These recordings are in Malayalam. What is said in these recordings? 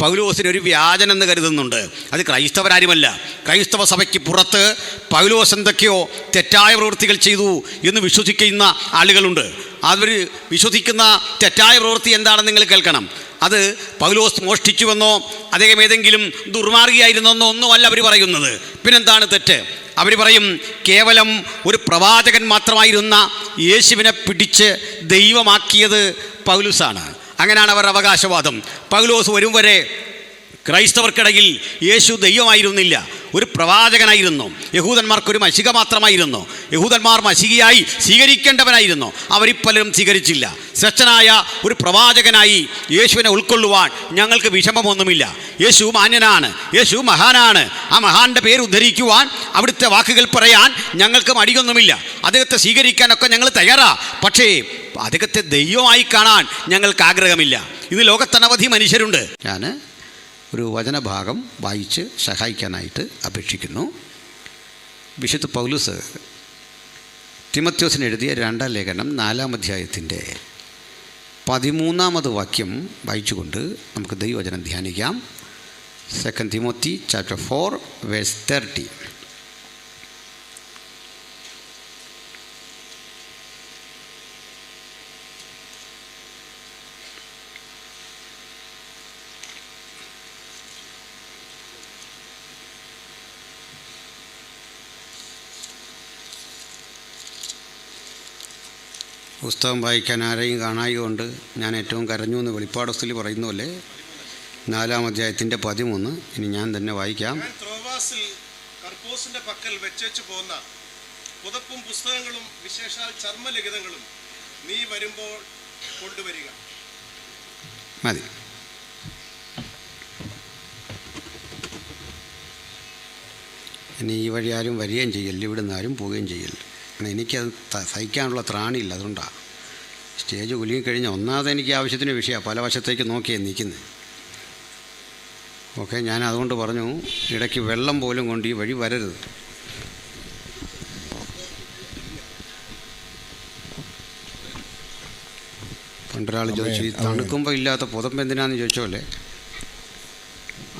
പൗലോസിനൊരു വ്യാജനെന്ന് കരുതുന്നുണ്ട്. അത് ക്രൈസ്തവരാരുമല്ല. ക്രൈസ്തവ സഭയ്ക്ക് പുറത്ത് പൗലോസ് എന്തൊക്കെയോ തെറ്റായ പ്രവൃത്തികൾ ചെയ്തു എന്ന് വിശ്വസിക്കുന്ന ആളുകളുണ്ട്. അവർ വിശ്വസിക്കുന്ന തെറ്റായ പ്രവൃത്തി എന്താണെന്ന് നിങ്ങൾ കേൾക്കണം. അത് പൗലോസ് മോഷ്ടിച്ചുവെന്നോ അദ്ദേഹം ഏതെങ്കിലും ദുർമാർഗിയായിരുന്നെന്നോ ഒന്നുമല്ല അവർ പറയുന്നത്. പിന്നെന്താണ് തെറ്റ്? അവർ പറയും കേവലം ഒരു പ്രവാചകൻ മാത്രമായിരുന്ന യേശുവിനെ പിടിച്ച് ദൈവമാക്കിയത് പൗലോസാണ്. അങ്ങനെയാണ് അവർ അവകാശവാദം. പൗലോസ് വരും വരെ ക്രൈസ്തവർക്കിടയിൽ യേശു ദൈവമായിരുന്നില്ല, ഒരു പ്രവാചകനായിരുന്നു. യഹൂദന്മാർക്കൊരു മശിക മാത്രമായിരുന്നു. യഹൂദന്മാർ മശികയായി സ്വീകരിക്കേണ്ടവനായിരുന്നു. അവരിപ്പലരും സ്വീകരിച്ചില്ല. ശ്രേഷ്ഠനായ ഒരു പ്രവാചകനായി യേശുവിനെ ഉൾക്കൊള്ളുവാൻ ഞങ്ങൾക്ക് വിഷമമൊന്നുമില്ല. യേശു മാന്യനാണ്, യേശു മഹാനാണ്. ആ മഹാൻ്റെ പേര് ഉദ്ധരിക്കുവാൻ, അവിടുത്തെ വാക്കുകൾ പറയാൻ ഞങ്ങൾക്ക് മടിയൊന്നുമില്ല. അദ്ദേഹത്തെ സ്വീകരിക്കാനൊക്കെ ഞങ്ങൾ തയ്യാറാ. പക്ഷേ അദ്ദേഹത്തെ ദൈവമായി കാണാൻ ഞങ്ങൾക്ക് ആഗ്രഹമില്ല. ഇന്ന് ലോകത്തനവധി മനുഷ്യരുണ്ട്. ഞാൻ ഒരു വചനഭാഗം വായിച്ച് സഹായിക്കാനായിട്ട് അപേക്ഷിക്കുന്നു. വിശുദ്ധ പൗലോസ് തിമോഥെയോസിന് എഴുതിയ 2-ാം ലേഖനം 4-ാം അധ്യായത്തിൻ്റെ 13-ാമത് വാക്യം വായിച്ചുകൊണ്ട് നമുക്ക് ദൈവവചനം ധ്യാനിക്കാം. 2 തിമോത്തി ചാപ്റ്റർ 4 വേഴ്സ് 30. പുസ്തകം വായിക്കാൻ ആരെയും കാണായതുകൊണ്ട് ഞാൻ ഏറ്റവും കരഞ്ഞു എന്ന് വെളിപ്പാട് പുസ്തകത്തിൽ പറയുന്ന പോലെ 4-ാം അധ്യായത്തിൻ്റെ 13 ഇനി ഞാൻ തന്നെ വായിക്കാം. ത്രോവാസിൽ കർപ്പോസിന്റെ പക്കൽ വെച്ചു പോന്ന പുതപ്പും പുസ്തകങ്ങളും വിശേഷാൽ ചർമ്മലിഖിതങ്ങളും നീ വരുമ്പോൾ കൊണ്ടുവരിക. മതി. ഇനി ഈ വഴി ആരും വരികയും ചെയ്യല്ല, ഇവിടുന്ന് ആരും പോവുകയും ചെയ്യല്ല. എനിക്കത് സഹിക്കാനുള്ള ത്രാണിയില്ല. അതുകൊണ്ടാണ് സ്റ്റേജ് കുലുങ്ങിക്കഴിഞ്ഞാൽ ഒന്നാമത് എനിക്ക് ആവശ്യത്തിന് വിഷയമാണ്, പല വശത്തേക്ക് നോക്കിയാണ് നിൽക്കുന്നത്. ഓക്കെ, ഞാൻ അതുകൊണ്ട് പറഞ്ഞു ഇടയ്ക്ക് വെള്ളം പോലും കൊണ്ട് ഈ വഴി വരരുത്. പണ്ടൊരാൾ ചോദിച്ചു, ഈ തണുക്കുമ്പോൾ ഇല്ലാത്ത പുതപ്പ് എന്തിനാന്ന് ചോദിച്ചോല്ലേ,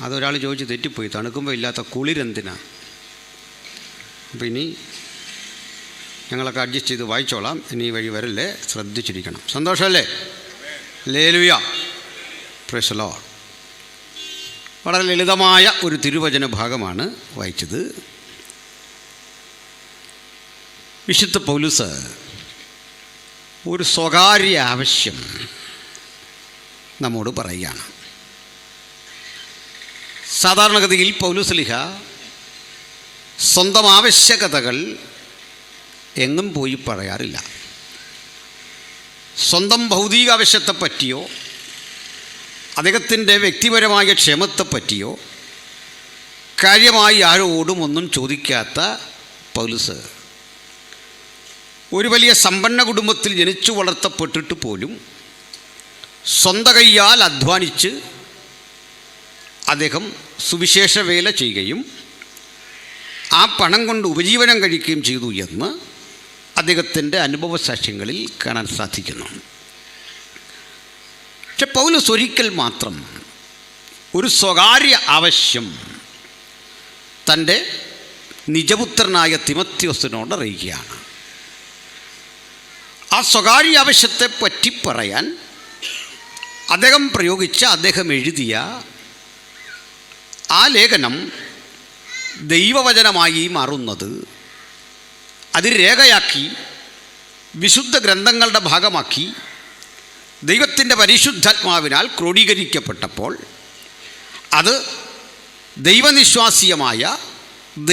അതൊരാൾ ചോദിച്ച് തെറ്റിപ്പോയി. തണുക്കുമ്പോൾ ഇല്ലാത്ത കുളിരെന്തിനാ? അപ്പോൾ ഇനി ഞങ്ങളൊക്കെ അഡ്ജസ്റ്റ് ചെയ്ത് വായിച്ചോളാം. ഇനി ഈ വഴി വരല്ലേ, ശ്രദ്ധിച്ചിരിക്കണം. സന്തോഷമല്ലേ? Hallelujah, praise the Lord. വളരെ ലളിതമായ ഒരു തിരുവചന ഭാഗമാണ് വായിച്ചത്. വിശുദ്ധ പൗലോസ് ഒരു സ്വകാര്യ ആവശ്യം നമ്മോട് പറയുകയാണ്. സാധാരണഗതിയിൽ പൗലോസ്ലീഹ സ്വന്തം ആവശ്യകതകൾ എങ്ങും പോയി പറയാറില്ല. സ്വന്തം ഭൗതിക ആവശ്യത്തെപ്പറ്റിയോ അദ്ദേഹത്തിൻ്റെ വ്യക്തിപരമായ ക്ഷേമത്തെപ്പറ്റിയോ കാര്യമായി ആരോടും ഒന്നും ചോദിക്കാത്ത പൗലോസ് ഒരു വലിയ സമ്പന്ന കുടുംബത്തിൽ ജനിച്ചു വളർത്തപ്പെട്ടിട്ട് പോലും സ്വന്തം കൈയാൽ അധ്വാനിച്ച് അദ്ദേഹം സുവിശേഷ വേല ചെയ്യുകയും ആ പണം കൊണ്ട് ഉപജീവനം കഴിക്കുകയും ചെയ്തു എന്ന് അദ്ദേഹത്തിൻ്റെ അനുഭവ സാക്ഷ്യങ്ങളിൽ കാണാൻ സാധിക്കുന്നു. പക്ഷെ പൗലോസ് ഒരിക്കൽ മാത്രം ഒരു സ്വകാര്യ ആവശ്യം തൻ്റെ നിജപുത്രനായ തിമോഥെയോസിനോട് അറിയിക്കുകയാണ്. ആ സ്വകാര്യ ആവശ്യത്തെ പറ്റി പറയാൻ അദ്ദേഹം എഴുതിയ ആ ലേഖനം ദൈവവചനമായി മാറുന്നത്, അത് രേഖയാക്കി വിശുദ്ധ ഗ്രന്ഥങ്ങളുടെ ഭാഗമാക്കി ദൈവത്തിൻ്റെ പരിശുദ്ധാത്മാവിനാൽ ക്രോഡീകരിക്കപ്പെട്ടപ്പോൾ അത് ദൈവനിശ്വാസീയമായ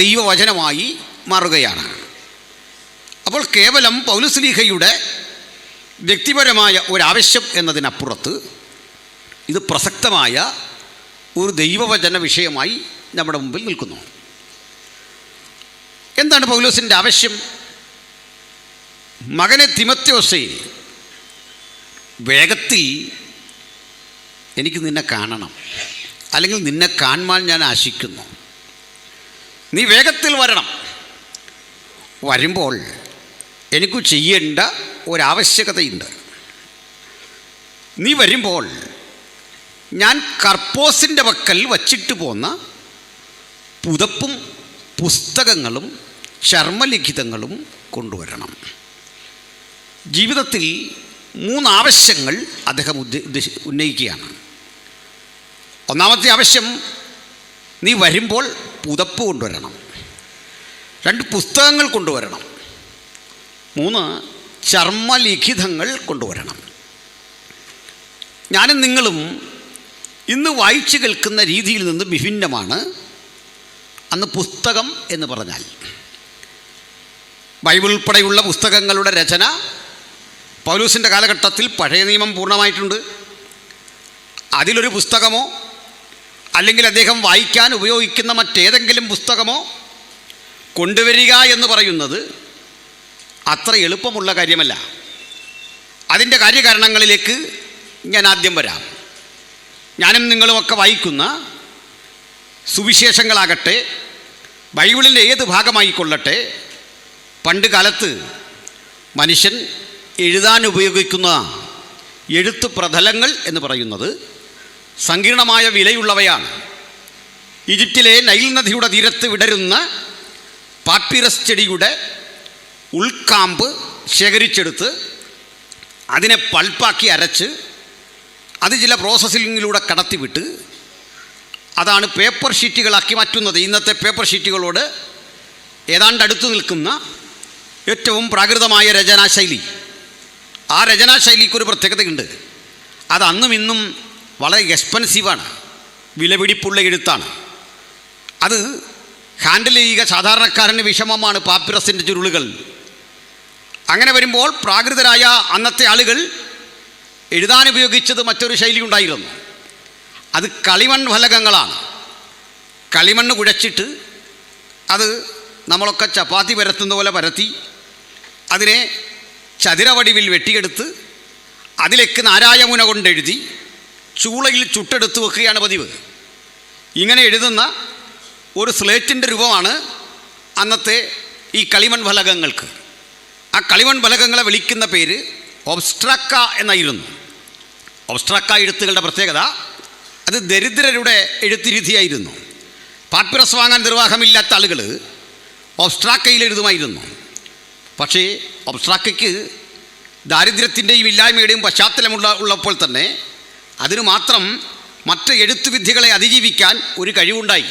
ദൈവവചനമായി മാറുകയാണ്. അപ്പോൾ കേവലം പൗലോസ്ലീഹയുടെ വ്യക്തിപരമായ ഒരാവശ്യം എന്നതിനപ്പുറത്ത് ഇത് പ്രസക്തമായ ഒരു ദൈവവചന വിഷയമായി നമ്മുടെ മുമ്പിൽ നിൽക്കുന്നു. എന്താണ് പൗലോസിൻ്റെ ആവശ്യം? മകനെ തിമോഥെയോസേ, വേഗത്തിൽ എനിക്ക് നിന്നെ കാണണം, അല്ലെങ്കിൽ നിന്നെ കാണുവാൻ ഞാൻ ആശിക്കുന്നു. നീ വേഗത്തിൽ വരണം. വരുമ്പോൾ എനിക്ക് ചെയ്യേണ്ട ഒരാവശ്യകതയുണ്ട്. നീ വരുമ്പോൾ ഞാൻ കർപ്പോസിൻ്റെ പക്കൽ വച്ചിട്ട് പോന്ന പുതപ്പും പുസ്തകങ്ങളും ചർമ്മലിഖിതങ്ങളും കൊണ്ടുവരണം. ജീവിതത്തിൽ 3 ആവശ്യങ്ങൾ അദ്ദേഹം ഉന്നയിക്കുകയാണ്. ഒന്നാമത്തെ ആവശ്യം, നീ വരുമ്പോൾ പുതപ്പ് കൊണ്ടുവരണം. 2 പുസ്തകങ്ങൾ കൊണ്ടുവരണം. 3 ചർമ്മലിഖിതങ്ങൾ കൊണ്ടുവരണം. ഞാനും നിങ്ങളും ഇന്ന് വായിച്ചു കേൾക്കുന്ന രീതിയിൽ നിന്ന് വിഭിന്നമാണ് അന്ന് പുസ്തകം എന്ന് പറഞ്ഞാൽ. ബൈബിൾ ഉൾപ്പെടെയുള്ള പുസ്തകങ്ങളുടെ രചന പൗലോസിൻ്റെ കാലഘട്ടത്തിൽ പഴയ നിയമം പൂർണ്ണമായിട്ടുണ്ട്. അതിലൊരു പുസ്തകമോ അല്ലെങ്കിൽ അദ്ദേഹം വായിക്കാൻ ഉപയോഗിക്കുന്ന മറ്റേതെങ്കിലും പുസ്തകമോ കൊണ്ടുവരിക എന്ന് പറയുന്നത് അത്ര എളുപ്പമുള്ള കാര്യമല്ല. അതിൻ്റെ കാര്യകാരണങ്ങളിലേക്ക് ഞാൻ ആദ്യം വരാം. ഞാനും നിങ്ങളുമൊക്കെ വായിക്കുന്ന സുവിശേഷങ്ങളാകട്ടെ, ബൈബിളിൻ്റെ ഏത് ഭാഗമായിക്കൊള്ളട്ടെ, പണ്ട് കാലത്ത് മനുഷ്യൻ എഴുതാൻ ഉപയോഗിക്കുന്ന എഴുത്ത് പ്രതലങ്ങൾ എന്ന് പറയുന്നത് സങ്കീർണമായ വിലയുള്ളവയാണ്. ഈജിപ്തിലെ നൈൽ നദിയുടെ തീരത്ത് വിടരുന്ന പാപ്പിറസ് ചെടിയുടെ ഉൾക്കാമ്പ് ശേഖരിച്ചെടുത്ത് അതിനെ പൾപ്പാക്കി അരച്ച് അത് ചില പ്രോസസ്സിങ്ങിലൂടെ കടത്തിവിട്ട് അതാണ് പേപ്പർ ഷീറ്റുകളാക്കി മാറ്റുന്നത്. ഇന്നത്തെ പേപ്പർ ഷീറ്റുകളോട് ഏതാണ്ട് അടുത്തു നിൽക്കുന്ന ഏറ്റവും പ്രാകൃതമായ രചനാശൈലി. ആ രചനാശൈലിക്കൊരു പ്രത്യേകതയുണ്ട്. അത് അന്നും ഇന്നും വളരെ എക്സ്പെൻസീവാണ്, വിലപിടിപ്പുള്ള എഴുത്താണ്. അത് ഹാൻഡിൽ ചെയ്യുക സാധാരണക്കാരന് വിഷമമാണ്, പാപ്പിറസിൻ്റെ ചുരുളുകൾ. അങ്ങനെ വരുമ്പോൾ പ്രാകൃതരായ അന്നത്തെ ആളുകൾ എഴുതാൻ ഉപയോഗിച്ചത് മറ്റൊരു ശൈലി ഉണ്ടായിരുന്നു. അത് കളിമൺ ഫലകങ്ങളാണ്. കളിമണ്ണ് കുഴച്ചിട്ട് അത് നമ്മളൊക്കെ ചപ്പാത്തി പരത്തുന്ന പോലെ പരത്തി അതിനെ ചതുരവടിവിൽ വെട്ടിയെടുത്ത് അതിലേക്ക് നാരായമുന കൊണ്ടെഴുതി ചൂളയിൽ ചുട്ടെടുത്ത് വെക്കുകയാണ് പതിവ്. ഇങ്ങനെ എഴുതുന്ന ഒരു സ്ലേറ്റിൻ്റെ രൂപമാണ് അന്നത്തെ ഈ കളിമൺ ഫലകങ്ങൾക്ക്. ആ കളിമൺ ഫലകങ്ങളെ വിളിക്കുന്ന പേര് ഒബ്സ്ട്രാക്ക എന്നായിരുന്നു. ഒബ്സ്ട്രാക്ക എഴുത്തുകളുടെ പ്രത്യേകത അത് ദരിദ്രരുടെ എഴുത്ത് രീതിയായിരുന്നു. പാപ്പിറസ് വാങ്ങാൻ നിർവാഹമില്ലാത്ത ആളുകൾ ഒബ്സ്ട്രാക്കയിൽ എഴുതുമായിരുന്നു. പക്ഷേ ഒബ്സ്ട്രാക്കയ്ക്ക് ദാരിദ്ര്യത്തിൻ്റെയും ഇല്ലായ്മയുടെയും പശ്ചാത്തലമുള്ളപ്പോൾ തന്നെ അതിനു മാത്രം മറ്റ് എഴുത്തുവിദ്യകളെ അതിജീവിക്കാൻ ഒരു കഴിവുണ്ടായി.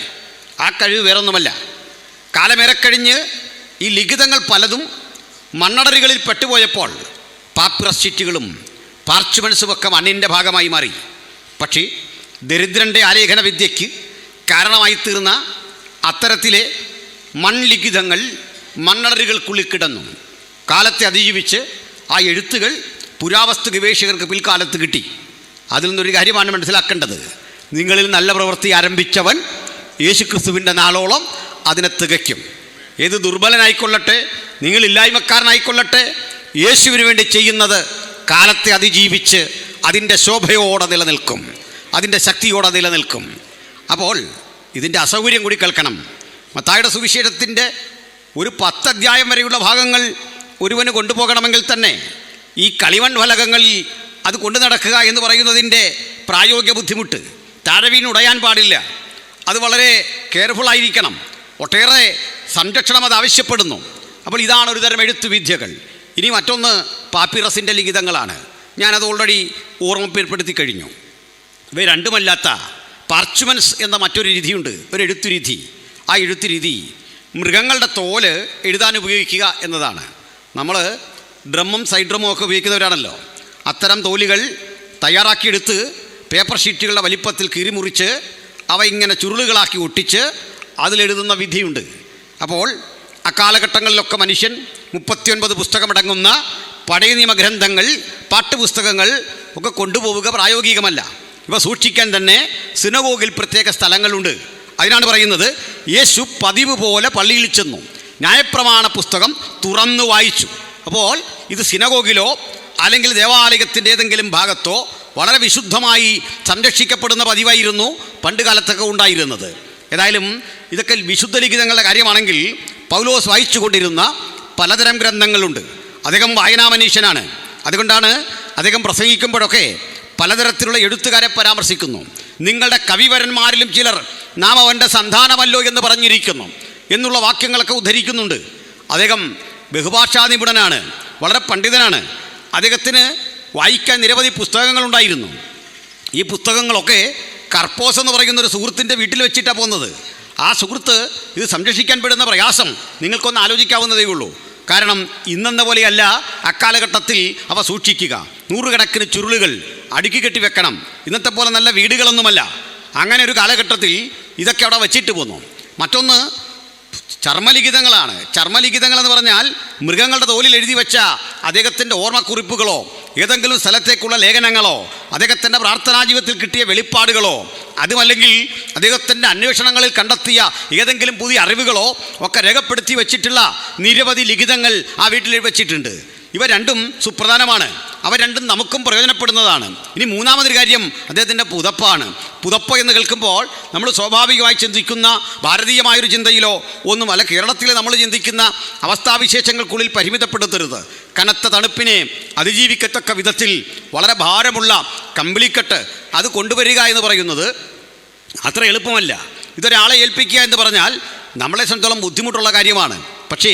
ആ കഴിവ് വേറൊന്നുമല്ല, കാലമേറെക്കഴിഞ്ഞ് ഈ ലിഖിതങ്ങൾ പലതും മണ്ണടരുകളിൽ പെട്ടുപോയപ്പോൾ പാപ്പിറസ് ഷീറ്റുകളും പാർച്ച്മെൻസുമൊക്കെ മണ്ണിൻ്റെ ഭാഗമായി മാറി. പക്ഷേ ദരിദ്രൻ്റെ ആലേഖന വിദ്യയ്ക്ക് കാരണമായി തീർന്ന അത്തരത്തിലെ മൺലിഖിതങ്ങൾ മണ്ണടരുകൾക്കുള്ളിൽ കിടന്നു. കാലത്തെ അതിജീവിച്ച് ആ എഴുത്തുകൾ പുരാവസ്തു ഗവേഷകർക്ക് പിൽക്കാലത്ത് കിട്ടി. അതിൽ നിന്നൊരു കാര്യമാണ് മനസ്സിലാക്കേണ്ടത്. നിങ്ങളിൽ നല്ല പ്രവൃത്തി ആരംഭിച്ചവൻ യേശുക്രിസ്തുവിൻ്റെ നാളോളം അതിനെ തികയ്ക്കും. ഏത് ദുർബലനായിക്കൊള്ളട്ടെ, നിങ്ങളില്ലായ്മക്കാരനായിക്കൊള്ളട്ടെ, യേശുവിന് വേണ്ടി ചെയ്യുന്നത് കാലത്തെ അതിജീവിച്ച് അതിൻ്റെ ശോഭയോടെ നിലനിൽക്കും, അതിൻ്റെ ശക്തിയോടെ നിലനിൽക്കും. അപ്പോൾ ഇതിൻ്റെ അസൗകര്യം കൂടി കേൾക്കണം. മത്തായിയുടെ സുവിശേഷത്തിൻ്റെ ഒരു 10 അധ്യായം വരെയുള്ള ഭാഗങ്ങൾ ഒരുവന് കൊണ്ടുപോകണമെങ്കിൽ തന്നെ ഈ കളിമൺ ഫലകങ്ങളിൽ അത് കൊണ്ടു നടക്കുക എന്ന് പറയുന്നതിൻ്റെ പ്രായോഗിക ബുദ്ധിമുട്ട്, താഴെ വീണുടയാൻ പാടില്ല, അത് വളരെ കെയർഫുള്ളായിരിക്കണം, ഒട്ടേറെ സംരക്ഷണം അത് ആവശ്യപ്പെടുന്നു. അപ്പോൾ ഇതാണ് ഒരു തരം എഴുത്തു വിദ്യകൾ. ഇനി മറ്റൊന്ന് പാപ്പിറസിൻ്റെ ലിഖിതങ്ങളാണ്. ഞാനത് ഓൾറെഡി ഓർമ്മപ്പെടുത്തി കഴിഞ്ഞു. ഇവ രണ്ടുമല്ലാത്ത പാർച്ച്മെൻസ് എന്ന മറ്റൊരു രീതിയുണ്ട്, ഒരു എഴുത്തു രീതി. ആ എഴുത്തു രീതി മൃഗങ്ങളുടെ തോല് എഴുതാൻ ഉപയോഗിക്കുക എന്നതാണ്. നമ്മൾ ഡ്രമ്മും സൈഡ് ഡ്രമ്മും ഒക്കെ ഉപയോഗിക്കുന്നവരാണല്ലോ. അത്തരം തോലുകൾ തയ്യാറാക്കിയെടുത്ത് പേപ്പർ ഷീറ്റുകളുടെ വലിപ്പത്തിൽ കീറിമുറിച്ച് അവ ഇങ്ങനെ ചുരുളുകളാക്കി ഒട്ടിച്ച് അതിലെഴുതുന്ന വിധിയുണ്ട്. അപ്പോൾ അക്കാലഘട്ടങ്ങളിലൊക്കെ മനുഷ്യൻ 39 പുസ്തകമടങ്ങുന്ന പഴയ നിയമഗ്രന്ഥങ്ങൾ, പാട്ടുപുസ്തകങ്ങൾ ഒക്കെ കൊണ്ടുപോവുക പ്രായോഗികമല്ല. ഇവ സൂക്ഷിക്കാൻ തന്നെ സിനഗോഗിൽ പ്രത്യേക സ്ഥലങ്ങളുണ്ട്. അതിനാണ് പറയുന്നത്, യേശു പതിവ് പോലെ പള്ളിയിൽ ചെന്നു ന്യായപ്രമാണ പുസ്തകം തുറന്നു വായിച്ചു. അപ്പോൾ ഇത് സിനഗോഗിലോ അല്ലെങ്കിൽ ദേവാലയത്തിൻ്റെ ഏതെങ്കിലും ഭാഗത്തോ വളരെ വിശുദ്ധമായി സംരക്ഷിക്കപ്പെടുന്ന പതിവായിരുന്നു പണ്ട് കാലത്തൊക്കെ ഉണ്ടായിരുന്നത്. ഏതായാലും ഇതൊക്കെ വിശുദ്ധ ലിഖിതങ്ങളുടെ കാര്യമാണെങ്കിൽ പൗലോസ് വായിച്ചു കൊണ്ടിരുന്ന പലതരം ഗ്രന്ഥങ്ങളുണ്ട്. അദ്ദേഹം വായനാമനീഷ്യനാണ്. അതുകൊണ്ടാണ് അദ്ദേഹം പ്രസംഗിക്കുമ്പോഴൊക്കെ പലതരത്തിലുള്ള എഴുത്തുകാരെ പരാമർശിക്കുന്നു. നിങ്ങളുടെ കവിവരന്മാരിലും ചിലർ നാം അവൻ്റെ സന്താനമല്ലോ എന്ന് പറഞ്ഞിരിക്കുന്നു എന്നുള്ള വാക്യങ്ങളൊക്കെ ഉദ്ധരിക്കുന്നുണ്ട്. അദ്ദേഹം ബഹുഭാഷാ നിപുണനാണ്, വളരെ പണ്ഡിതനാണ്. അദ്ദേഹത്തിന് വായിക്കാൻ നിരവധി പുസ്തകങ്ങളുണ്ടായിരുന്നു. ഈ പുസ്തകങ്ങളൊക്കെ കർപ്പോസ് എന്ന് പറയുന്നൊരു സുഹൃത്തിൻ്റെ വീട്ടിൽ വെച്ചിട്ടാണ് പോകുന്നത്. ആ സുഹൃത്ത് ഇത് സംരക്ഷിക്കാൻ പെടുന്ന പ്രയാസം നിങ്ങൾക്കൊന്ന് ആലോചിക്കാവുന്നതേ ഉള്ളൂ. കാരണം ഇന്നെന്ന പോലെയല്ല അക്കാലഘട്ടത്തിൽ അവ സൂക്ഷിക്കുക. നൂറുകണക്കിന് ചുരുളുകൾ അടുക്കി കെട്ടി വെക്കണം. ഇന്നത്തെ പോലെ നല്ല വീടുകളൊന്നുമല്ല. അങ്ങനെ ഒരു കാലഘട്ടത്തിൽ ഇതൊക്കെ അവിടെ വച്ചിട്ട് പോന്നു. മറ്റൊന്ന് ചർമ്മലിഖിതങ്ങളാണ്. ചർമ്മലിഖിതങ്ങളെന്ന് പറഞ്ഞാൽ മൃഗങ്ങളുടെ തോലിൽ എഴുതി വെച്ച അദ്ദേഹത്തിൻ്റെ ഓർമ്മക്കുറിപ്പുകളോ ഏതെങ്കിലും സ്ഥലത്തേക്കുള്ള ലേഖനങ്ങളോ അദ്ദേഹത്തിൻ്റെ പ്രാർത്ഥനാ ജീവിതത്തിൽ കിട്ടിയ വെളിപ്പാടുകളോ അതുമല്ലെങ്കിൽ അദ്ദേഹത്തിൻ്റെ അന്വേഷണങ്ങളിൽ കണ്ടെത്തിയ ഏതെങ്കിലും പുതിയ അറിവുകളോ ഒക്കെ രേഖപ്പെടുത്തി വെച്ചിട്ടുള്ള നിരവധി ലിഖിതങ്ങൾ ആ വീട്ടിൽ വെച്ചിട്ടുണ്ട്. ഇവ രണ്ടും സുപ്രധാനമാണ്. അവ രണ്ടും നമുക്കും പ്രയോജനപ്പെടുന്നതാണ്. ഇനി മൂന്നാമതൊരു കാര്യം അദ്ദേഹത്തിൻ്റെ പുതപ്പാണ്. പുതപ്പ് എന്ന് കേൾക്കുമ്പോൾ നമ്മൾ സ്വാഭാവികമായി ചിന്തിക്കുന്ന ഭാരതീയമായൊരു ചിന്തയിലോ ഒന്നുമല്ല, കേരളത്തിൽ നമ്മൾ ചിന്തിക്കുന്ന അവസ്ഥാവിശേഷങ്ങൾക്കുള്ളിൽ പരിമിതപ്പെടുത്തരുത്. കനത്ത തണുപ്പിനെ അതിജീവിക്കത്തക്ക വിധത്തിൽ വളരെ ഭാരമുള്ള കമ്പിളിക്കെട്ട് അത് കൊണ്ടുവരിക എന്ന് പറയുന്നത് അത്ര എളുപ്പമല്ല. ഇതൊരാളെ ഏൽപ്പിക്കുക എന്ന് പറഞ്ഞാൽ നമ്മളെ സംബന്ധിച്ചോളം ബുദ്ധിമുട്ടുള്ള കാര്യമാണ്. പക്ഷേ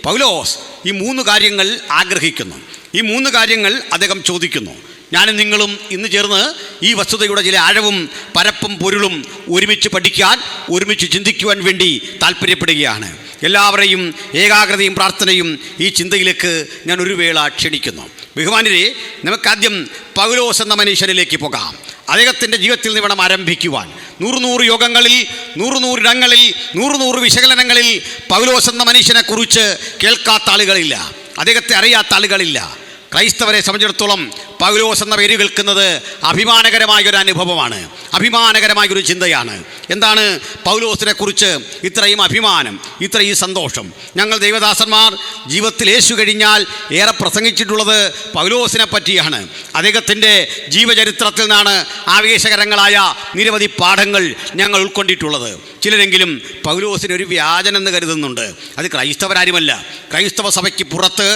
പൗലോസ് ഈ മൂന്ന് കാര്യങ്ങൾ ആഗ്രഹിക്കുന്നു. ഈ മൂന്ന് കാര്യങ്ങൾ അദ്ദേഹം ചോദിക്കുന്നു. ഞാനും നിങ്ങളും ഇന്ന് ചേർന്ന് ഈ വസ്തുതയുടെ ചില ആഴവും പരപ്പും പൊരുളും ഒരുമിച്ച് പഠിക്കാൻ, ഒരുമിച്ച് ചിന്തിക്കുവാൻ വേണ്ടി താല്പര്യപ്പെടുകയാണ്. എല്ലാവരെയും ഏകാഗ്രതയും പ്രാർത്ഥനയും ഈ ചിന്തയിലേക്ക് ഞാൻ ഒരു വേള ക്ഷണിക്കുന്നു. ബഹുമാനരെ, നമുക്കാദ്യം പൗലോസ് എന്ന മനുഷ്യനിലേക്ക് പോകാം. അദ്ദേഹത്തിൻ്റെ ജീവിതത്തിൽ നിന്ന് വേണം ആരംഭിക്കുവാൻ. 100 യോഗങ്ങളിൽ 100 ഇടങ്ങളിൽ 100 വിശകലനങ്ങളിൽ പൗലോസ് എന്ന മനുഷ്യനെക്കുറിച്ച് കേൾക്കാത്ത ആളുകളില്ല, അദ്ദേഹത്തെ അറിയാത്ത ആളുകളില്ല. ക്രൈസ്തവരെ സംബന്ധിച്ചിടത്തോളം പൗലോസ് എന്ന പേര് കേൾക്കുന്നത് അഭിമാനകരമായൊരു അനുഭവമാണ്, അഭിമാനകരമായൊരു ചിന്തയാണ്. എന്താണ് പൗലോസിനെ കുറിച്ച് ഇത്രയും അഭിമാനം, ഇത്രയും സന്തോഷം? ഞങ്ങൾ ദൈവദാസന്മാർ ജീവിതത്തിൽ യേശു കഴിഞ്ഞാൽ ഏറെ പ്രസംഗിച്ചിട്ടുള്ളത് പൗലോസിനെ പറ്റിയാണ്. അദ്ദേഹത്തിൻ്റെ ജീവചരിത്രത്തിൽ നിന്നാണ് ആവേശകരങ്ങളായ നിരവധി പാഠങ്ങൾ ഞങ്ങൾ ഉൾക്കൊണ്ടിട്ടുള്ളത്. ചിലരെങ്കിലും പൗലോസിനൊരു വ്യാജനെന്ന് കരുതുന്നുണ്ട്. അത് ക്രൈസ്തവരാരുമല്ല. ക്രൈസ്തവ സഭയ്ക്ക് പുറത്ത്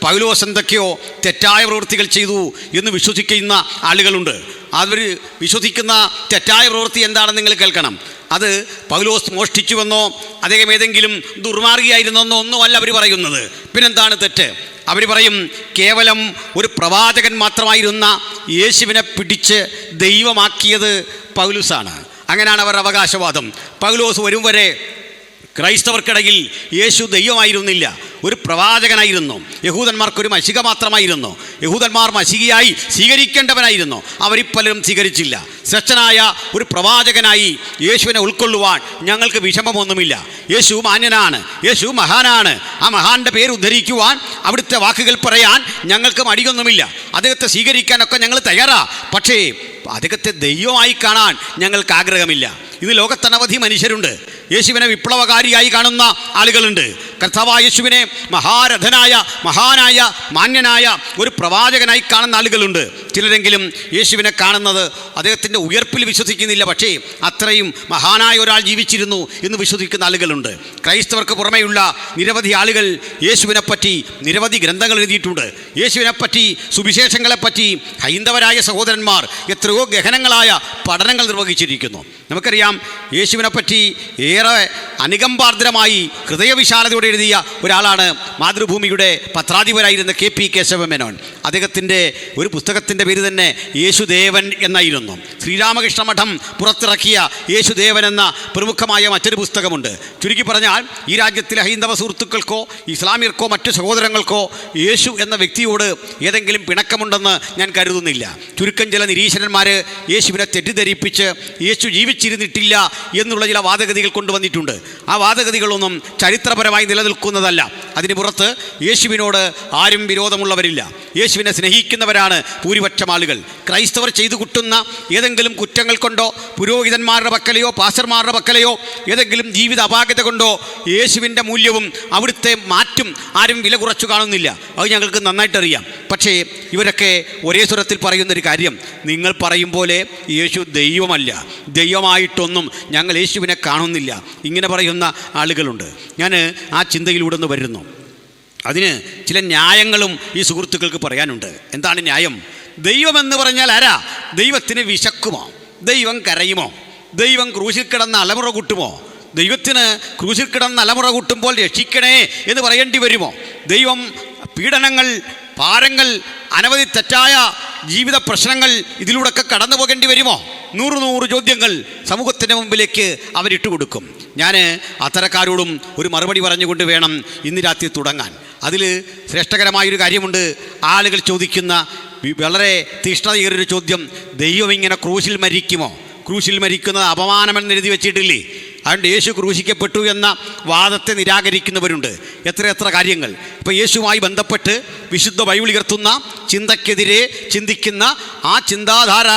പൗലോസ് എന്തൊക്കെയോ തെറ്റായ പ്രവൃത്തികൾ ചെയ്തു എന്ന് വിശ്വസിക്കുന്ന ആളുകളുണ്ട്. അവർ വിശ്വസിക്കുന്ന തെറ്റായ പ്രവൃത്തി എന്താണെന്ന് നിങ്ങൾ കേൾക്കണം. അത് പൗലോസ് മോഷ്ടിച്ചുവെന്നോ അദ്ദേഹം ഏതെങ്കിലും ദുർമാർഗിയായിരുന്നെന്നോ ഒന്നുമല്ല അവർ പറയുന്നത്. പിന്നെന്താണ് തെറ്റ്? അവർ പറയും കേവലം ഒരു പ്രവാചകൻ മാത്രമായിരുന്ന യേശുവിനെ പിടിച്ച് ദൈവമാക്കിയത് പൗലോസാണ്. അങ്ങനെയാണ് അവരുടെ അവകാശവാദം. പൗലോസ് വരും വരെ ക്രൈസ്തവർക്കിടയിൽ യേശു ദൈവമായിരുന്നില്ല, ഒരു പ്രവാചകനായിരുന്നു. യഹൂദന്മാർക്കൊരു മശിക മാത്രമായിരുന്നു. യഹൂദന്മാർ മശികയായി സ്വീകരിക്കേണ്ടവനായിരുന്നു. അവരിപ്പലരും സ്വീകരിച്ചില്ല. ശ്രേഷ്ഠനായ ഒരു പ്രവാചകനായി യേശുവിനെ ഉൾക്കൊള്ളുവാൻ ഞങ്ങൾക്ക് വിഷമമൊന്നുമില്ല. യേശു മാന്യനാണ്, യേശു മഹാനാണ്. ആ മഹാന്റെ പേര് ഉദ്ധരിക്കുവാൻ, അവിടുത്തെ വാക്കുകൾ പറയാൻ ഞങ്ങൾക്ക് മടിയൊന്നുമില്ല. അദ്ദേഹത്തെ സ്വീകരിക്കാനൊക്കെ ഞങ്ങൾ തയ്യാറാ. പക്ഷേ അദ്ദേഹത്തെ ദൈവമായി കാണാൻ ഞങ്ങൾക്ക് ആഗ്രഹമില്ല. ഇന്ന് ലോകത്തനവധി മനുഷ്യരുണ്ട്. യേശുവിനെ വിപ്ലവകാരിയായി കാണുന്ന ആളുകളുണ്ട്. കർത്താവായ യേശുവിനെ മഹാരഥനായ, മഹാനായ, മാന്യനായ ഒരു പ്രവാചകനായി കാണുന്ന ആളുകളുണ്ട്. ചിലരെങ്കിലും യേശുവിനെ കാണുന്നത് അദ്ദേഹത്തിൻ്റെ ഉയർപ്പിൽ വിശ്വസിക്കുന്നില്ല, പക്ഷേ അത്രയും മഹാനായ ഒരാൾ ജീവിച്ചിരുന്നു എന്ന് വിശ്വസിക്കുന്ന ആളുകളുണ്ട്. ക്രൈസ്തവർക്ക് പുറമെയുള്ള നിരവധി ആളുകൾ യേശുവിനെപ്പറ്റി നിരവധി ഗ്രന്ഥങ്ങൾ എഴുതിയിട്ടുണ്ട്. യേശുവിനെപ്പറ്റി, സുവിശേഷങ്ങളെപ്പറ്റി ഹൈന്ദവരായ സഹോദരന്മാർ എത്രയോ ഗഹനങ്ങളായ പഠനങ്ങൾ നിർവഹിച്ചിരിക്കുന്നു. നമുക്കറിയാം, യേശുവിനെപ്പറ്റി ഏറെ അനുകമ്പാർദ്രമായി ഹൃദയവിശാലതയോടെ എഴുതിയ ഒരാളാണ് മാതൃഭൂമിയുടെ പത്രാധിപരായിരുന്ന KP കേശവമേനോൻ. അദ്ദേഹത്തിൻ്റെ ഒരു പുസ്തകത്തിൻ്റെ പേര് തന്നെ യേശുദേവൻ എന്നായിരുന്നു. ശ്രീരാമകൃഷ്ണ മഠം പുറത്തിറക്കിയ യേശുദേവൻ എന്ന പ്രമുഖമായ മറ്റൊരു പുസ്തകമുണ്ട്. ചുരുക്കി പറഞ്ഞാൽ, ഈ രാജ്യത്തിലെ ഹൈന്ദവ സുഹൃത്തുക്കൾക്കോ ഇസ്ലാമിയർക്കോ മറ്റു സഹോദരങ്ങൾക്കോ യേശു എന്ന വ്യക്തിയോട് ഏതെങ്കിലും പിണക്കമുണ്ടെന്ന് ഞാൻ കരുതുന്നില്ല. ചുരുക്കം ചില നിരീശ്വരന്മാർ യേശുവിനെ തെറ്റിദ്ധരിപ്പിച്ച് യേശു ജീവിച്ചിരുന്നിട്ടില്ല എന്നുള്ള ചില വാദഗതികൾ കൊണ്ടുവന്നിട്ടുണ്ട്. ആ വാദഗതികളൊന്നും ചരിത്രപരമായി നിലനിൽക്കുന്നതല്ല. അതിന് പുറത്ത് യേശുവിനോട് ആരും വിരോധമുള്ളവരില്ല. യേശുവിനെ സ്നേഹിക്കുന്നവരാണ് ഭൂരിപക്ഷം ആളുകൾ. ക്രൈസ്തവർ ചെയ്തു കൂട്ടുന്ന ഏതെങ്കിലും കുറ്റങ്ങൾ കൊണ്ടോ പുരോഹിതന്മാരുടെ പക്കലെയോ പാസ്റ്റർമാരുടെ പക്കലെയോ ഏതെങ്കിലും ജീവിത അപാകത കൊണ്ടോ യേശുവിൻ്റെ മൂല്യവും അവിടുത്തെ മാറ്റും ആരും വില കുറച്ചു കാണുന്നില്ല. അത് ഞങ്ങൾക്ക് നന്നായിട്ടറിയാം. പക്ഷേ ഇവരൊക്കെ ഒരേ സ്വരത്തിൽ പറയുന്നൊരു കാര്യം, നിങ്ങൾ പറയും പോലെ യേശു ദൈവമല്ല, ദൈവമായിട്ടൊന്നും ഞങ്ങൾ യേശുവിനെ കാണുന്നില്ല, ഇങ്ങനെ പറയുന്ന ആളുകളുണ്ട്. ഞാൻ ആ ചിന്തയിലൂടെ വരുന്നു. അതിന് ചില ന്യായങ്ങളും ഈ സുഹൃത്തുക്കൾക്ക് പറയാനുണ്ട്. എന്താണ് ന്യായം? ദൈവമെന്ന് പറഞ്ഞാൽ ആരാ? ദൈവത്തിന് വിശക്കുമോ? ദൈവം കരയുമോ? ദൈവം ക്രൂശിൽ കിടന്ന് അലമുറ കൂട്ടുമോ? ദൈവത്തിന് ക്രൂശിൽ കിടന്ന് അലമുറ കൂട്ടുമ്പോൾ രക്ഷിക്കണേ എന്ന് പറയേണ്ടി വരുമോ? ദൈവം പീഡനങ്ങൾ, ഭാരങ്ങൾ, അനവധി തെറ്റായ ജീവിത പ്രശ്നങ്ങൾ ഇതിലൂടെയൊക്കെ കടന്നു പോകേണ്ടി വരുമോ? 100 ചോദ്യങ്ങൾ സമൂഹത്തിൻ്റെ മുമ്പിലേക്ക് അവരിട്ട് കൊടുക്കും. ഞാൻ അത്തരക്കാരോടും ഒരു മറുപടി പറഞ്ഞുകൊണ്ട് വേണം ഇന്ന് രാത്രി തുടങ്ങാൻ. അതിൽ ശ്രേഷ്ഠകരമായൊരു കാര്യമുണ്ട്. ആളുകൾ ചോദിക്കുന്ന വളരെ തീഷ്ണതയേറിയൊരു ചോദ്യം, ദൈവം ഇങ്ങനെ ക്രൂശിൽ മരിക്കുമോ? ക്രൂശിൽ മരിക്കുന്നത് അപമാനമെന്ന് എഴുതി വെച്ചിട്ടില്ലേ? അതുകൊണ്ട് യേശു ക്രൂശിക്കപ്പെട്ടു എന്ന വാദത്തെ നിരാകരിക്കുന്നവരുണ്ട്. എത്ര കാര്യങ്ങൾ. ഇപ്പോൾ യേശുവുമായി ബന്ധപ്പെട്ട് വിശുദ്ധ ബൈബിൾ ഉയർത്തുന്ന ചിന്തയ്ക്കെതിരെ ചിന്തിക്കുന്ന ആ ചിന്താധാര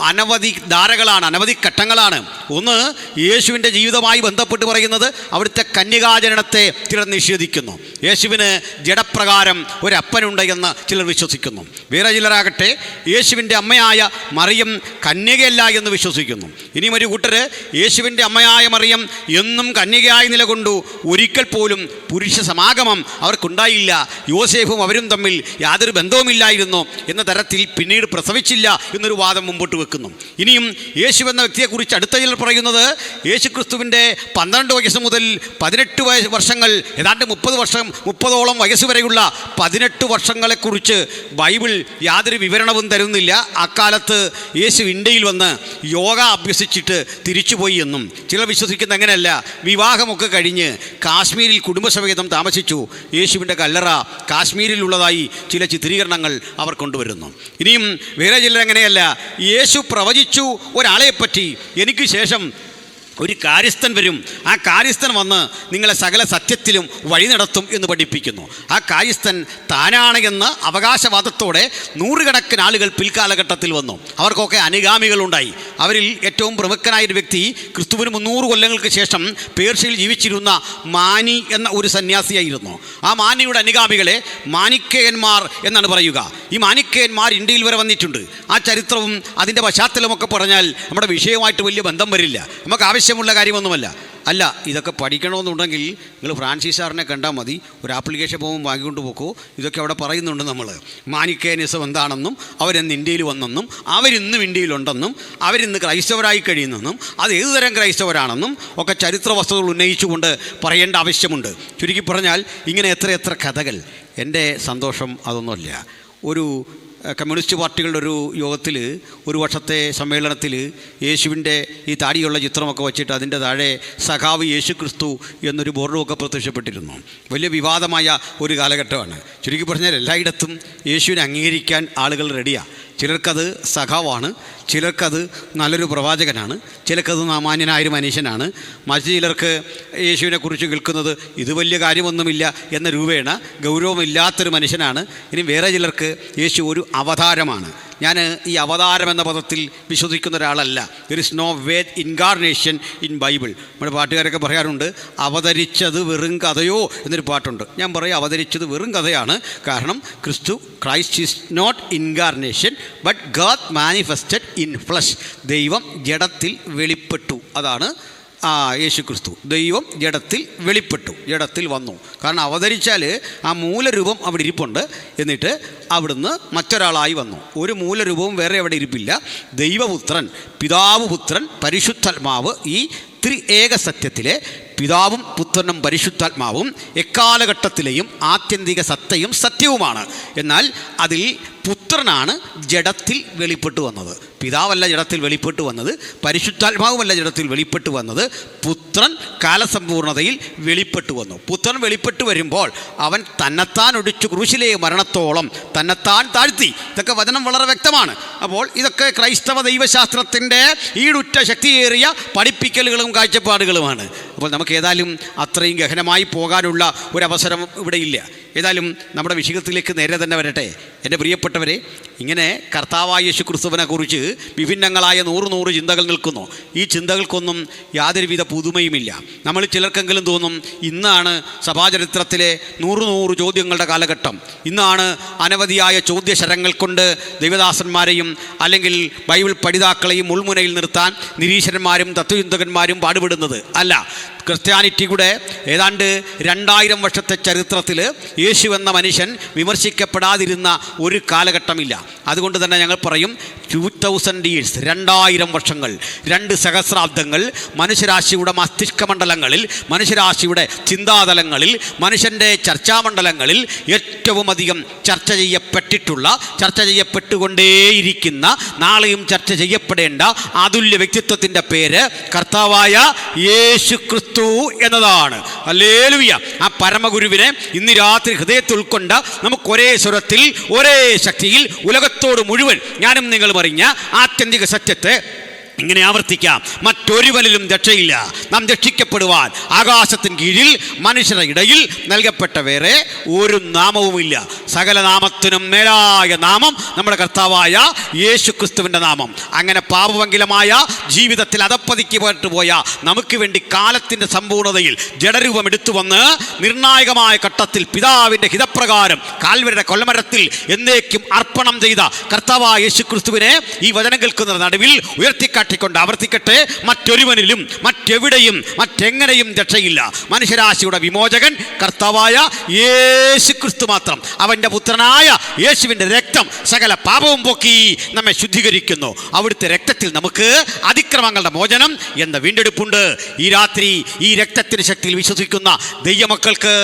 അനവധി ധാരകളാണ്, അനവധി ഘട്ടങ്ങളാണ്. ഒന്ന്, യേശുവിൻ്റെ ജീവിതവുമായി ബന്ധപ്പെട്ട് പറയുന്നത് അവിടുത്തെ കന്യകാജനനത്തെ ചിലർ നിഷേധിക്കുന്നു. യേശുവിന് ജഡപ്രകാരം ഒരപ്പനുണ്ട് എന്ന് ചിലർ വിശ്വസിക്കുന്നു. വേറെ ചിലരാകട്ടെ യേശുവിൻ്റെ അമ്മയായ മറിയം കന്യകയല്ല എന്ന് വിശ്വസിക്കുന്നു. ഇനിയും ഒരു കൂട്ടർ യേശുവിൻ്റെ അമ്മയായ മറിയം എന്നും കന്യകയായി നിലകൊണ്ടു, ഒരിക്കൽ പോലും പുരുഷ സമാഗമം അവർക്കുണ്ടായില്ല, യോസേഫും അവരും തമ്മിൽ യാതൊരു ബന്ധവുമില്ലായിരുന്നു എന്ന തരത്തിൽ പിന്നീട് പ്രസവിച്ചില്ല എന്നൊരു വാദം മുമ്പോട്ട് വെക്കുന്നു. ഇനിയും യേശു എന്ന വ്യക്തിയെക്കുറിച്ച് അടുത്ത ചിലർ പറയുന്നത് യേശു ക്രിസ്തുവിൻ്റെ 12 വയസ്സ് മുതൽ 18 വർഷങ്ങൾ, ഏതാണ്ട് 30ഓളം വയസ്സ് വരെയുള്ള 18 വർഷങ്ങളെക്കുറിച്ച് ബൈബിൾ യാതൊരു വിവരണവും തരുന്നില്ല. അക്കാലത്ത് യേശു ഇന്ത്യയിൽ വന്ന് യോഗ അഭ്യസിച്ചിട്ട് തിരിച്ചുപോയി എന്നും ചിലർ വിശ്വസിക്കുന്ന അങ്ങനെയല്ല. വിവാഹമൊക്കെ കഴിഞ്ഞ് കാശ്മീരിൽ കുടുംബസമേതം താമസിച്ചു. യേശുവിൻ്റെ കല്ലറ കാശ്മീരിലുള്ളതായി ചില ചിത്രീകരണങ്ങൾ അവർ കൊണ്ടുവരുന്നു. ഇനിയും വേറെ ചിലർ അങ്ങനെയല്ല, യേശു പ്രവചിച്ചു ഒരാളെപ്പറ്റി, എനിക്ക് ശേഷം ഒരു കാര്യസ്ഥൻ വരും, ആ കാര്യസ്ഥൻ വന്ന് നിങ്ങളെ സകല സത്യത്തിലും വഴി നടത്തും എന്ന് പഠിപ്പിക്കുന്നു. ആ കാര്യസ്ഥൻ താനാണ് എന്ന അവകാശവാദത്തോടെ 100 കണക്കിന് ആളുകൾ പിൽക്കാലഘട്ടത്തിൽ വന്നു. അവർക്കൊക്കെ അനുഗാമികളുണ്ടായി. അവരിൽ ഏറ്റവും പ്രമുഖനായൊരു വ്യക്തി ക്രിസ്തുവിന് 300 കൊല്ലങ്ങൾക്ക് ശേഷം പേർഷ്യയിൽ ജീവിച്ചിരുന്ന മാനി എന്ന ഒരു സന്യാസിയായിരുന്നു. ആ മാനിയുടെ അനുഗാമികളെ മാനിക്കേയന്മാർ എന്നാണ് പറയുക. ഈ മാനിക്കേയന്മാർ ഇന്ത്യയിൽ വരെ വന്നിട്ടുണ്ട്. ആ ചരിത്രവും അതിൻ്റെ പശ്ചാത്തലമൊക്കെ പറഞ്ഞാൽ നമ്മുടെ വിഷയവുമായിട്ട് വലിയ ബന്ധം വരില്ല, നമുക്ക് ആവശ്യമുള്ള കാര്യമൊന്നുമല്ല. അല്ല, ഇതൊക്കെ പഠിക്കണമെന്നുണ്ടെങ്കിൽ നിങ്ങൾ ഫ്രാൻസിസ് സാറിനെ കണ്ടാൽ മതി. ഒരു ആപ്ലിക്കേഷൻ ഫോം വാങ്ങിക്കൊണ്ട് പോക്കോ. ഇതൊക്കെ അവിടെ പറയുന്നുണ്ട്. നമ്മൾ മാനിക്കേനിസം എന്താണെന്നും അവരെന്ന് ഇന്ത്യയിൽ വന്നെന്നും അവരിന്നും ഇന്ത്യയിലുണ്ടെന്നും അവരിന്ന് ക്രൈസ്തവരായി കഴിയുന്നെന്നും അത് ഏതുതരം ക്രൈസ്തവരാണെന്നും ഒക്കെ ചരിത്ര വസ്തുതകൾ ഉന്നയിച്ചുകൊണ്ട് പറയേണ്ട ആവശ്യമുണ്ട്. ചുരുക്കി പറഞ്ഞാൽ ഇങ്ങനെ എത്ര കഥകൾ. എൻ്റെ സന്തോഷം അതൊന്നുമല്ല. ഒരു കമ്മ്യൂണിസ്റ്റ് പാർട്ടികളുടെ ഒരു യോഗത്തിൽ, ഒരു വർഷത്തെ സമ്മേളനത്തിൽ യേശുവിൻ്റെ ഈ താടിയുള്ള ചിത്രമൊക്കെ വച്ചിട്ട് അതിൻ്റെ താഴെ സഖാവ് യേശു ക്രിസ്തു എന്നൊരു ബോർഡുമൊക്കെ പ്രത്യക്ഷപ്പെട്ടിരുന്നു. വലിയ വിവാദമായ ഒരു കാലഘട്ടമാണ്. ചുരുക്കി പറഞ്ഞാൽ എല്ലായിടത്തും യേശുവിനെ അംഗീകരിക്കാൻ ആളുകൾ റെഡിയാണ്. ചിലർക്കത് സഖാവാണ്, ചിലർക്കത് നല്ലൊരു പ്രവാചകനാണ്, ചിലർക്കത് സാമാന്യനായൊരു മനുഷ്യനാണ്, മറ്റു ചിലർക്ക് യേശുവിനെക്കുറിച്ച് കേൾക്കുന്നത് ഇത് വലിയ കാര്യമൊന്നുമില്ല എന്ന രൂപേണ ഗൗരവമില്ലാത്തൊരു മനുഷ്യനാണ്. ഇനി വേറെ ചിലർക്ക് യേശു ഒരു അവതാരമാണ്. ഞാൻ ഈ അവതാരം എന്ന പദത്തിൽ വിശ്വസിക്കുന്ന ഒരാളല്ല. There is no word incarnation in Bible. നമ്മുടെ പാട്ടുകാരൊക്കെ പറയാറുണ്ട്, അവതരിച്ചത് വെറും കഥയോ എന്നൊരു പാട്ടുണ്ട്. ഞാൻ പറയും അവതരിച്ചത് വെറും കഥയാണ്. കാരണം Christ is not incarnation but God manifested in flesh. ദൈവം ജഡത്തിൽ വെളിപ്പെട്ടു. അതാണ് യേശു ക്രിസ്തു. ദൈവം ജഡത്തിൽ വെളിപ്പെട്ടു, ജഡത്തിൽ വന്നു. കാരണം അവതരിച്ചാൽ ആ മൂലരൂപം അവിടെ ഇരിപ്പുണ്ട്, എന്നിട്ട് അവിടുന്ന് മറ്റൊരാളായി വന്നു. ഒരു മൂലരൂപവും വേറെ അവിടെ ഇരിപ്പില്ല. ദൈവപുത്രൻ, പിതാവ്, പുത്രൻ, പരിശുദ്ധാത്മാവ്, ഈ ഏക സത്യത്തിലെ പിതാവും പുത്രനും പരിശുദ്ധാത്മാവും എക്കാലഘട്ടത്തിലെയും ആത്യന്തിക സത്തയും സത്യവുമാണ്. എന്നാൽ അതിൽ പുത്രനാണ് ജഡത്തിൽ വെളിപ്പെട്ടു വന്നത്. പിതാവല്ല ജഡത്തിൽ വെളിപ്പെട്ടു വന്നത്, പരിശുദ്ധാത്മാവുമല്ല ജഡത്തിൽ വെളിപ്പെട്ടു വന്നത്. പുത്രൻ കാലസമ്പൂർണതയിൽ വെളിപ്പെട്ടു വന്നു. പുത്രൻ വെളിപ്പെട്ടു വരുമ്പോൾ അവൻ തന്നെത്താൻ ഒടിച്ചു ക്രൂശിലെ മരണത്തോളം തന്നെത്താൻ താഴ്ത്തി. ഇതൊക്കെ വചനം വളരെ വ്യക്തമാണ്. അപ്പോൾ ഇതൊക്കെ ക്രൈസ്തവ ദൈവശാസ്ത്രത്തിൻ്റെ ഈടുറ്റ ശക്തിയേറിയ പഠിപ്പിക്കലുകളും കാഴ്ചപ്പാടുകളുമാണ്. അപ്പോൾ നമുക്ക് ഏതായാലും അത്രയും ഗഹനമായി പോകാനുള്ള ഒരവസരം ഇവിടെ ഇല്ല. ഏതായാലും നമ്മുടെ വിഷയത്തിലേക്ക് നേരെ തന്നെ വരട്ടെ. എൻ്റെ പ്രിയപ്പെട്ടവരെ, ഇങ്ങനെ കർത്താവായ യേശു ക്രിസ്തുവിനെ കുറിച്ച് വിഭിന്നങ്ങളായ 100 ചിന്തകൾ നിൽക്കുന്നു. ഈ ചിന്തകൾക്കൊന്നും യാതൊരുവിധ പുതുമയുമില്ല. നമ്മൾ ചിലർക്കെങ്കിലും തോന്നും ഇന്നാണ് സഭാചരിത്രത്തിലെ 100 ചോദ്യങ്ങളുടെ കാലഘട്ടം. ഇന്നാണ് അനവധിയായ ചോദ്യശരങ്ങൾ കൊണ്ട് ദൈവദാസന്മാരെയും അല്ലെങ്കിൽ ബൈബിൾ പഠിതാക്കളെയും മുൾമുനയിൽ നിർത്താൻ നിരീശ്വരന്മാരും തത്വചിന്തകന്മാരും പാടുപെടുന്നത്. അല്ല, ക്രിസ്ത്യാനിറ്റിയുടെ ഏതാണ്ട് 2000 വർഷത്തെ ചരിത്രത്തിൽ യേശു എന്ന മനുഷ്യൻ വിമർശിക്കപ്പെടാതിരുന്ന ഒരു കാലഘട്ടമില്ല. അതുകൊണ്ട് തന്നെ ഞങ്ങൾ പറയും 2000 years, 2000 വർഷങ്ങൾ, 2 സഹസ്രാബ്ദങ്ങൾ മനുഷ്യരാശിയുടെ മസ്തിഷ്കമണ്ഡലങ്ങളിൽ, മനുഷ്യരാശിയുടെ ചിന്താതലങ്ങളിൽ, മനുഷ്യൻ്റെ ചർച്ചാമണ്ഡലങ്ങളിൽ ഏറ്റവും അധികം ചർച്ച ചെയ്യപ്പെട്ടിട്ടുള്ള, ചർച്ച ചെയ്യപ്പെട്ടുകൊണ്ടേയിരിക്കുന്ന, നാളെയും ചർച്ച ചെയ്യപ്പെടേണ്ട അതുല്യ വ്യക്തിത്വത്തിൻ്റെ പേര് കർത്താവായ യേശു ക്രിസ്തു എന്നതാണ്. ഹല്ലേലൂയ. ആ പരമഗുരുവിനെ ഇന്ന് രാത്രി ഹൃദയത്തിൽ ഉൾക്കൊണ്ട നമുക്ക് ഒരേ സ്വരത്തിൽ, ഒരേ ശക്തിയിൽ ഉലകത്തോട് മുഴുവൻ ഞാനും നിങ്ങളും അറിഞ്ഞ ആത്യന്തിക സത്യത്തെ ഇങ്ങനെ ആവർത്തിക്കാം: മറ്റൊരുവനിലും രക്ഷയില്ല. നാം രക്ഷിക്കപ്പെടുവാൻ ആകാശത്തിന് കീഴിൽ മനുഷ്യരുടെ ഇടയിൽ നൽകപ്പെട്ട വേറെ ഒരു നാമവുമില്ല. സകല നാമത്തിനും മേലായ നാമം നമ്മുടെ കർത്താവായ യേശു ക്രിസ്തുവിൻ്റെ നാമം. അങ്ങനെ പാപമംഗലമായ ജീവിതത്തിൽ അധപ്പതിക്കപ്പെട്ടു പോയ നമുക്ക് വേണ്ടി കാലത്തിൻ്റെ സമ്പൂർണ്ണതയിൽ ജഡരൂപം എടുത്തു വന്ന് നിർണായകമായ ഘട്ടത്തിൽ പിതാവിൻ്റെ ഹിതപ്രകാരം കാൽവരിയുടെ കൊല്ലമരത്തിൽ എന്നേക്കും അർപ്പണം ചെയ്ത കർത്താവായ യേശു ക്രിസ്തുവിനെ ഈ വചനം കേൾക്കുന്ന നടുവിൽ ഉയർത്തിക്കാട്ടിക്കൊണ്ട് ആവർത്തിക്കട്ടെ: മറ്റൊരുവനിലും മറ്റെവിടെയും മറ്റെങ്ങനെയും രക്ഷയില്ല. മനുഷ്യരാശിയുടെ വിമോചകൻ കർത്താവായ യേശു ക്രിസ്തു മാത്രം. അവൻ്റെ പുത്രനായ യേശുവിൻ്റെ രക്തം സകല പാപവും പോക്കി നമ്മെ ശുദ്ധീകരിക്കുന്നു. അവിടുത്തെ രക്തത്തിൽ നമുക്ക് അതിക്രമങ്ങളുടെ മോചനം എന്ന വീണ്ടെടുപ്പുണ്ട്. ഈ രാത്രി ഈ രക്തത്തിന് ശക്തിയിൽ വിശ്വസിക്കുന്ന ദൈവമക്കൾക്ക്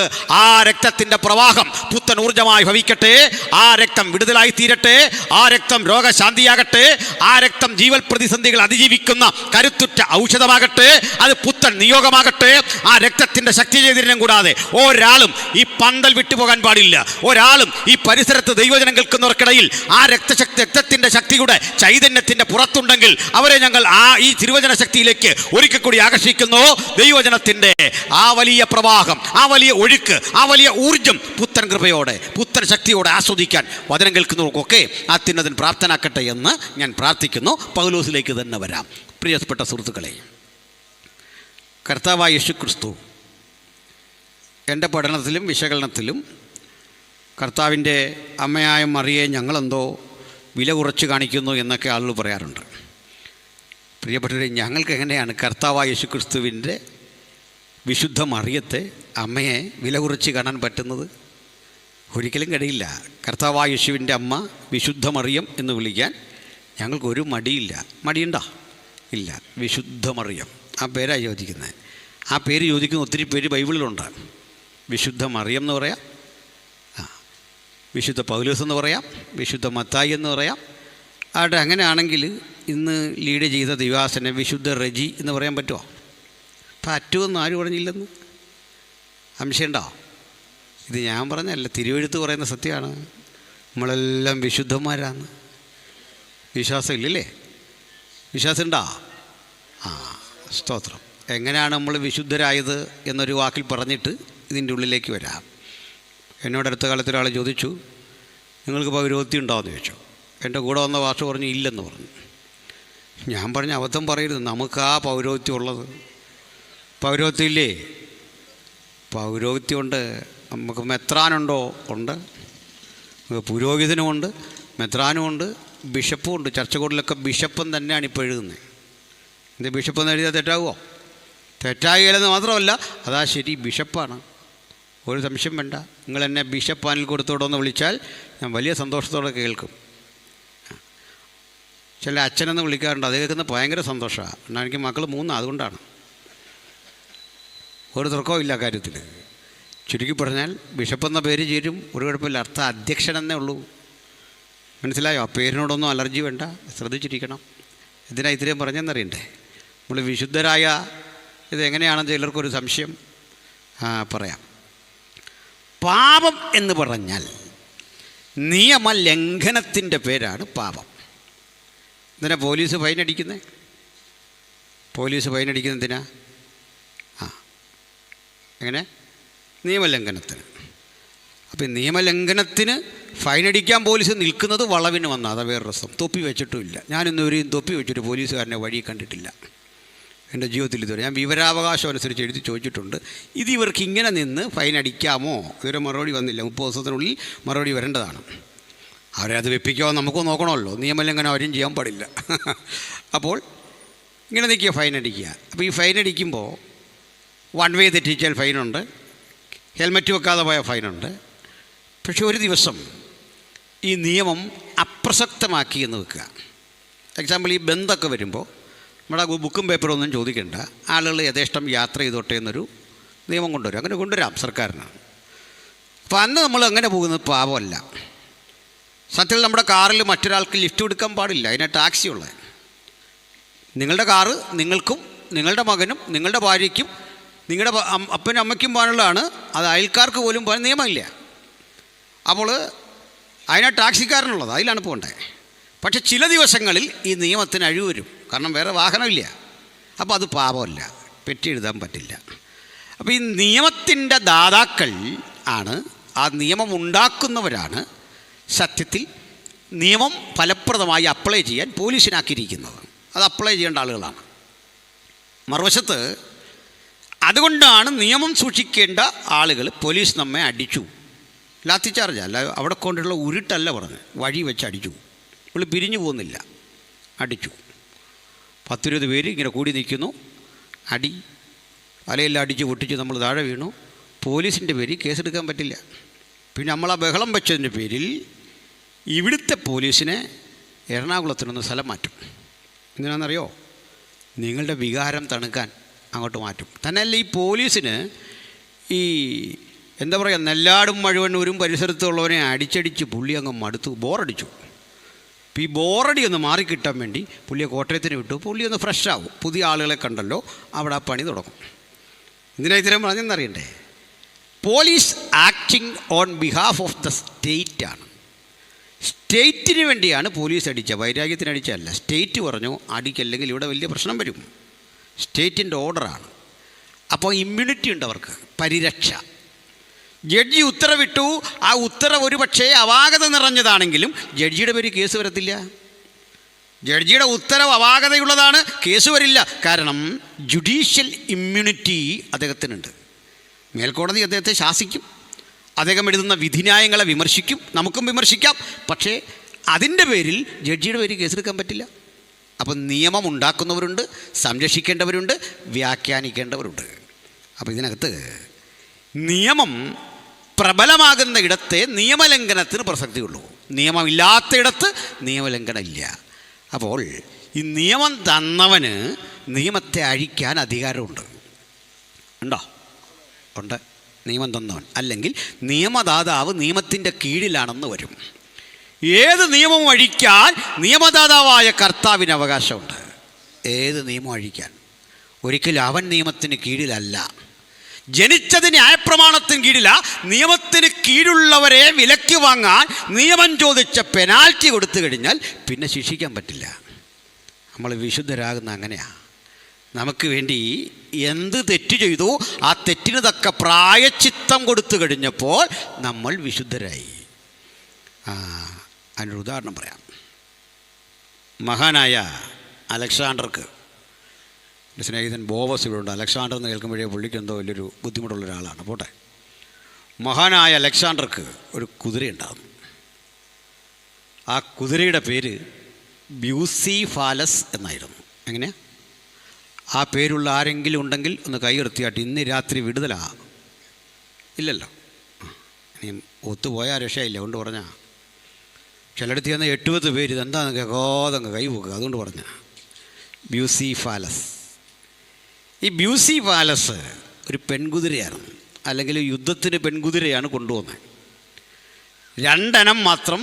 ആ രക്തത്തിൻ്റെ പ്രവാഹം പുത്തൻ ഊർജമായി ഭവിക്കട്ടെ. ആ രക്തം വിടുതലായി തീരട്ടെ. ആ രക്തം രോഗശാന്തിയാകട്ടെ. ആ രക്തം ജീവൽ പ്രതിസന്ധികൾ അതിജീവിക്കുന്ന കരുത്തുറ്റ ഔഷധമാകട്ടെ. അത് പുത്തൻ നിയോഗമാകട്ടെ. ആ രക്തത്തിൻ്റെ ശക്തി ചെയ്തിരണം കൂടാതെ ഒരാളും ഈ പന്തൽ വിട്ടുപോകാൻ പാടില്ല. ഒരാളും ഈ പരിസരത്ത് ദൈവജനം കേൾക്കുന്നവർക്കിടയിൽ ആ രക്തത്തിൻ്റെ ശക്തിയുടെ ചൈതന്യത്തിൻ്റെ പുറത്തുണ്ടെങ്കിൽ അവരെ ഞങ്ങൾ ഈ തിരുവചന ശക്തിയിലേക്ക് ഒരിക്കൽ കൂടി ആകർഷിക്കുന്നു. ദൈവജനത്തിൻ്റെ ആ വലിയ പ്രവാഹം, ആ വലിയ ഒഴുക്ക്, ആ വലിയ ഊർജം പുത്തൻ കൃപയോടെ, പുത്തൻ ശക്തിയോടെ ആസ്വദിക്കാൻ വചനം കേൾക്കുന്നവർക്കൊക്കെ അത്യുന്നതൻ പ്രാപ്തനാക്കട്ടെ എന്ന് ഞാൻ പ്രാർത്ഥിക്കുന്നു. പൗലോസിലേക്ക് തന്നെ വരാം. പ്രിയപ്പെട്ട സുഹൃത്തുക്കളെ, കർത്താവായ യേശു ക്രിസ്തു എൻ്റെ പഠനത്തിലും വിശകലനത്തിലും കർത്താവിൻ്റെ അമ്മയായ മറിയെ ഞങ്ങളെന്തോ വില കുറച്ച് കാണിക്കുന്നു എന്നൊക്കെ ആളുകൾ പറയാറുണ്ട്. പ്രിയപ്പെട്ടവരെ, ഞങ്ങൾക്ക് എങ്ങനെയാണ് കർത്താവായ യേശു ക്രിസ്തുവിൻ്റെ വിശുദ്ധ മറിയത്തെ, അമ്മയെ വില കുറച്ച് കാണാൻ പറ്റുന്നത്? ഒരിക്കലും കഴിയില്ല. കർത്താവായ യേശുവിൻ്റെ അമ്മ വിശുദ്ധ മറിയം എന്ന് വിളിക്കാൻ ഞങ്ങൾക്കൊരു മടിയില്ല. മടിയുണ്ടോ? ഇല്ല. വിശുദ്ധ മറിയം, ആ പേരാണ് യോജിക്കുന്നത്. ആ പേര് യോജിക്കുന്ന ഒത്തിരി പേര് ബൈബിളിലുണ്ട്. വിശുദ്ധ മറിയം എന്ന് പറയാം, വിശുദ്ധ പൗലോസ് എന്ന് പറയാം, വിശുദ്ധ മത്തായി എന്ന് പറയാം. അവിടെ അങ്ങനെയാണെങ്കിൽ ഇന്ന് ലീഡ് ചെയ്ത ദിവാസനെ വിശുദ്ധ റെജി എന്ന് പറയാൻ പറ്റുമോ? പറ്റുമെന്ന് ആരും പറഞ്ഞില്ലെന്ന്. സംശയമുണ്ടോ? ഇത് ഞാൻ പറഞ്ഞല്ല, തിരുവെഴുത്ത് പറയുന്ന സത്യമാണ്. നമ്മളെല്ലാം വിശുദ്ധന്മാരാണ്. വിശ്വാസം ഇല്ലല്ലേ? വിശ്വാസം ഉണ്ടോ? സ്തോത്രം. എങ്ങനെയാണ് നമ്മൾ വിശുദ്ധരായത് എന്നൊരു വാക്കിൽ പറഞ്ഞിട്ട് ഇതിൻ്റെ ഉള്ളിലേക്ക് വരാം. എന്നോട് അടുത്ത കാലത്ത് ഒരാൾ ചോദിച്ചു, നിങ്ങൾക്ക് പൗരോഹിത്യം ഉണ്ടോയെന്ന് ചോദിച്ചു. എൻ്റെ കൂടെ വന്ന ഭാഷ പറഞ്ഞു ഇല്ലെന്ന് പറഞ്ഞു. ഞാൻ പറഞ്ഞ അബദ്ധം പറയരുത്, നമുക്ക് ആ പൗരോഹിത്യം ഉള്ളത്. പൗരോഹിത്യം ഇല്ലേ? പൗരോഹിത്യമുണ്ട്. നമുക്ക് മെത്രാനുണ്ടോ? ഉണ്ട്. പുരോഹിതനുമുണ്ട്, മെത്രാനുമുണ്ട്, ബിഷപ്പും ഉണ്ട്. ചർച്ചകളിലൊക്കെ ബിഷപ്പും തന്നെയാണ് ഇപ്പോൾ എഴുതുന്നത്. എന്ത് ബിഷപ്പെന്ന് എഴുതിയാൽ തെറ്റാകുമോ? തെറ്റാകില്ലെന്ന് മാത്രമല്ല, അതാ ശരി, ബിഷപ്പാണ്. ഒരു സംശയം വേണ്ട. നിങ്ങൾ എന്നെ ബിഷപ്പ് പാനിൽ കൊടുത്തോടൊന്ന് വിളിച്ചാൽ ഞാൻ വലിയ സന്തോഷത്തോടെ കേൾക്കും. ചില അച്ഛനെന്ന് വിളിക്കാറുണ്ട്, അത് കേൾക്കുന്ന ഭയങ്കര സന്തോഷമാണ്. എന്നാൽ എനിക്ക് മക്കൾ 3, അതുകൊണ്ടാണ്. ഒരു തർക്കവും ഇല്ല കാര്യത്തിൽ. ചുരുക്കി പറഞ്ഞാൽ ബിഷപ്പ് എന്ന പേര് ചേരും, ഒരു കുഴപ്പമില്ല. അർത്ഥം അധ്യക്ഷനെന്നേ ഉള്ളൂ. മനസ്സിലായോ? ആ പേരിനോടൊന്നും അലർജി വേണ്ട, ശ്രദ്ധിച്ചിരിക്കണം. ഇതിനാ ഇത്രയും പറഞ്ഞെന്നറിയണ്ടേ? നമ്മൾ വിശുദ്ധരായ ഇതെങ്ങനെയാണെന്ന് ചിലർക്കൊരു സംശയം. പറയാം. പാപം എന്ന് പറഞ്ഞാൽ നിയമലംഘനത്തിൻ്റെ പേരാണ് പാപം. എന്തിനാ പോലീസ് ഫൈനടിക്കുന്നത്? പോലീസ് ഫൈനടിക്കുന്നതിനാ? എങ്ങനെ? നിയമലംഘനത്തിന്. അപ്പം നിയമലംഘനത്തിന് ഫൈനടിക്കാൻ പോലീസ് നിൽക്കുന്നത് വളവിന് വന്നാൽ അതാ വേറെ രസം. തൊപ്പി വെച്ചിട്ടുമില്ല. ഞാനിന്നൊരു തൊപ്പി വെച്ചിട്ട് പോലീസുകാരനെ വഴി കണ്ടിട്ടില്ല എൻ്റെ ജീവിതത്തിൽ ഇതുവരെ. ഞാൻ വിവരാവകാശം അനുസരിച്ച് എഴുതി ചോദിച്ചിട്ടുണ്ട്, ഇത് ഇവർക്ക് ഇങ്ങനെ നിന്ന് ഫൈൻ അടിക്കാമോ? ഇതുവരെ മറുപടി വന്നില്ല. 30 ദിവസത്തിനുള്ളിൽ മറുപടി വരേണ്ടതാണ്. അവരെ അത് വെപ്പിക്കാമോ നമുക്ക് നോക്കണമല്ലോ. നിയമലംഘനം അവരും ചെയ്യാൻ പാടില്ല. അപ്പോൾ ഇങ്ങനെ നിൽക്കുക, ഫൈൻ അടിക്കുക. അപ്പോൾ ഈ ഫൈൻ അടിക്കുമ്പോൾ വൺ വേ തെറ്റിച്ചാൽ ഫൈനുണ്ട്, ഹെൽമറ്റ് വെക്കാതെ പോയ ഫൈനുണ്ട്. പക്ഷെ ഒരു ദിവസം ഈ നിയമം അപ്രസക്തമാക്കി എന്ന് വെക്കുക. എക്സാമ്പിൾ, ഈ ബന്ധമൊക്കെ വരുമ്പോൾ നമ്മുടെ ബുക്കും പേപ്പറും ഒന്നും ചോദിക്കേണ്ട, ആളുകൾ യഥേഷ്ടം യാത്ര ചെയ്തോട്ടെ എന്നൊരു നിയമം കൊണ്ടുവരും. അങ്ങനെ കൊണ്ടുവരാം സർക്കാരിന്. അപ്പോൾ അന്ന് നമ്മൾ അങ്ങനെ പോകുന്നത് പാവമല്ല. സത്യത്തിൽ നമ്മുടെ കാറിൽ മറ്റൊരാൾക്ക് ലിഫ്റ്റ് കൊടുക്കാൻ പാടില്ല, അതിന് ടാക്സി ഉള്ളത്. നിങ്ങളുടെ കാറ് നിങ്ങൾക്കും നിങ്ങളുടെ മകനും നിങ്ങളുടെ ഭാര്യയ്ക്കും നിങ്ങളുടെ അപ്പനും അമ്മയ്ക്കും പോകാനുള്ളതാണ്. അത് അയൽക്കാർക്ക് പോലും പോകാൻ നിയമമില്ല. അപ്പോൾ അതിനാ ടാക്സിക്കാരനുള്ളത്, അതിലാണ് പോകേണ്ടത്. പക്ഷെ ചില ദിവസങ്ങളിൽ ഈ നിയമത്തിന് അഴിവ് വരും, കാരണം വേറെ വാഹനമില്ല. അപ്പോൾ അത് പാപമല്ല, പെറ്റി എഴുതാൻ പറ്റില്ല. അപ്പോൾ ഈ നിയമത്തിൻ്റെ ദാതാക്കൾ ആണ്, ആ നിയമം ഉണ്ടാക്കുന്നവരാണ് സത്യത്തിൽ നിയമം ഫലപ്രദമായി അപ്ലൈ ചെയ്യാൻ പോലീസിനാക്കിയിരിക്കുന്നത്. അത് അപ്ലൈ ചെയ്യേണ്ട ആളുകളാണ്. മറുവശത്ത് അതുകൊണ്ടാണ് നിയമം സൂക്ഷിക്കേണ്ട ആളുകൾ പോലീസ് നമ്മെ അടിച്ചു. ലാത്തി ചാർജ് അല്ല, അവിടെ കൊണ്ടുള്ള ഉരുട്ടല്ല പറഞ്ഞ്, വഴി വെച്ച് അടിച്ചു. നമ്മൾ പിരിഞ്ഞു പോകുന്നില്ല, അടിച്ചു. 10-20 പേര് ഇങ്ങനെ കൂടി നിൽക്കുന്നു, അടി തലയെല്ലാം അടിച്ച് പൊട്ടിച്ച് നമ്മൾ താഴെ വീണു. പോലീസിൻ്റെ പേരിൽ കേസെടുക്കാൻ പറ്റില്ല. പിന്നെ നമ്മൾ ആ ബഹളം വെച്ചതിൻ്റെ പേരിൽ ഇവിടുത്തെ പോലീസിനെ എറണാകുളത്തിനൊന്ന് സ്ഥലം മാറ്റും. എന്തിനാണെന്നറിയോ? നിങ്ങളുടെ വികാരം തണുക്കാൻ അങ്ങോട്ട് മാറ്റും. തന്നെയല്ല, ഈ പോലീസിന് ഈ എന്താ പറയുക, നെല്ലാടും മഴുവണ്ണൂരും പരിസരത്തുള്ളവരെ അടിച്ചടിച്ച് പുള്ളി അങ്ങ് മടുത്തു, ബോറടിച്ചു. അപ്പോൾ ഈ ബോറടി ഒന്ന് മാറിക്കിട്ടാൻ വേണ്ടി പുള്ളിയെ കോട്ടയത്തിന് വിട്ടു. പുള്ളി ഒന്ന് ഫ്രഷ് ആവും, പുതിയ ആളുകളെ കണ്ടല്ലോ, അവിടെ ആ പണി തുടങ്ങും. എന്തിനാ ഇത്തരം പറഞ്ഞെന്നറിയണ്ടേ? Police acting on behalf of the state ആണ്. സ്റ്റേറ്റിന് വേണ്ടിയാണ് പോലീസ് അടിച്ച, വൈരാഗ്യത്തിന് അടിച്ചല്ല. സ്റ്റേറ്റ് പറഞ്ഞു അടിക്കല്ലെങ്കിൽ ഇവിടെ വലിയ പ്രശ്നം വരും. സ്റ്റേറ്റിൻ്റെ ഓർഡറാണ്. അപ്പോൾ ഇമ്മ്യൂണിറ്റി ഉണ്ട് അവർക്ക്, പരിരക്ഷ. ജഡ്ജി ഉത്തരവിട്ടു, ആ ഉത്തരവ് ഒരു പക്ഷേ അപാകത നിറഞ്ഞതാണെങ്കിലും ജഡ്ജിയുടെ പേര് കേസ് വരത്തില്ല. ജഡ്ജിയുടെ ഉത്തരവ് അപാകതയുള്ളതാണ്, കേസ് വരില്ല. കാരണം ജുഡീഷ്യൽ ഇമ്മ്യൂണിറ്റി അദ്ദേഹത്തിനുണ്ട്. മേൽക്കോടതി അദ്ദേഹത്തെ ശാസിക്കും, അദ്ദേഹം എഴുതുന്ന വിധിന്യായങ്ങളെ വിമർശിക്കും, നമുക്കും വിമർശിക്കാം. പക്ഷേ അതിൻ്റെ പേരിൽ ജഡ്ജിയുടെ പേരിൽ കേസെടുക്കാൻ പറ്റില്ല. അപ്പം നിയമം ഉണ്ടാക്കുന്നവരുണ്ട്, സംരക്ഷിക്കേണ്ടവരുണ്ട്, വ്യാഖ്യാനിക്കേണ്ടവരുണ്ട്. അപ്പോൾ ഇതിനകത്ത് നിയമം പ്രബലമാകുന്ന ഇടത്തെ നിയമലംഘനത്തിന് പ്രസക്തിയുള്ളൂ. നിയമമില്ലാത്തയിടത്ത് നിയമലംഘനം ഇല്ല. അപ്പോൾ ഈ നിയമം തന്നവന് നിയമത്തെ അഴിക്കാൻ അധികാരമുണ്ട്. ഉണ്ടോ? ഉണ്ട്. നിയമം തന്നവൻ, അല്ലെങ്കിൽ നിയമദാതാവ് നിയമത്തിൻ്റെ കീഴിലാണെന്ന് വരും. ഏത് നിയമവും അഴിക്കാൻ നിയമദാതാവായ കർത്താവിന് അവകാശമുണ്ട്. ഏത് നിയമം അഴിക്കാൻ. ഒരിക്കലും അവൻ നിയമത്തിന് കീഴിലല്ല. ജനിച്ചത് ന്യായപ്രമാണത്തിന് കീഴിലാ. നിയമത്തിന് കീഴുള്ളവരെ വിലയ്ക്ക് വാങ്ങാൻ നിയമം ചോദിച്ച പെനാൽറ്റി കൊടുത്തു കഴിഞ്ഞാൽ പിന്നെ ശിക്ഷിക്കാൻ പറ്റില്ല. നമ്മൾ വിശുദ്ധരാകുന്ന അങ്ങനെയാണ്. നമുക്ക് വേണ്ടി എന്ത് തെറ്റ് ചെയ്തു ആ തെറ്റിന് തക്ക പ്രായച്ചിത്തം കൊടുത്തു കഴിഞ്ഞപ്പോൾ നമ്മൾ വിശുദ്ധരായി. അതിനൊരു ഉദാഹരണം പറയാം. മഹാനായ അലക്സാണ്ടർക്ക്, എൻ്റെ സ്നേഹിതൻ ബോവസ് ഇവിടെ ഉണ്ട്. അലക്സാണ്ടർ എന്ന് കേൾക്കുമ്പോഴേ പുള്ളിക്ക് എന്തോ വലിയൊരു ബുദ്ധിമുട്ടുള്ള ഒരാളാണ്. പോട്ടെ. മഹാനായ അലക്സാണ്ടർക്ക് ഒരു കുതിരയുണ്ടാകുന്നു. ആ കുതിരയുടെ പേര് ബ്യൂസിഫാലസ് എന്നായിരുന്നു. എങ്ങനെയാ? ആ പേരുള്ള ആരെങ്കിലും ഉണ്ടെങ്കിൽ ഒന്ന് കൈ ഉയർത്തിയാട്ട്. ഇന്ന് രാത്രി വിടുതലാ. ഇല്ലല്ലോ, ഇനി ഒത്തുപോയാൽ രക്ഷയില്ല. കൊണ്ട് പറഞ്ഞാൽ ചിലടത്ത് ചെന്ന് 80 പേര് ഇതെന്താന്ന് കേൾക്കാതങ്ങ് കൈ പോക്കുക. അതുകൊണ്ട് പറഞ്ഞ ബ്യൂസിഫാലസ്. ഈ ബ്യൂസിഫാലസ് ഒരു പെൺകുതിരയായിരുന്നു, അല്ലെങ്കിൽ യുദ്ധത്തിന് പെൺകുതിരയാണ് കൊണ്ടുവന്നത്. 2 ഇനം മാത്രം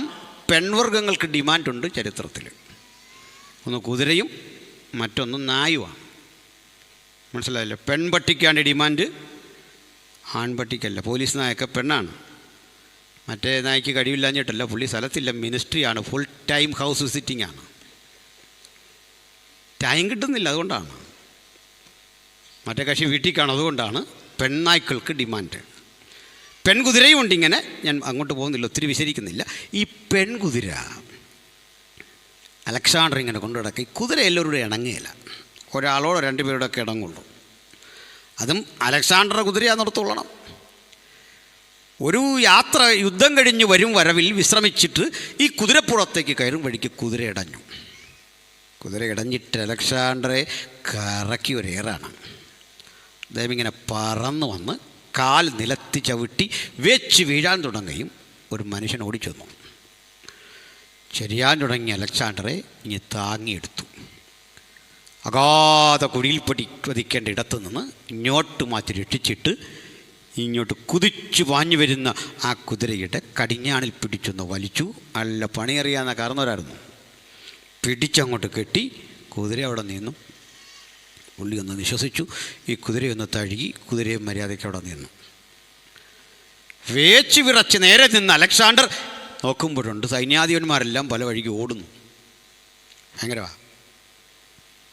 പെൺവർഗ്ഗങ്ങൾക്ക് ഡിമാൻഡുണ്ട് ചരിത്രത്തിൽ. ഒന്ന് കുതിരയും മറ്റൊന്ന് നായുമാണ്. മനസ്സിലായില്ല? പെൺപട്ടിക്കാണ് ഡിമാൻഡ്, ആൺപട്ടിക്കല്ല. പോലീസ് നായൊക്കെ പെണ്ണാണ്. മറ്റേ നായ്ക്ക് കഴിവില്ലാഞ്ഞിട്ടല്ല, പുള്ളി സ്ഥലത്തില്ല, മിനിസ്ട്രിയാണ്, ഫുൾ ടൈം ഹൗസ് വിസിറ്റിംഗ് ആണ്. ടൈം കിട്ടുന്നില്ല, അതുകൊണ്ടാണ്. മറ്റേ കക്ഷി വീട്ടിൽ കാണും, അതുകൊണ്ടാണ് പെൺനായ്ക്കൾക്ക് ഡിമാൻഡ്. പെൺകുതിരയും ഉണ്ട്. ഇങ്ങനെ ഞാൻ അങ്ങോട്ട് പോകുന്നില്ല, ഒത്തിരി വിശദീകരിക്കുന്നില്ല. ഈ പെൺകുതിര അലക്സാണ്ടർ ഇങ്ങനെ കൊണ്ടു കിടക്കുക. ഈ കുതിര എല്ലാവരോടും ഇണങ്ങുകയില്ല, ഒരാളോടോ 2 പേരോടൊക്കെ ഇടങ്ങുള്ളൂ. അതും അലക്സാണ്ടറുടെ കുതിരയാ നിർത്തുകൊള്ളണം. ഒരു യാത്ര യുദ്ധം കഴിഞ്ഞ് വരും വരവിൽ വിശ്രമിച്ചിട്ട് ഈ കുതിരപ്പുറത്തേക്ക് കയറും വഴിക്ക് കുതിര ഇടഞ്ഞു. കുതിര ഇടഞ്ഞിട്ട് അലക്സാണ്ടറെ കറക്കി ഒരേറാണ്. ദൈവം പറന്നു വന്ന് കാൽ നിലത്തി ചവിട്ടി വെച്ച് വീഴാൻ തുടങ്ങുകയും ഒരു മനുഷ്യൻ ഓടിച്ചെന്നു. ചെരിയാൻ തുടങ്ങിയ അലക്സാണ്ടറെ ഇനി താങ്ങിയെടുത്തു. അഗാധ കുഴിയിൽ പതിക്കേണ്ട ഇടത്തു നിന്ന് ഇങ്ങോട്ട് മാറ്റി രക്ഷിച്ചിട്ട് ഇങ്ങോട്ട് കുതിച്ചു പാഞ്ഞു വരുന്ന ആ കുതിരയുടെ കടിഞ്ഞാണിൽ പിടിച്ചൊന്ന് വലിച്ചു. നല്ല പണിയറിയാവുന്ന കാരണവരായിരുന്നു. പിടിച്ചങ്ങോട്ട് കെട്ടി കുതിര അവിടെ നിന്നു. പുള്ളി ഒന്ന് വിശ്വസിച്ചു. ഈ കുതിരയൊന്ന് തഴുകി കുതിരയെ മര്യാദയ്ക്ക് അവിടെ നിന്നു. വേച്ച് വിറച്ച് നേരെ നിന്ന് അലക്സാണ്ടർ നോക്കുമ്പോഴുണ്ട് സൈന്യാധിപന്മാരെല്ലാം പല വഴിക്ക് ഓടുന്നു. ഭയങ്കരമാണ്.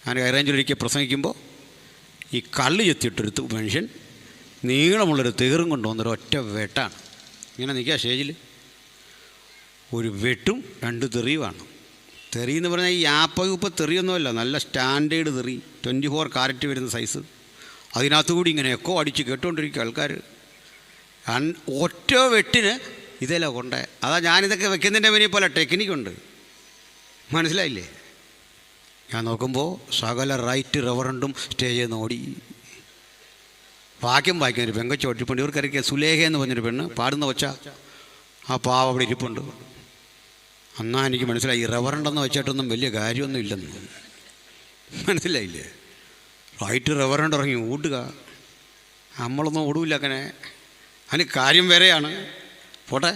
ഞാൻ ഹൈറേഞ്ചിലൊരിക്കൽ പ്രസംഗിക്കുമ്പോൾ ഈ കല്ല് ചെത്തിയിട്ടൊരു മനുഷ്യൻ നീളമുള്ളൊരു തേറും കൊണ്ടുവന്നൊരു ഒറ്റ വെട്ടാണ്. ഇങ്ങനെ നിൽക്കുക സ്റ്റേജിൽ. ഒരു വെട്ടും 2 തെറിയുമാണ്. തെറി എന്ന് പറഞ്ഞാൽ ഈ ആപ്പ തെറിയൊന്നുമല്ല, നല്ല സ്റ്റാൻഡേർഡ് തെറി, 24 കാരറ്റ് വരുന്ന സൈസ്. അതിനകത്തു കൂടി ഇങ്ങനെ എക്കോ അടിച്ച് കേട്ടുകൊണ്ടിരിക്കുക ആൾക്കാർ. ഒറ്റ വെട്ടിന് ഇതല്ല കൊണ്ടേ. അതാ ഞാനിതൊക്കെ വെക്കുന്നതിൻ്റെ പിന്നിൽ പോലെ ടെക്നിക്കുണ്ട്, മനസ്സിലായില്ലേ? ഞാൻ നോക്കുമ്പോൾ സകല റൈറ്റ് റവറണ്ടും സ്റ്റേജിൽ നിന്ന് ഓടി. വാക്യം വായിക്കുന്നൊരു പെങ്കൊച്ച് ഒട്ടിപ്പുണ്ട്. ഇവർക്കറിയിക്കുക സുലേഖ എന്ന് പറഞ്ഞൊരു പെണ്ണ് പാടുന്ന വെച്ച ആ പാവ അവിടെ ഇരിപ്പുണ്ട്. അന്നാ എനിക്ക് മനസ്സിലായി ഈ റവറണ്ടെന്ന് വെച്ചിട്ടൊന്നും വലിയ കാര്യമൊന്നും ഇല്ലെന്ന്. മനസ്സിലായില്ലേ? റൈറ്റ് റവറണ്ട് ഇറങ്ങി ഓടുക. നമ്മളൊന്നും ഓടൂല്ല അങ്ങനെ. അതിന് കാര്യം വേറെയാണ്. പോട്ടെ.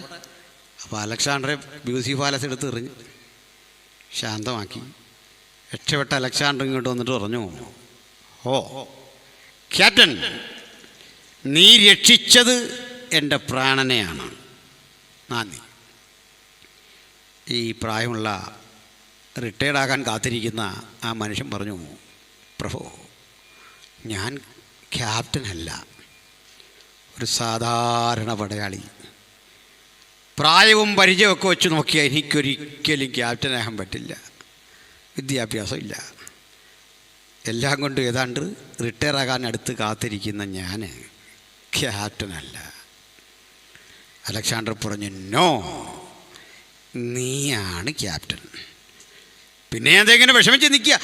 അപ്പോൾ അലക്സാണ്ടറെ ബ്യൂസിഫാലസ് എടുത്ത് എറിഞ്ഞ് ശാന്തമാക്കി. രക്ഷപ്പെട്ട അലക്സാണ്ടർ ഇങ്ങോട്ട് വന്നിട്ട് പറഞ്ഞു, ഓ ക്യാപ്റ്റൻ, നീ രക്ഷിച്ചത് എൻ്റെ പ്രാണനെയാണ്. നന്ദി. ഈ പ്രായമുള്ള റിട്ടയർഡാകാൻ കാത്തിരിക്കുന്ന ആ മനുഷ്യൻ പറഞ്ഞു, പ്രഭു, ഞാൻ ക്യാപ്റ്റനല്ല, ഒരു സാധാരണ പടയാളി. പ്രായവും പരിചയമൊക്കെ വെച്ച് നോക്കിയാൽ എനിക്കൊരിക്കലും ക്യാപ്റ്റനാകാൻ പറ്റില്ല. വിദ്യാഭ്യാസമില്ല. എല്ലാം കൊണ്ട് ഏതാണ്ട് റിട്ടയറാകാൻ അടുത്ത് കാത്തിരിക്കുന്ന ഞാൻ ക്യാപ്റ്റനല്ല. അലക്സാണ്ടർ പറഞ്ഞു, നോ, നീയാണ് ക്യാപ്റ്റൻ. പിന്നെ അതെങ്ങനെ വിഷമിച്ച് നിൽക്കുക.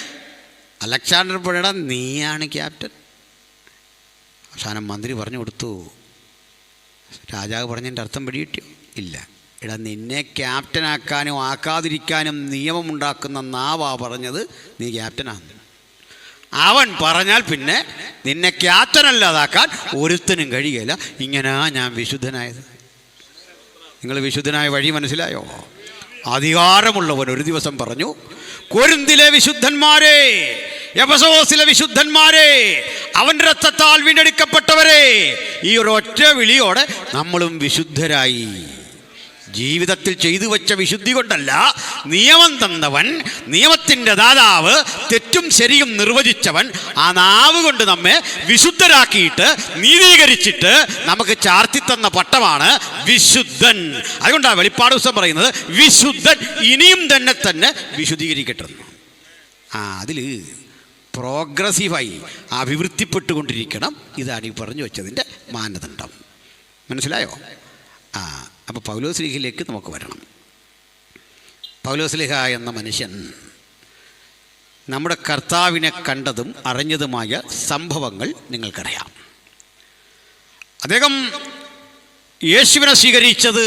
അലക്സാണ്ടർ പറയടാ, നീയാണ് ക്യാപ്റ്റൻ. അവസാനം മന്ത്രി പറഞ്ഞു കൊടുത്തു. രാജാവ് പറഞ്ഞതിൻ്റെ അർത്ഥം പിടികിട്ടിയോ? ഇല്ല. എടാ, നിന്നെ ക്യാപ്റ്റനാക്കാനും ആക്കാതിരിക്കാനും നിയമമുണ്ടാക്കുന്ന നാവാ പറഞ്ഞത് നീ ക്യാപ്റ്റനാണ്. അവൻ പറഞ്ഞാൽ പിന്നെ നിന്നെ ക്യാപ്റ്റനല്ലാതാക്കാൻ ഒരുത്തനും കഴിയുകയില്ല. ഇങ്ങനാ ഞാൻ വിശുദ്ധനായത്. നിങ്ങൾ വിശുദ്ധനായ വഴി മനസ്സിലായോ? അധികാരമുള്ളവൻ ഒരു ദിവസം പറഞ്ഞു, കൊരിന്തിലെ വിശുദ്ധന്മാരെ, എഫെസോസിലെ വിശുദ്ധന്മാരെ, അവൻ്റെ രക്തത്താൽ വീണ്ടെടുക്കപ്പെട്ടവരെ, ഈ ഒരൊറ്റ വിളിയോടെ നമ്മളും വിശുദ്ധരായി. ജീവിതത്തിൽ ചെയ്തു വച്ച വിശുദ്ധി കൊണ്ടല്ല, നിയമം തന്നവൻ, നിയമത്തിൻ്റെ ദാതാവ്, തെറ്റും ശരിയും നിർവചിച്ചവൻ ആ നാവ് കൊണ്ട് നമ്മെ വിശുദ്ധരാക്കിയിട്ട് നീതീകരിച്ചിട്ട് നമുക്ക് ചാർത്തിത്തന്ന പട്ടമാണ് വിശുദ്ധൻ. അതുകൊണ്ടാണ് വെളിപ്പാട് ദിവസം പറയുന്നത് വിശുദ്ധൻ ഇനിയും തന്നെ വിശുദ്ധീകരിക്കട്ടെ. അതിൽ പ്രോഗ്രസീവായി അഭിവൃദ്ധിപ്പെട്ടുകൊണ്ടിരിക്കണം. ഇതാണ് ഈ പറഞ്ഞു വെച്ചതിൻ്റെ മാനദണ്ഡം. മനസ്സിലായോ? അപ്പോൾ പൗലോസ്ലീഹയിലേക്ക് നമുക്ക് വരണം. പൗലോസ്ലീഹ എന്ന മനുഷ്യൻ നമ്മുടെ കർത്താവിനെ കണ്ടതും അറിഞ്ഞതുമായ സംഭവങ്ങൾ നിങ്ങൾക്കറിയാം. അദ്ദേഹം യേശുവിനെ സ്വീകരിച്ചത്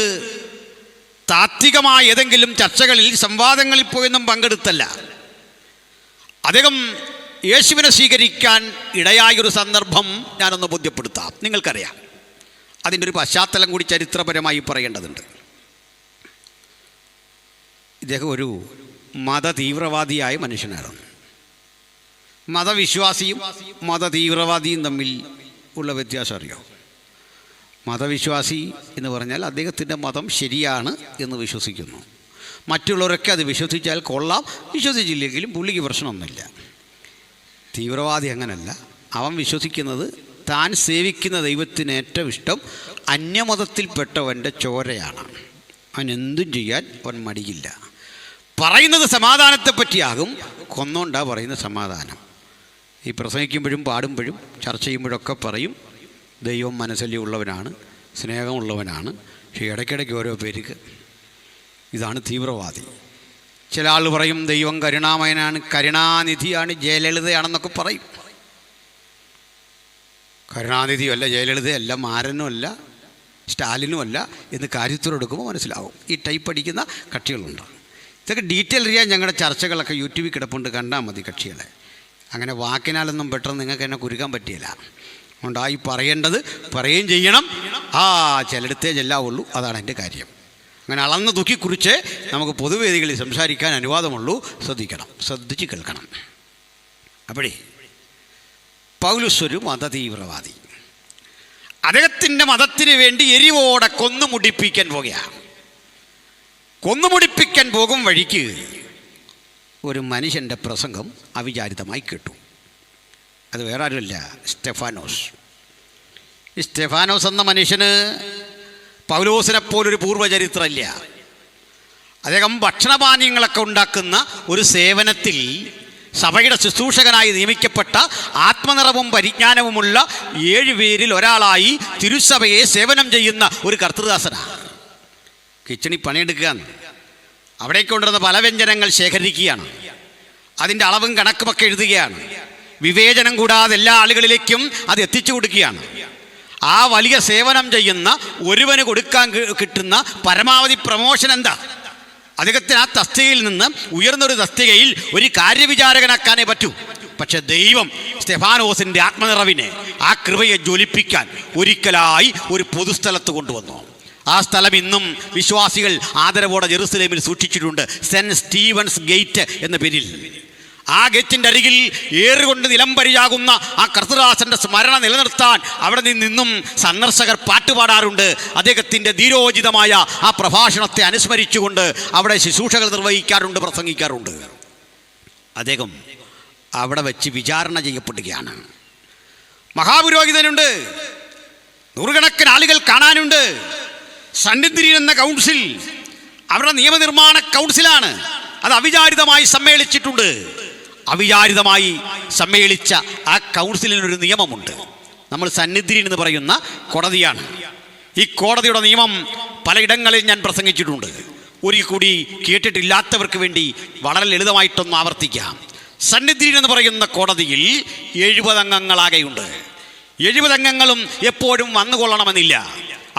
താത്വികമായ ഏതെങ്കിലും ചർച്ചകളിൽ സംവാദങ്ങളിൽ പോയൊന്നും പങ്കെടുത്തല്ല. അദ്ദേഹം യേശുവിനെ സ്വീകരിക്കാൻ ഇടയായൊരു സന്ദർഭം ഞാനൊന്ന് ബോധ്യപ്പെടുത്താം. നിങ്ങൾക്കറിയാം. അതിൻ്റെ ഒരു പശ്ചാത്തലം കൂടി ചരിത്രപരമായി പറയേണ്ടതുണ്ട്. ഇദ്ദേഹം ഒരു മതതീവ്രവാദിയായ മനുഷ്യനായിരുന്നു. മതവിശ്വാസിയും മതതീവ്രവാദിയും തമ്മിൽ ഉള്ള വ്യത്യാസം അറിയോ? മതവിശ്വാസി എന്ന് പറഞ്ഞാൽ അദ്ദേഹത്തിൻ്റെ മതം ശരിയാണ് എന്ന് വിശ്വസിക്കുന്നു. മറ്റുള്ളവരൊക്കെ അത് വിശ്വസിച്ചാൽ കൊള്ളാം, വിശ്വസിച്ചില്ലെങ്കിലും പുള്ളിക്ക് പ്രശ്നമൊന്നുമില്ല. തീവ്രവാദി അങ്ങനല്ല. അവൻ വിശ്വസിക്കുന്നത് താൻ സേവിക്കുന്ന ദൈവത്തിന് ഏറ്റവും ഇഷ്ടം അന്യമതത്തിൽപ്പെട്ടവൻ്റെ ചോരയാണ്. അവൻ എന്തും ചെയ്യാൻ അവൻ മടിയില്ല. പറയുന്നത് സമാധാനത്തെ പറ്റിയാകും, കൊന്നുകൊണ്ടാണ് പറയുന്ന സമാധാനം. ഈ പ്രസംഗിക്കുമ്പോഴും പാടുമ്പോഴും ചർച്ച ചെയ്യുമ്പോഴൊക്കെ പറയും ദൈവം മനസ്സല്യമുള്ളവനാണ്, സ്നേഹമുള്ളവനാണ്. പക്ഷേ ഇടയ്ക്കിടയ്ക്ക് ഓരോ പേർക്ക് ഇതാണ് തീവ്രവാദി. ചില ആൾ പറയും ദൈവം കരുണാമയനാണ്, കരുണാനിധിയാണ്, ജയലളിതയാണെന്നൊക്കെ പറയും. കരുണാനിധിയും അല്ല, ജയലളിതയല്ല, മാരനും അല്ല, സ്റ്റാലിനും അല്ല എന്ന് കാര്യത്തോടെടുക്കുമ്പോൾ മനസ്സിലാവും. ഈ ടൈപ്പ് അടിക്കുന്ന കക്ഷികളുണ്ട്. ഇതൊക്കെ ഡീറ്റെയിൽ അറിയാൻ ഞങ്ങളുടെ ചർച്ചകളൊക്കെ യൂട്യൂബിൽ കിടപ്പുണ്ട്, കണ്ടാൽ മതി കക്ഷികളെ. അങ്ങനെ വാക്കിനാലൊന്നും പെട്ടെന്ന് നിങ്ങൾക്ക് എന്നെ കുരുക്കാൻ പറ്റിയില്ല. അതുകൊണ്ടായി പറയേണ്ടത് പറയുകയും ചെയ്യണം. ചിലയിടത്തേ ചെല്ലാവുള്ളൂ, അതാണ് എൻ്റെ കാര്യം. അങ്ങനെ അളന്ന് തൂക്കിക്കുറിച്ച് നമുക്ക് പൊതുവേദികളിൽ സംസാരിക്കാൻ അനുവാദമുള്ളൂ. ശ്രദ്ധിച്ച് കേൾക്കണം. അപ്പോഴേ പൗലോസ് ഒരു മതതീവ്രവാദി. അദ്ദേഹത്തിൻ്റെ മതത്തിന് വേണ്ടി എരിവോടെ കൊന്നുമുടിപ്പിക്കാൻ പോകുകയാണ്. കൊന്നുമുടിപ്പിക്കാൻ പോകും വഴിക്ക് ഒരു മനുഷ്യൻ്റെ പ്രസംഗം അവിചാരിതമായി കേട്ടു. അത് വേറെ ആരുമല്ല, സ്റ്റെഫാനോസ്. ഈ സ്റ്റെഫാനോസ് എന്ന മനുഷ്യന് പൗലോസിനെപ്പോലൊരു പൂർവ്വചരിത്രമില്ല. അദ്ദേഹം ഭക്ഷണപാനീയങ്ങളൊക്കെ ഉണ്ടാക്കുന്ന ഒരു സേവനത്തിൽ സഭയുടെ ശുശ്രൂഷകനായി നിയമിക്കപ്പെട്ട ആത്മനിറവും പരിജ്ഞാനവുമുള്ള 7 പേരിൽ ഒരാളായി തിരുസഭയെ സേവനം ചെയ്യുന്ന ഒരു കർത്തൃദാസനാണ്. കിച്ചണിൽ പണിയെടുക്കുകയാണ്. അവിടേക്ക് കൊണ്ടുവരുന്ന പല വ്യഞ്ജനങ്ങൾ ശേഖരിക്കുകയാണ്. അതിൻ്റെ അളവും കണക്കുമൊക്കെ എഴുതുകയാണ്. വിവേചനം കൂടാതെ എല്ലാ ആളുകളിലേക്കും അത് എത്തിച്ചു കൊടുക്കുകയാണ്. ആ വലിയ സേവനം ചെയ്യുന്ന ഒരുവന് കൊടുക്കാൻ കിട്ടുന്ന പരമാവധി പ്രമോഷൻ എന്താ? അദ്ദേഹത്തിന് ആ തസ്തികയിൽ നിന്ന് ഉയർന്നൊരു തസ്തികയിൽ ഒരു കാര്യവിചാരകനാക്കാനേ പറ്റൂ. പക്ഷെ ദൈവം സ്റ്റെഫാനോസിൻ്റെ ആത്മനിറവിനെ, ആ കൃപയെ ജ്വലിപ്പിക്കാൻ ഒരിക്കലായി ഒരു പൊതുസ്ഥലത്ത് കൊണ്ടുവന്നു. ആ സ്ഥലം ഇന്നും വിശ്വാസികൾ ആദരവോടെ ജെറുസലേമിൽ സൂക്ഷിച്ചിട്ടുണ്ട്. സെൻറ്റ് സ്റ്റീവൻസ് ഗേറ്റ് എന്ന പേരിൽ. ആ ഗേറ്റിൻ്റെ അരികിൽ ഏറുകൊണ്ട് നിലംപരിയാകുന്ന ആ കർത്തൃദാസന്റെ സ്മരണ നിലനിർത്താൻ അവിടെ നിന്നും സന്ദർശകർ പാട്ടുപാടാറുണ്ട്. അദ്ദേഹത്തിൻ്റെ ധീരോചിതമായ ആ പ്രഭാഷണത്തെ അനുസ്മരിച്ചുകൊണ്ട് അവിടെ ശുശ്രൂഷകൾ നിർവഹിക്കാറുണ്ട്, പ്രസംഗിക്കാറുണ്ട്. അദ്ദേഹം അവിടെ വെച്ച് വിചാരണ ചെയ്യപ്പെടുകയാണ്. മഹാപുരോഹിതനുണ്ട്, നൂറുകണക്കിന് ആളുകൾ കാണാനുണ്ട്. സന്നിധിയിൽ എന്ന കൗൺസിൽ അവരുടെ നിയമനിർമ്മാണ കൗൺസിലാണ്. അത് അവിചാരിതമായി സമ്മേളിച്ചിട്ടുണ്ട്. അവിചാരിതമായി സമ്മേളിച്ച ആ കൗൺസിലിനൊരു നിയമമുണ്ട്. നമ്മൾ സന്നിധിയിൽ എന്ന് പറയുന്ന കോടതിയാണ്. ഈ കോടതിയുടെ നിയമം പലയിടങ്ങളിൽ ഞാൻ പ്രസംഗിച്ചിട്ടുണ്ട്. ഒരിക്കൽ കൂടി കേട്ടിട്ടില്ലാത്തവർക്ക് വേണ്ടി വളരെ ലളിതമായിട്ടൊന്ന് ആവർത്തിക്കാം. സന്നിധിയിൽ എന്ന് പറയുന്ന കോടതിയിൽ 70 അംഗങ്ങളാകെയുണ്ട്. 70 അംഗങ്ങളും എപ്പോഴും വന്നുകൊള്ളണമെന്നില്ല.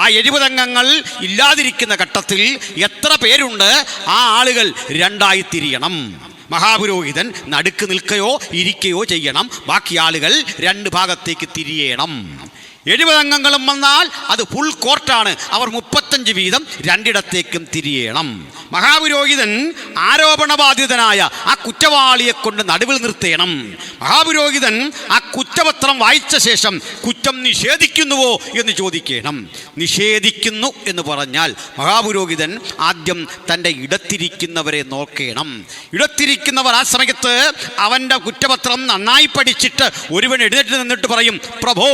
ആ 70 അംഗങ്ങൾ ഇല്ലാതിരിക്കുന്ന ഘട്ടത്തിൽ എത്ര പേരുണ്ട്, ആ ആളുകൾ 2ആയി തിരിയണം. മഹാപുരോഹിതൻ നടുക്ക് നിൽക്കുകയോ ഇരിക്കുകയോ ചെയ്യണം. ബാക്കി ആളുകൾ 2 ഭാഗത്തേക്ക് തിരിയണം. 70 അംഗങ്ങളും വന്നാൽ അത് ഫുൾ കോർട്ടാണ്. അവർ 35 വീതം 2ഇടത്തേക്കും തിരിയണം. മഹാപുരോഹിതൻ ആരോപണബാധിതനായ ആ കുറ്റവാളിയെ കൊണ്ട് നടുവിൽ നിർത്തണം. മഹാപുരോഹിതൻ ആ കുറ്റപത്രം വായിച്ച ശേഷം കുറ്റം നിഷേധിക്കുന്നുവോ എന്ന് ചോദിക്കണം. നിഷേധിക്കുന്നു എന്ന് പറഞ്ഞാൽ മഹാപുരോഹിതൻ ആദ്യം തൻ്റെ ഇടത്തിരിക്കുന്നവരെ നോക്കണം. ഇടത്തിരിക്കുന്നവർ ആ സമയത്ത് അവൻ്റെ കുറ്റപത്രം നന്നായി പഠിച്ചിട്ട് ഒരുവൻ എഴുന്നേറ്റ് നിന്നിട്ട് പറയും, പ്രഭോ,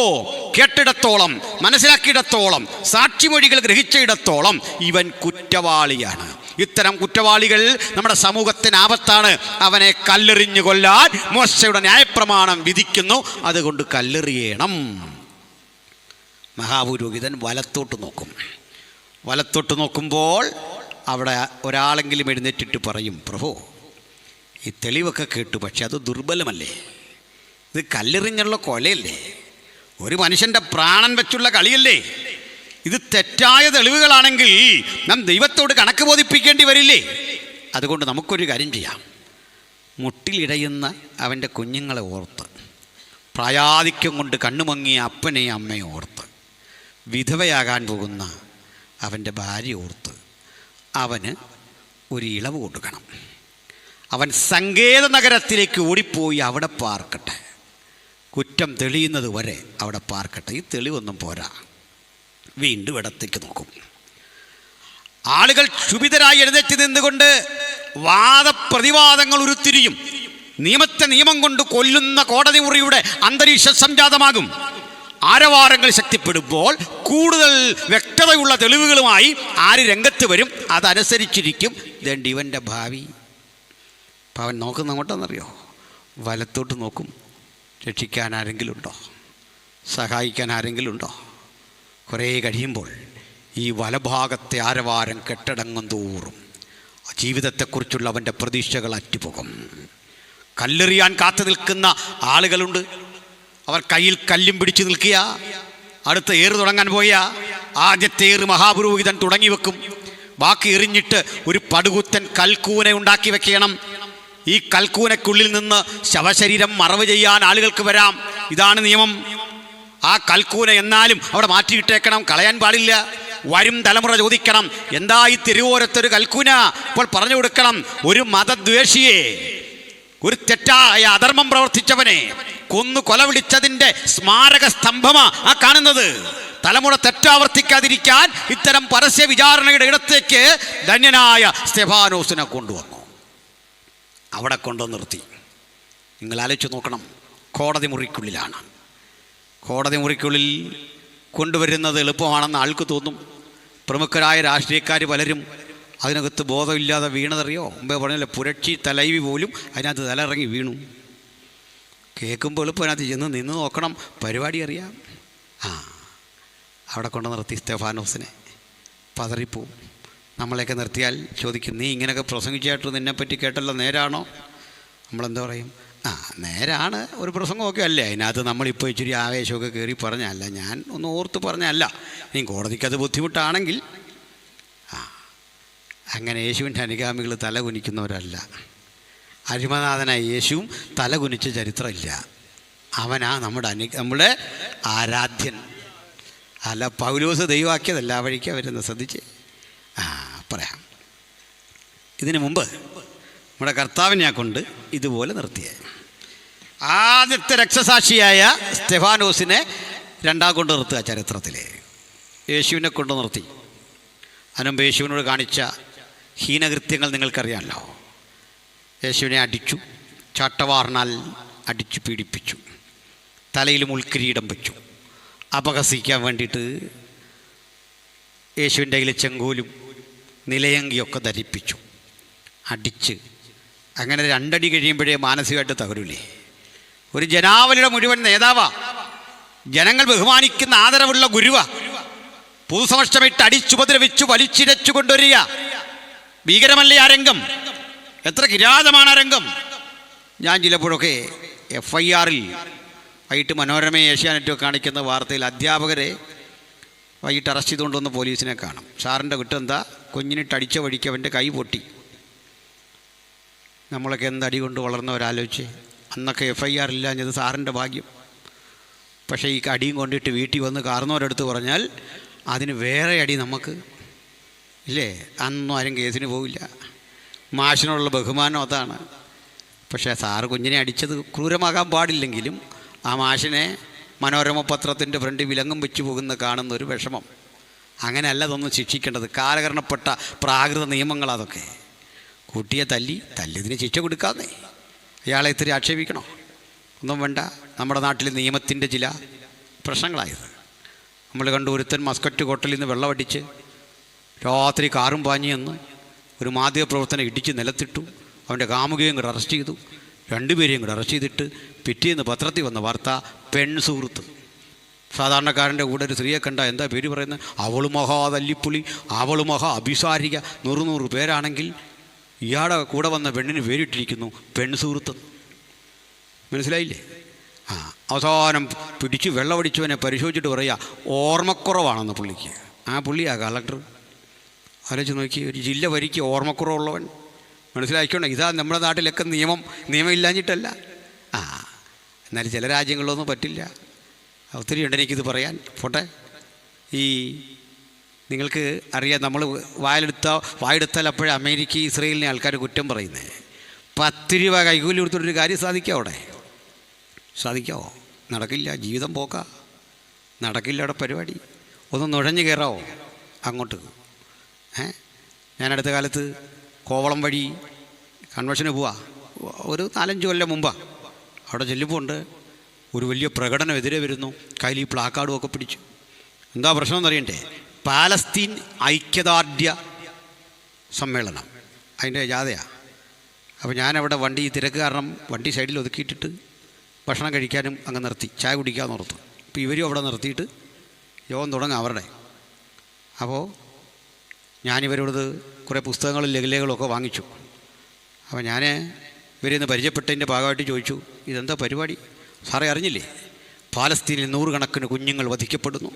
കേട്ടിടത്തോളം, മനസ്സിലാക്കിയിടത്തോളം, സാക്ഷിമൊഴികൾ ഗ്രഹിച്ചയിടത്തോളം ഇവൻ കുറ്റവാളിയാണ്. ഇത്തരം കുറ്റവാളികൾ നമ്മുടെ സമൂഹത്തിന് ആപത്താണ്. അവനെ കല്ലെറിഞ്ഞു കൊല്ലാൻ മോശയുടെ ന്യായപ്രമാണം വിധിക്കുന്നു. അതുകൊണ്ട് കല്ലെറിയണം. മഹാപുരോഹിതൻ വലത്തോട്ട് നോക്കും. വലത്തോട്ട് നോക്കുമ്പോൾ അവിടെ ഒരാളെങ്കിലും എഴുന്നേറ്റിട്ട് പറയും, പ്രഭു, ഈ തെളിവൊക്കെ കേട്ടു, പക്ഷെ അത് ദുർബലമല്ലേ? ഇത് കല്ലെറിഞ്ഞുള്ള കൊലയല്ലേ? ഒരു മനുഷ്യൻ്റെ പ്രാണൻ വെച്ചുള്ള കളിയല്ലേ? ഇത് തെറ്റായ തെളിവുകളാണെങ്കിൽ നാം ദൈവത്തോട് കണക്ക് ബോധിപ്പിക്കേണ്ടി വരില്ലേ? അതുകൊണ്ട് നമുക്കൊരു കാര്യം ചെയ്യാം. മുട്ടിലിടയുന്ന അവൻ്റെ കുഞ്ഞുങ്ങളെ ഓർത്ത്, പ്രായാധിക്യം കൊണ്ട് കണ്ണുമങ്ങിയ അപ്പനെയും അമ്മയും ഓർത്ത്, വിധവയാകാൻ പോകുന്ന അവൻ്റെ ഭാര്യ ഓർത്ത് അവന് ഒരു ഇളവ് കൊടുക്കണം. അവൻ സങ്കേത നഗരത്തിലേക്ക് ഓടിപ്പോയി അവിടെ പാർക്കട്ടെ. കുറ്റം തെളിയുന്നത് വരെ അവിടെ പാർക്കട്ടെ. ഈ തെളിവൊന്നും പോരാ. വീണ്ടും ഇടത്തേക്ക് നോക്കും. ആളുകൾ ക്ഷുഭിതരായി എഴുന്നേറ്റ് നിന്നുകൊണ്ട് വാദപ്രതിവാദങ്ങൾ ഉരുത്തിരിയും. നിയമത്തെ നിയമം കൊണ്ട് കൊല്ലുന്ന കോടതി മുറിയുടെ അന്തരീക്ഷം സംജാതമാകും. ആരവാരങ്ങൾ ശക്തിപ്പെടുമ്പോൾ കൂടുതൽ വ്യക്തതയുള്ള തെളിവുകളുമായി ആര് രംഗത്ത് വരും, അതനുസരിച്ചിരിക്കും ഇവൻ്റെ ഭാവി. അപ്പം അവൻ നോക്കുന്ന അങ്ങോട്ടെന്നറിയോ? വലത്തോട്ട് നോക്കും. രക്ഷിക്കാൻ ആരെങ്കിലും ഉണ്ടോ? സഹായിക്കാൻ ആരെങ്കിലും ഉണ്ടോ? കുറേ കഴിയുമ്പോൾ ഈ വലഭാഗത്തെ ആരവാരം കെട്ടടങ്ങും തോറും ജീവിതത്തെക്കുറിച്ചുള്ള അവൻ്റെ പ്രതീക്ഷകൾ അറ്റുപോകും. കല്ലെറിയാൻ കാത്തു നിൽക്കുന്ന ആളുകളുണ്ട്. അവർ കയ്യിൽ കല്ലും പിടിച്ചു നിൽക്കുക. അടുത്ത ഏറ് തുടങ്ങാൻ പോയ ആദ്യത്തെ ഏറ് മഹാപുരോഹിതൻ തുടങ്ങി വെക്കും. ബാക്കി എറിഞ്ഞിട്ട് ഒരു പടുകുത്തൻ കൽക്കൂന ഉണ്ടാക്കി വെക്കണം. ഈ കൽക്കൂനക്കുള്ളിൽ നിന്ന് ശവശരീരം മറവ് ചെയ്യാൻ ആളുകൾക്ക് വരാം. ഇതാണ് നിയമം. ആ കൽക്കൂന എന്നാലും അവിടെ മാറ്റിയിട്ടേക്കണം, കളയാൻ പാടില്ല. വരും തലമുറ ചോദിക്കണം, എന്താ ഈ തിരുവോരത്തൊരു കൽക്കൂന? അപ്പോൾ പറഞ്ഞു കൊടുക്കണം, ഒരു മതദ്വേഷിയെ, ഒരു തെറ്റായ അധർമ്മം പ്രവർത്തിച്ചവനെ കൊന്നു കൊലവിളിച്ചതിൻ്റെ സ്മാരക സ്തംഭമാ ആ കാണുന്നത്. തലമുറ തെറ്റാവർത്തിക്കാതിരിക്കാൻ ഇത്തരം പരസ്യ വിചാരണയുടെ ഇടത്തേക്ക് ധന്യനായ സ്തെഫാനോസിനെ കൊണ്ടുവന്നു. അവിടെ കൊണ്ടുവന്ന് നിർത്തി. നിങ്ങൾ ആലോചിച്ച് നോക്കണം, കോടതി മുറിക്കുള്ളിലാണ്. കോടതി മുറിക്കുള്ളിൽ കൊണ്ടുവരുന്നത് എളുപ്പമാണെന്ന് ആൾക്ക് തോന്നും. പ്രമുഖരായ രാഷ്ട്രീയക്കാർ പലരും അതിനകത്ത് ബോധമില്ലാതെ വീണതറിയോ? മുമ്പേ പറഞ്ഞല്ലോ, പുരക്ഷി തലൈവി പോലും അതിനകത്ത് തലയിറങ്ങി വീണു. കേൾക്കുമ്പോൾ എളുപ്പം അതിനകത്ത് ചെന്ന് നിന്ന് നോക്കണം, പരിപാടി അറിയാം. അവിടെ കൊണ്ട് നിർത്തി സ്തെഫാനോസിനെ. പതറിപ്പോവും. നമ്മളെയൊക്കെ നിർത്തിയാൽ ചോദിക്കും, നീ ഇങ്ങനെയൊക്കെ പ്രസംഗിച്ചായിട്ട് നിന്നെപ്പറ്റി കേട്ടല്ലോ, നേരാണോ? നമ്മളെന്താ പറയും? നേരാണ്, ഒരു പ്രസംഗമൊക്കെ അല്ലേ, അതിനകത്ത് നമ്മളിപ്പോൾ ഇച്ചിരി ആവേശമൊക്കെ കയറി പറഞ്ഞല്ല, ഞാൻ ഒന്ന് ഓർത്ത് പറഞ്ഞല്ല. ഇനി കോടതിക്കത് ബുദ്ധിമുട്ടാണെങ്കിൽ അങ്ങനെ യേശുവിൻ്റെ അനുഗാമികൾ തല കുനിക്കുന്നവരല്ല. അരിമനാഥനായ യേശുവും തല കുനിച്ച ചരിത്രമില്ല. അവനാ നമ്മുടെ ആരാധ്യൻ. അല്ല, പൗലോസ് ദൈവമാക്കിയതല്ല, ആ വഴിക്കാണ് വരുന്നത്. ശ്രദ്ധിച്ച് പറയാം. ഇതിനു മുമ്പ് നമ്മുടെ കർത്താവിനെ കൊണ്ട് ഇതുപോലെ നിർത്തിയ ആദ്യത്തെ രക്തസാക്ഷിയായ സ്തെഫാനോസിനെ രണ്ടാം കൊണ്ട് നിർത്തുക. ചരിത്രത്തിൽ യേശുവിനെ കൊണ്ട് നിർത്തി. അതിനുമ്പ് യേശുവിനോട് കാണിച്ച ഹീനകൃത്യങ്ങൾ നിങ്ങൾക്കറിയാമല്ലോ. യേശുവിനെ അടിച്ചു, ചാട്ടവാറിനാൽ അടിച്ചു പീഡിപ്പിച്ചു, തലയിൽ മുൾക്കിരീടം വെച്ചു, അപഹസിക്കാൻ വേണ്ടിയിട്ട് യേശുവിൻ്റെ കയ്യിൽ ചെങ്കോലും നിലയങ്കിയൊക്കെ ധരിപ്പിച്ചു, അടിച്ച്. അങ്ങനെ രണ്ടടി കഴിയുമ്പോഴേ മാനസികമായിട്ട് തകരൂലേ? ഒരു ജനാവലിയുടെ മുഴുവൻ നേതാവാ, ജനങ്ങൾ ബഹുമാനിക്കുന്ന ആദരവുള്ള ഗുരുവാ, പൊതുസമക്ഷമിട്ട് അടിച്ചുപദ്രവിച്ചു വലിച്ചിരച്ചു കൊണ്ടുവരിക. ഭീകരമല്ലേ ആ രംഗം? എത്ര കിരാതമാണ് ആ രംഗം! ഞാൻ ചിലപ്പോഴൊക്കെ FIR-ൽ വൈകിട്ട് മനോരമയും ഏഷ്യാനെറ്റും കാണിക്കുന്ന വാർത്തയിൽ അധ്യാപകരെ വൈകിട്ട് അറസ്റ്റ് ചെയ്തുകൊണ്ടുവന്ന് പോലീസിനെ കാണും. സാറിൻ്റെ കുറ്റം എന്താ? കുഞ്ഞിനിട്ട് അടിച്ച വഴിക്ക് അവൻ്റെ കൈ പൊട്ടി. നമ്മളൊക്കെ എന്തടി കൊണ്ട് വളർന്നവരാലോചിച്ച്. അന്നൊക്കെ FIR ഇല്ലാഞ്ഞത് സാറിൻ്റെ ഭാഗ്യം. പക്ഷേ ഈ അടിയും കൊണ്ടിട്ട് വീട്ടിൽ വന്ന് കാർന്നവരെടുത്ത് പറഞ്ഞാൽ അതിന് വേറെ അടി നമുക്ക് ഇല്ലേ? അന്നും ആരും കേസിന് പോവില്ല. മാഷിനോടുള്ള ബഹുമാനം അതാണ്. പക്ഷേ സാറ് കുഞ്ഞിനെ അടിച്ചത് ക്രൂരമാകാൻ പാടില്ലെങ്കിലും ആ മാഷിനെ മനോരമ പത്രത്തിൻ്റെ ഫ്രണ്ട് വിലങ്ങും വെച്ച് പോകുന്ന കാണുന്ന ഒരു വിഷമം. അങ്ങനെയല്ല അതൊന്നും ശിക്ഷിക്കേണ്ടത്. കാലഹരണപ്പെട്ട പ്രാകൃത നിയമങ്ങളതൊക്കെ. കുട്ടിയെ തല്ലിയതിന് ശിക്ഷ കൊടുക്കാന്നേ. അയാളെ ഇത്തിരി ആക്ഷേപിക്കണോ? ഒന്നും വേണ്ട. നമ്മുടെ നാട്ടിൽ നിയമത്തിൻ്റെ ചില പ്രശ്നങ്ങളായത് നമ്മൾ കണ്ടു. ഒരുത്തൻ മസ്കറ്റ് ഹോട്ടലിൽ നിന്ന് വെള്ളമടിച്ച് രാത്രി കാറും പാഞ്ഞു എന്ന് ഒരു മാധ്യമപ്രവർത്തനം ഇടിച്ച് നിലത്തിട്ടു. അവൻ്റെ കാമുകയും കൂടെ അറസ്റ്റ് ചെയ്തു. രണ്ടുപേരെയും കൂടെ അറസ്റ്റ് ചെയ്തിട്ട് പിറ്റേന്ന് പത്രത്തിൽ വന്ന വാർത്ത, പെൺ സുഹൃത്ത്. സാധാരണക്കാരൻ്റെ കൂടെ ഒരു സ്ത്രീയെ കണ്ട എന്താ പേര് പറയുന്നത്? അവള് മഹാ തല്ലിപ്പുളി, അവള് മഹാ അഭിസാരിക. 100 പേരാണെങ്കിൽ ഇയാളുടെ കൂടെ വന്ന പെണ്ണിന് പേരിട്ടിരിക്കുന്നു പെൺ സുഹൃത്ത്. മനസ്സിലായില്ലേ? അവസാനം പിടിച്ച് വെള്ളമടിച്ചവനെ പരിശോധിച്ചിട്ട് പറയുക ഓർമ്മക്കുറവാണെന്ന് പുള്ളിക്ക്. ആ പുള്ളിയാ കളക്ടർ. ആലോചിച്ച് നോക്കി, ഒരു ജില്ല ഭരിക്കുക ഓർമ്മക്കുറവുള്ളവൻ. മനസ്സിലാക്കിക്കോണം. ഇതാ നമ്മുടെ നാട്ടിലൊക്കെ നിയമം ഇല്ലാഞ്ഞിട്ടല്ല. എന്നാലും ചില രാജ്യങ്ങളിലൊന്നും പറ്റില്ല. ഒത്തിരി ഉണ്ട് എനിക്കിത് പറയാൻ. പോട്ടെ. ഈ നിങ്ങൾക്ക് അറിയാം, നമ്മൾ വായെടുത്താൽ അപ്പോഴേ അമേരിക്ക ഇസ്രയേലിനെ ആൾക്കാർ കുറ്റം പറയുന്നത്. 10 രൂപ കൈകൂലി കൊടുത്തിട്ടൊരു കാര്യം സാധിക്കാം അവിടെ? സാധിക്കാമോ? നടക്കില്ല. ജീവിതം പോക്കാ. നടക്കില്ല അവിടെ പരിപാടി. ഒന്ന് നുഴഞ്ഞു കയറാവോ അങ്ങോട്ട്? ഞാൻ അടുത്ത കാലത്ത് കോവളം വഴി കൺവെൻഷന് പോവാ. ഒരു 4-5 കൊല്ലം മുമ്പാണ്. അവിടെ ചെല്ലുമ്പോൾ ഉണ്ട് ഒരു വലിയ പ്രകടനം എതിരെ വരുന്നു. കയ്യിൽ ഈ പ്ലാക്കാർഡും ഒക്കെ പിടിച്ചു. എന്താ പ്രശ്നം എന്നറിയണ്ടേ? പാലസ്തീൻ ഐക്യദാർഢ്യ സമ്മേളനം, അതിൻ്റെ ജാഥയാണ്. അപ്പോൾ ഞാനവിടെ വണ്ടി തിരക്ക് കാരണം വണ്ടി സൈഡിൽ ഒതുക്കിയിട്ടിട്ട് ഭക്ഷണം കഴിക്കാനും അങ്ങ് നിർത്തി, ചായ കുടിക്കാമെന്ന് ഓർത്തു. അപ്പോൾ ഇവരും അവിടെ നിർത്തിയിട്ട് യോഗം തുടങ്ങും അവരുടെ. അപ്പോൾ ഞാനിവരോട് കുറേ പുസ്തകങ്ങളും ലഘുലേഖകളും ഒക്കെ വാങ്ങിച്ചു. അപ്പോൾ ഞാൻ ഇവരിന്ന് പരിചയപ്പെട്ടതിൻ്റെ ഭാഗമായിട്ട് ചോദിച്ചു, ഇതെന്താ പരിപാടി? സാറേ അറിഞ്ഞില്ലേ? ഫലസ്തീനിൽ നൂറുകണക്കിന് കുഞ്ഞുങ്ങൾ വധിക്കപ്പെടുന്നു,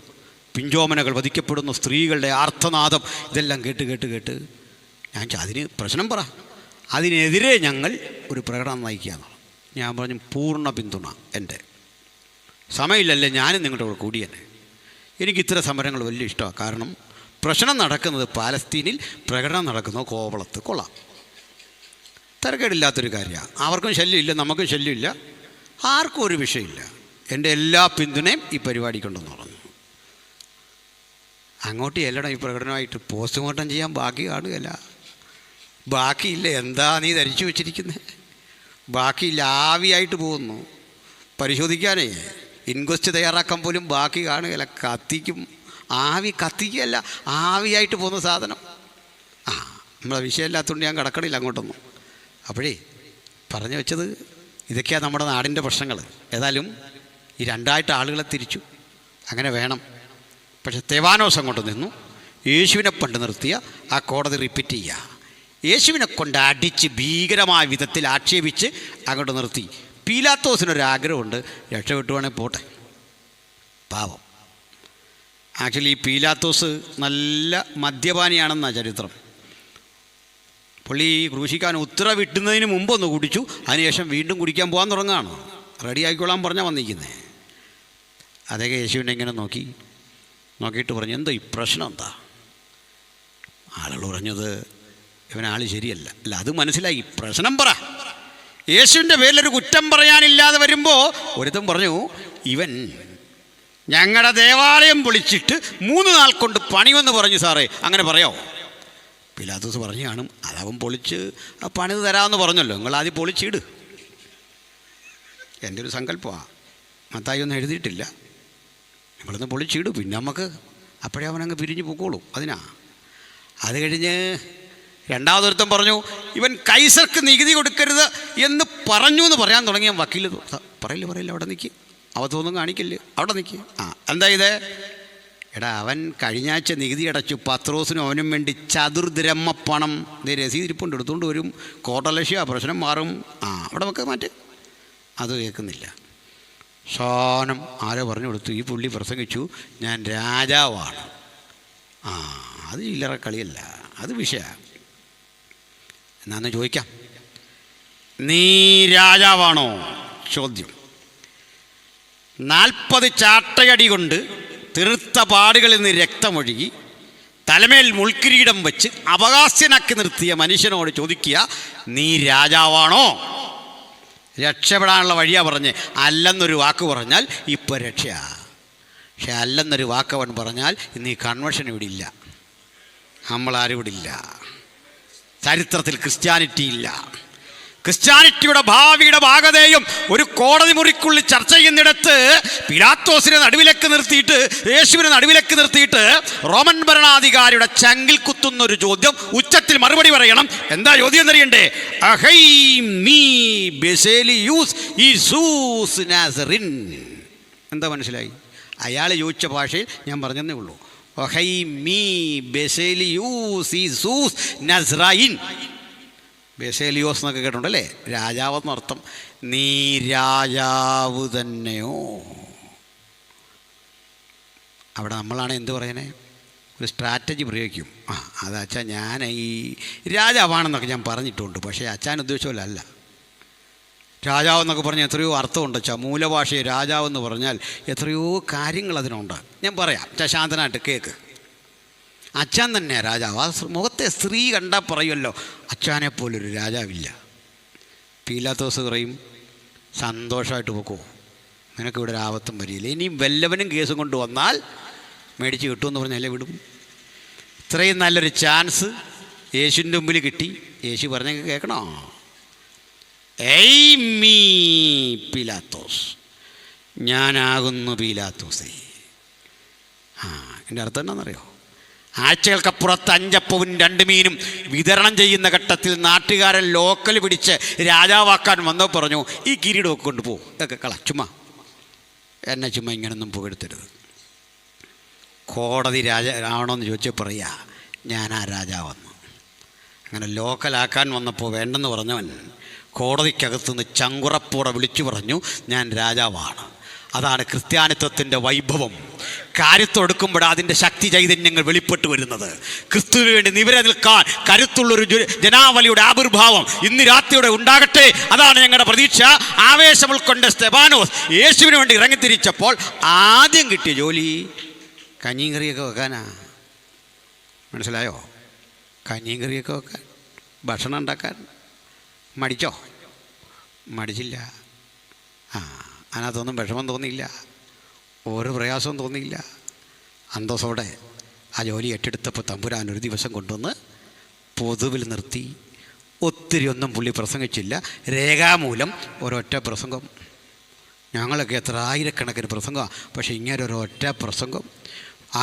പിഞ്ചോമനകൾ വധിക്കപ്പെടുന്നു, സ്ത്രീകളുടെ ആർത്തനാദം. ഇതെല്ലാം കേട്ട് ഞാൻ അതിന് പ്രശ്നം പറ, അതിനെതിരെ ഞങ്ങൾ ഒരു പ്രകടനം നയിക്കുകയെന്ന്. ഞാൻ പറഞ്ഞു പൂർണ്ണ പിന്തുണ. എൻ്റെ സമയമില്ലല്ലേ, ഞാനും നിങ്ങളുടെ കൂടെ കൂടിയെന്നെ. എനിക്ക് ഇത്തരം സമരങ്ങൾ വലിയ ഇഷ്ടമാണ്. കാരണം പ്രശ്നം നടക്കുന്നത് പാലസ്തീനിൽ, പ്രകടനം നടക്കുന്നത് കോവളത്ത്. കൊള്ളാം, തിരക്കേടില്ലാത്തൊരു കാര്യമാണ്. അവർക്കും ശല്യമില്ല, നമുക്കും ശല്യമില്ല, ആർക്കും ഒരു വിഷയമില്ല. എൻ്റെ എല്ലാ പിന്തുണയും ഈ പരിപാടിക്കുണ്ടെന്ന് പറഞ്ഞു. അങ്ങോട്ട് ചെല്ലണം ഈ പ്രകടനമായിട്ട്. പോസ്റ്റ്മോർട്ടം ചെയ്യാൻ ബാക്കി കാണുകയല്ല, ബാക്കിയില്ല. എന്താ നീ ധരിച്ചു വെച്ചിരിക്കുന്നത്? ബാക്കിയില്ല, ആവിയായിട്ട് പോകുന്നു. പരിശോധിക്കാനേ ഇൻക്വസ്റ്റ് തയ്യാറാക്കാൻ പോലും ബാക്കി കാണുകയല്ല. കത്തിക്കും, ആവി കത്തിക്കുകയല്ല, ആവിയായിട്ട് പോകുന്ന സാധനം. നമ്മളെ വിഷയമില്ലാത്തതുകൊണ്ട് ഞാൻ കിടക്കണില്ല അങ്ങോട്ടൊന്നും. അപ്പോഴേ പറഞ്ഞു വെച്ചത് ഇതൊക്കെയാണ് നമ്മുടെ നാടിൻ്റെ പ്രശ്നങ്ങൾ. ഏതായാലും ഈ രണ്ടായിട്ട് ആളുകളെ തിരിച്ചു, അങ്ങനെ വേണം. പക്ഷെ സ്തെഫാനോസ് അങ്ങോട്ട് നിന്നു. യേശുവിനെ പണ്ട് നിർത്തിയ ആ കോടതി റിപ്പീറ്റ് ചെയ്യുക. യേശുവിനെ കൊണ്ട് അടിച്ച് ഭീകരമായ വിധത്തിൽ ആക്ഷേപിച്ച് അങ്ങോട്ട് നിർത്തി. പീലാത്തോസിനൊരാഗ്രഹമുണ്ട്, രക്ഷപ്പെട്ടുവാണെങ്കിൽ പോട്ടെ, പാവം. ആക്ച്വലി ഈ പീലാത്തോസ് നല്ല മദ്യപാനിയാണെന്നാണ് ചരിത്രം. പുള്ളി ക്രൂശിക്കാൻ ഉത്തരവിട്ടുന്നതിന് മുമ്പൊന്ന് കുടിച്ചു, അതിനുശേഷം വീണ്ടും കുടിക്കാൻ പോകാൻ തുടങ്ങുകയാണ്. റെഡി ആയിക്കോളാൻ പറഞ്ഞാൽ വന്നിരിക്കുന്നത്. അതൊക്കെ യേശുവിനെ ഇങ്ങനെ നോക്കിയിട്ട് പറഞ്ഞു, എന്താ ഈ പ്രശ്നം എന്താ? ആളുകൾ പറഞ്ഞത് ഇവനാൾ ശരിയല്ല. അല്ല, അത് മനസ്സിലായി, പ്രശ്നം പറ. യേശുവിൻ്റെ പേരിലൊരു കുറ്റം പറയാനില്ലാതെ വരുമ്പോൾ ഒരുത്തൻ പറഞ്ഞു, ഇവൻ ഞങ്ങളുടെ ദേവാലയം പൊളിച്ചിട്ട് 3 നാൾ കൊണ്ട് പണിവെന്ന് പറഞ്ഞു. സാറേ, അങ്ങനെ പറയാമോ? പീലാത്തോസ് പറഞ്ഞു കാണും, അതവൻ പൊളിച്ച് പണിത് തരാമെന്ന് പറഞ്ഞല്ലോ, നിങ്ങളാദ്യം പൊളിച്ചിട്. എൻ്റെ ഒരു സങ്കല്പമാണ്, മത്തായി ഒന്നും എഴുതിയിട്ടില്ല. നിങ്ങളൊന്ന് പൊളിച്ചിട്, പിന്നെ നമുക്ക് അപ്പോഴേ അവനങ്ങ് പിരിഞ്ഞു പോക്കോളൂ. അത് കഴിഞ്ഞ് രണ്ടാമതൊരുത്തം പറഞ്ഞു, ഇവൻ കൈസർക്ക് നികുതി കൊടുക്കരുത് എന്ന് പറഞ്ഞു എന്ന് പറയാൻ തുടങ്ങിയ വക്കീൽ പറയില്ല, അവിടെ നിൽക്കുക, അവത്തൊന്നും കാണിക്കില്ല, അവിടെ നിൽക്കുക. എന്താ ഇത്? എടാ, അവൻ കഴിഞ്ഞാഴ്ച നികുതി അടച്ചു, പത്രോസിനും അവനും വേണ്ടി ചതുർദ്രഹ്മ പണം രസീതിരിപ്പുണ്ട്, എടുത്തുകൊണ്ട് വരും, കോട്ടലക്ഷ്യ, പ്രശ്നം മാറും. അവിടെ വെക്കാൻ മാറ്റ്. അത് കേൾക്കുന്നില്ല. സാനം ആരോ പറഞ്ഞു കൊടുത്തു, ഈ പുള്ളി പ്രസംഗിച്ചു, ഞാൻ രാജാവാണ്. അത് ചില്ലറ കളിയല്ല, അത് വിഷയമാണ്. എന്നാന്ന് ചോദിക്കാം, നീ രാജാവാണോ? ചോദ്യം. 40 ചാട്ടയടി കൊണ്ട് തീർത്ത പാടുകളിൽ നിന്ന് രക്തമൊഴുകി തലമേൽ മുൾക്കിരീടം വെച്ച് അവകാശനാക്കി നിർത്തിയ മനുഷ്യനോട് ചോദിക്കുക, നീ രാജാവാണോ? രക്ഷപ്പെടാനുള്ള വഴിയാ പറഞ്ഞ്. അല്ലെന്നൊരു വാക്ക് പറഞ്ഞാൽ ഇപ്പോൾ രക്ഷയാ. പക്ഷെ അല്ലെന്നൊരു വാക്ക് അവൻ പറഞ്ഞാൽ ഇന്ന് ഈ കൺവെൻഷൻ ഇവിടെ ഇല്ല, നമ്മളാരും ഇവിടെ ഇല്ല. ചരിത്രത്തിൽ ക്രിസ്ത്യാനിറ്റി ഇല്ല. ക്രിസ്ത്യാനിറ്റിയുടെ ഭാവിയുടെ ഭാഗതയും ഒരു കോടതി മുറിക്കുള്ളിൽ ചർച്ച ചെയ്യുന്നിടത്ത് പീലാത്തോസിനെ നടുവിലേക്ക് നിർത്തിയിട്ട്, യേശുവിനെ നടുവിലേക്ക് നിർത്തിയിട്ട് റോമൻ ഭരണാധികാരിയുടെ ചങ്കിൽ കുത്തുന്നൊരു ചോദ്യം, ഉച്ചത്തിൽ മറുപടി പറയണം. എന്താ ചോദ്യം എന്നറിയണ്ടേ? എന്താ മനസ്സിലായി? അയാൾ ചോദിച്ച ഭാഷയിൽ ഞാൻ പറഞ്ഞതേ ഉള്ളൂ. ബെസേലിയോസ് എന്നൊക്കെ കേട്ടിട്ടുണ്ടല്ലേ, രാജാവെന്നർത്ഥം. നീ രാജാവ് തന്നെയോ? അവിടെ നമ്മളാണ് എന്ത് പറയണേ, ഒരു സ്ട്രാറ്റജി പ്രയോഗിക്കും. അത് അച്ഛാ, ഞാൻ ഈ രാജാവാണെന്നൊക്കെ ഞാൻ പറഞ്ഞിട്ടുണ്ട്, പക്ഷേ അച്ഛൻ ഉദ്ദേശമല്ല. രാജാവെന്നൊക്കെ പറഞ്ഞാൽ എത്രയോ അർത്ഥമുണ്ട് അച്ഛാ. മൂലഭാഷയെ രാജാവെന്ന് പറഞ്ഞാൽ എത്രയോ കാര്യങ്ങൾ അതിനുണ്ട്. ഞാൻ പറയാം, അച്ഛാ ശാന്തനായിട്ട് കേൾക്ക്. അച്ഛൻ തന്നെയാണ് രാജാവ്. ആ മുഖത്തെ സ്ത്രീ കണ്ടാൽ പറയുമല്ലോ, അച്ഛനെ പോലൊരു രാജാവില്ല. പീലാത്തോസ് പറയും, സന്തോഷമായിട്ട് പോക്കോ, നിനക്കിവിടെ ഒരു ആപത്തും വരില്ല. ഇനിയും വല്ലവനും കേസും കൊണ്ട് വന്നാൽ മേടിച്ച് കിട്ടുമെന്ന് പറഞ്ഞാലേ വിടും. ഇത്രയും നല്ലൊരു ചാൻസ് യേശുവിൻ്റെ മുമ്പിൽ കിട്ടി. യേശു പറഞ്ഞെങ്കിൽ കേൾക്കണോ? ഏയ് മീ പീലാത്തോസ്, ഞാനാകുന്നു പീലാത്തോസേ. എൻ്റെ അർത്ഥം എന്താണെന്നറിയോ? ആഴ്ചകൾക്കപ്പുറത്ത് 5 അപ്പവും 2 മീനും വിതരണം ചെയ്യുന്ന ഘട്ടത്തിൽ നാട്ടുകാരൻ ലോക്കൽ പിടിച്ച് രാജാവാക്കാൻ വന്നോ പറഞ്ഞു, ഈ കിരീടമൊക്കെ കൊണ്ടുപോകും, ഇതൊക്കെ കള, ചുമ്മാ എന്നെ ചുമ്മാ ഇങ്ങനൊന്നും പുകഴ്ത്തരുത്. കോടതി ആവണമെന്ന് ചോദിച്ചാൽ പറയുക, ഞാനാ രാജാവെന്ന്. അങ്ങനെ ലോക്കലാക്കാൻ വന്നപ്പോൾ വേണ്ടെന്ന് പറഞ്ഞവൻ കോടതിക്കകത്തുനിന്ന് ചങ്കുറപ്പോടെ വിളിച്ചു പറഞ്ഞു, ഞാൻ രാജാവാണ്. അതാണ് ക്രിസ്ത്യാനിത്വത്തിൻ്റെ വൈഭവം. കാര്യത്തൊടുക്കുമ്പോൾ അതിൻ്റെ ശക്തി ചൈതന്യങ്ങൾ വെളിപ്പെട്ടു വരുന്നത്. ക്രിസ്തുവിന് വേണ്ടി നിവരെ നിൽക്കാൻ കരുത്തുള്ളൊരു ജനാവലിയുടെ ആവിർഭാവം ഇന്ന് രാത്രിയോടെ ഉണ്ടാകട്ടെ. അതാണ് ഞങ്ങളുടെ പ്രതീക്ഷ. ആവേശം ഉൾക്കൊണ്ട സ്തെഫാനോസ് യേശുവിന് വേണ്ടി ഇറങ്ങിത്തിരിച്ചപ്പോൾ ആദ്യം കിട്ടിയ ജോലി കഞ്ഞിയും കറിയൊക്കെ വെക്കാനാ. മനസ്സിലായോ? കഞ്ഞിയും കറിയൊക്കെ വെക്കാൻ, ഭക്ഷണം ഉണ്ടാക്കാൻ. മടിച്ചോ? മടിച്ചില്ല. അതിനകത്തൊന്നും വിഷമം തോന്നിയില്ല, ഒരു പ്രയാസവും തോന്നിയില്ല. അന്തസ്സോടെ ആ ജോലി ഏറ്റെടുത്തപ്പോൾ തമ്പുരാൻ ഒരു ദിവസം കൊണ്ടുവന്ന് പൊതുവിൽ നിർത്തി. ഒത്തിരി ഒന്നും പുള്ളി പ്രസംഗിച്ചില്ല, രേഖാമൂലം ഒരൊറ്റ പ്രസംഗം. ഞങ്ങളൊക്കെ എത്ര ആയിരക്കണക്കിന് പ്രസംഗമാണ്, പക്ഷേ ഇങ്ങനെ ഒരൊറ്റ പ്രസംഗം.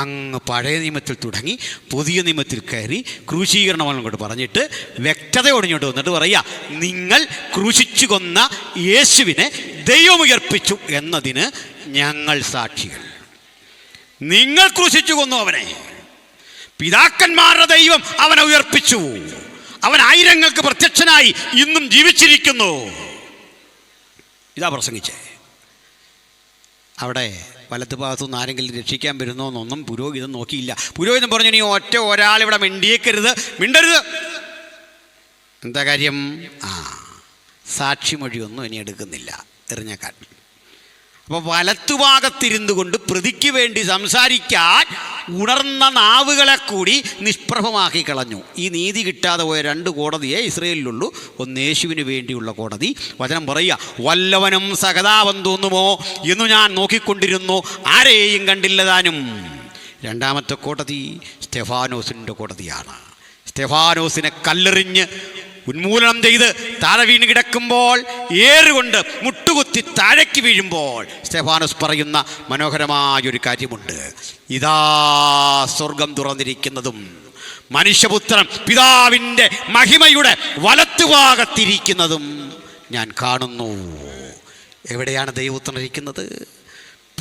അങ്ങ് പഴയ നിയമത്തിൽ തുടങ്ങി പുതിയ നിയമത്തിൽ കയറി ക്രൂശീകരണം അങ്ങോട്ട് പറഞ്ഞിട്ട് വ്യക്തതയോട് ഇങ്ങോട്ട് വന്നിട്ട് പറയുക, നിങ്ങൾ ക്രൂശിച്ചു കൊന്ന യേശുവിനെ ദൈവം ഉയർപ്പിച്ചു എന്നതിന് ഞങ്ങൾ സാക്ഷികൾ. നിങ്ങൾ ക്രൂശിച്ചു കൊന്നു അവനെ, പിതാക്കന്മാരുടെ ദൈവം അവനെ ഉയർപ്പിച്ചു. അവൻ ആയിരങ്ങൾക്ക് പ്രത്യക്ഷനായി ഇന്നും ജീവിച്ചിരിക്കുന്നു. ഇതാ പ്രസംഗിച്ചേ. അവിടെ വലത്ത് ഭാഗത്തുനിന്ന് ആരെങ്കിലും രക്ഷിക്കാൻ വരുന്നോ എന്നൊന്നും പുരോഹിതൻ നോക്കിയില്ല. പുരോഹിതൻ പറഞ്ഞു, നീ ഒരാളിവിടെ മിണ്ടരുത്. എന്താ കാര്യം? സാക്ഷിമൊഴിയൊന്നും ഇനി എടുക്കുന്നില്ല, എറിഞ്ഞേക്കാൻ. അപ്പോൾ വലത്തുഭാഗത്തിരുന്നു കൊണ്ട് പ്രതിക്ക് വേണ്ടി സംസാരിക്കാൻ ഉണർന്ന നാവുകളെ കൂടി നിഷ്പ്രഭമാക്കി കളഞ്ഞു. ഈ നീതി കിട്ടാതെ പോയ 2 കോടതിയെ ഇസ്രയേലിലുള്ളൂ. ഒന്ന് യേശുവിന് വേണ്ടിയുള്ള കോടതി. വചനം പറയുക, വല്ലവനും സഹതാപം തോന്നുമോ എന്നു ഞാൻ നോക്കിക്കൊണ്ടിരുന്നു, ആരെയും കണ്ടില്ല താനും. 2ാമത്തെ കോടതി സ്തെഫാനോസിൻ്റെ കോടതിയാണ്. സ്തെഫാനോസിനെ കല്ലെറിഞ്ഞ് ഉന്മൂലനം ചെയ്ത് താഴെ വീണ് കിടക്കുമ്പോൾ, ഏറുകൊണ്ട് മുട്ടുകുത്തി താഴേക്ക് വീഴുമ്പോൾ സ്തെഫാനോസ് പറയുന്ന മനോഹരമായൊരു കാര്യമുണ്ട്. ഇതാ സ്വർഗം തുറന്നിരിക്കുന്നതും മനുഷ്യപുത്രൻ പിതാവിൻ്റെ മഹിമയുടെ വലത്തുഭാഗത്തിരിക്കുന്നതും ഞാൻ കാണുന്നു. എവിടെയാണ് ദൈവപുത്രൻ ഇരിക്കുന്നത്?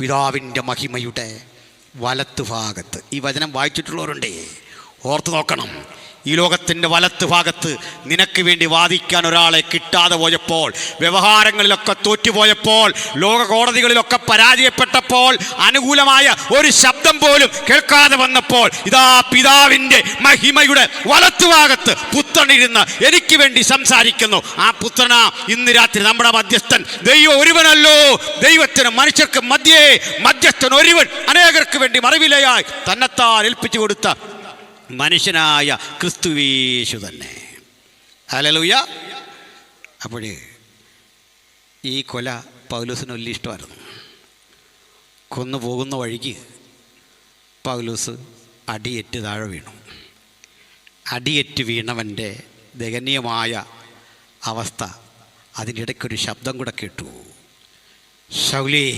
പിതാവിൻ്റെ മഹിമയുടെ വലത്തുഭാഗത്ത്. ഈ വചനം വായിച്ചിട്ടുള്ളവരുണ്ടേ, ഓർത്തു നോക്കണം. ഈ ലോകത്തിൻ്റെ വലത്ത് ഭാഗത്ത് നിനക്ക് വേണ്ടി വാദിക്കാൻ ഒരാളെ കിട്ടാതെ പോയപ്പോൾ, വ്യവഹാരങ്ങളിലൊക്കെ തോറ്റുപോയപ്പോൾ, ലോക കോടതികളിലൊക്കെ പരാജയപ്പെട്ടപ്പോൾ, അനുകൂലമായ ഒരു ശബ്ദം പോലും കേൾക്കാതെ വന്നപ്പോൾ, ഇതാ പിതാവിൻ്റെ മഹിമയുടെ വലത്തുഭാഗത്ത് പുത്രനിരുന്ന് എനിക്ക് വേണ്ടി സംസാരിക്കുന്നു. ആ പുത്രനാ ഇന്ന് രാത്രി നമ്മുടെ മധ്യസ്ഥൻ. ദൈവം ഒരുവനല്ലോ, ദൈവത്തിന് മനുഷ്യർക്ക് മധ്യസ്ഥൻ ഒരുവൻ, അനേകർക്ക് വേണ്ടി മറിവിലയായി തന്നെത്താൻ ഏൽപ്പിച്ചു കൊടുത്ത മനുഷ്യനായ ക്രിസ്തുയേശു തന്നെ. ഹല്ലേലൂയ. അപ്പോഴേ ഈ കൊല പൗലോസിന് വലിയ ഇഷ്ടമായിരുന്നു. കൊന്നു പോകുന്ന വഴിക്ക് പൗലോസ് അടിയേറ്റ് താഴെ വീണു. അടിയേറ്റ് വീണവൻ്റെ ദയനീയമായ അവസ്ഥ, അതിൻ്റെ ഇടയ്ക്കൊരു ശബ്ദം കൂടെ കേട്ടു. ശൗലേ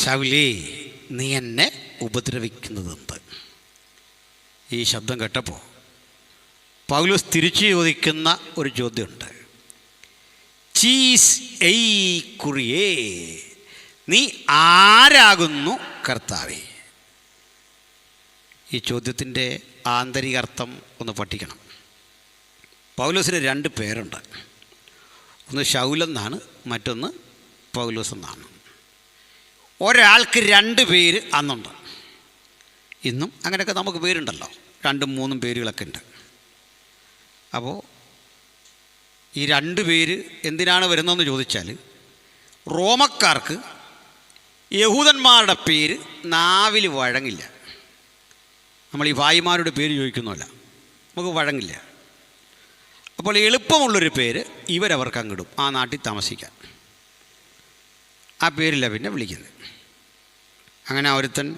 ശൗലേ, നീ എന്നെ ഉപദ്രവിക്കുന്നതെന്ത്? ഈ ശബ്ദം കേട്ടപ്പോൾ പൗലോസ് തിരിച്ചു ചോദിക്കുന്ന ഒരു ചോദ്യമുണ്ട്. ചീസ് എയ് കുറിയേ, നീ ആരാകുന്നു കർത്താവേ? ഈ ചോദ്യത്തിൻ്റെ ആന്തരിക അർത്ഥം ഒന്ന് പഠിക്കണം. പൗലോസിന് 2 പേരുണ്ട്. ഒന്ന് ശൗലെന്നാണ്, മറ്റൊന്ന് പൗലോസ് എന്നാണ്. ഒരാൾക്ക് 2 പേര് അന്നുണ്ട്. ഇന്നും അങ്ങനെയൊക്കെ നമുക്ക് പേരുണ്ടല്ലോ, 2ഉം 3ഉം പേരുകളൊക്കെ ഉണ്ട്. അപ്പോൾ ഈ 2 പേര് എന്തിനാണ് വരുന്നതെന്ന് ചോദിച്ചാൽ, റോമക്കാർക്ക് യഹൂദന്മാരുടെ പേര് നാവിൽ വഴങ്ങില്ല. നമ്മൾ ഈ ഭായിമാരുടെ പേര് ചോദിക്കുന്നതല്ല, നമുക്ക് വഴങ്ങില്ല. അപ്പോൾ എളുപ്പമുള്ളൊരു പേര് ഇവരവർക്ക് അങ്ങിടും, ആ നാട്ടിൽ താമസിക്കാൻ. ആ പേരില്ല പിന്നെ വിളിക്കുന്നത്. അങ്ങനെ ഒരുത്തൻ,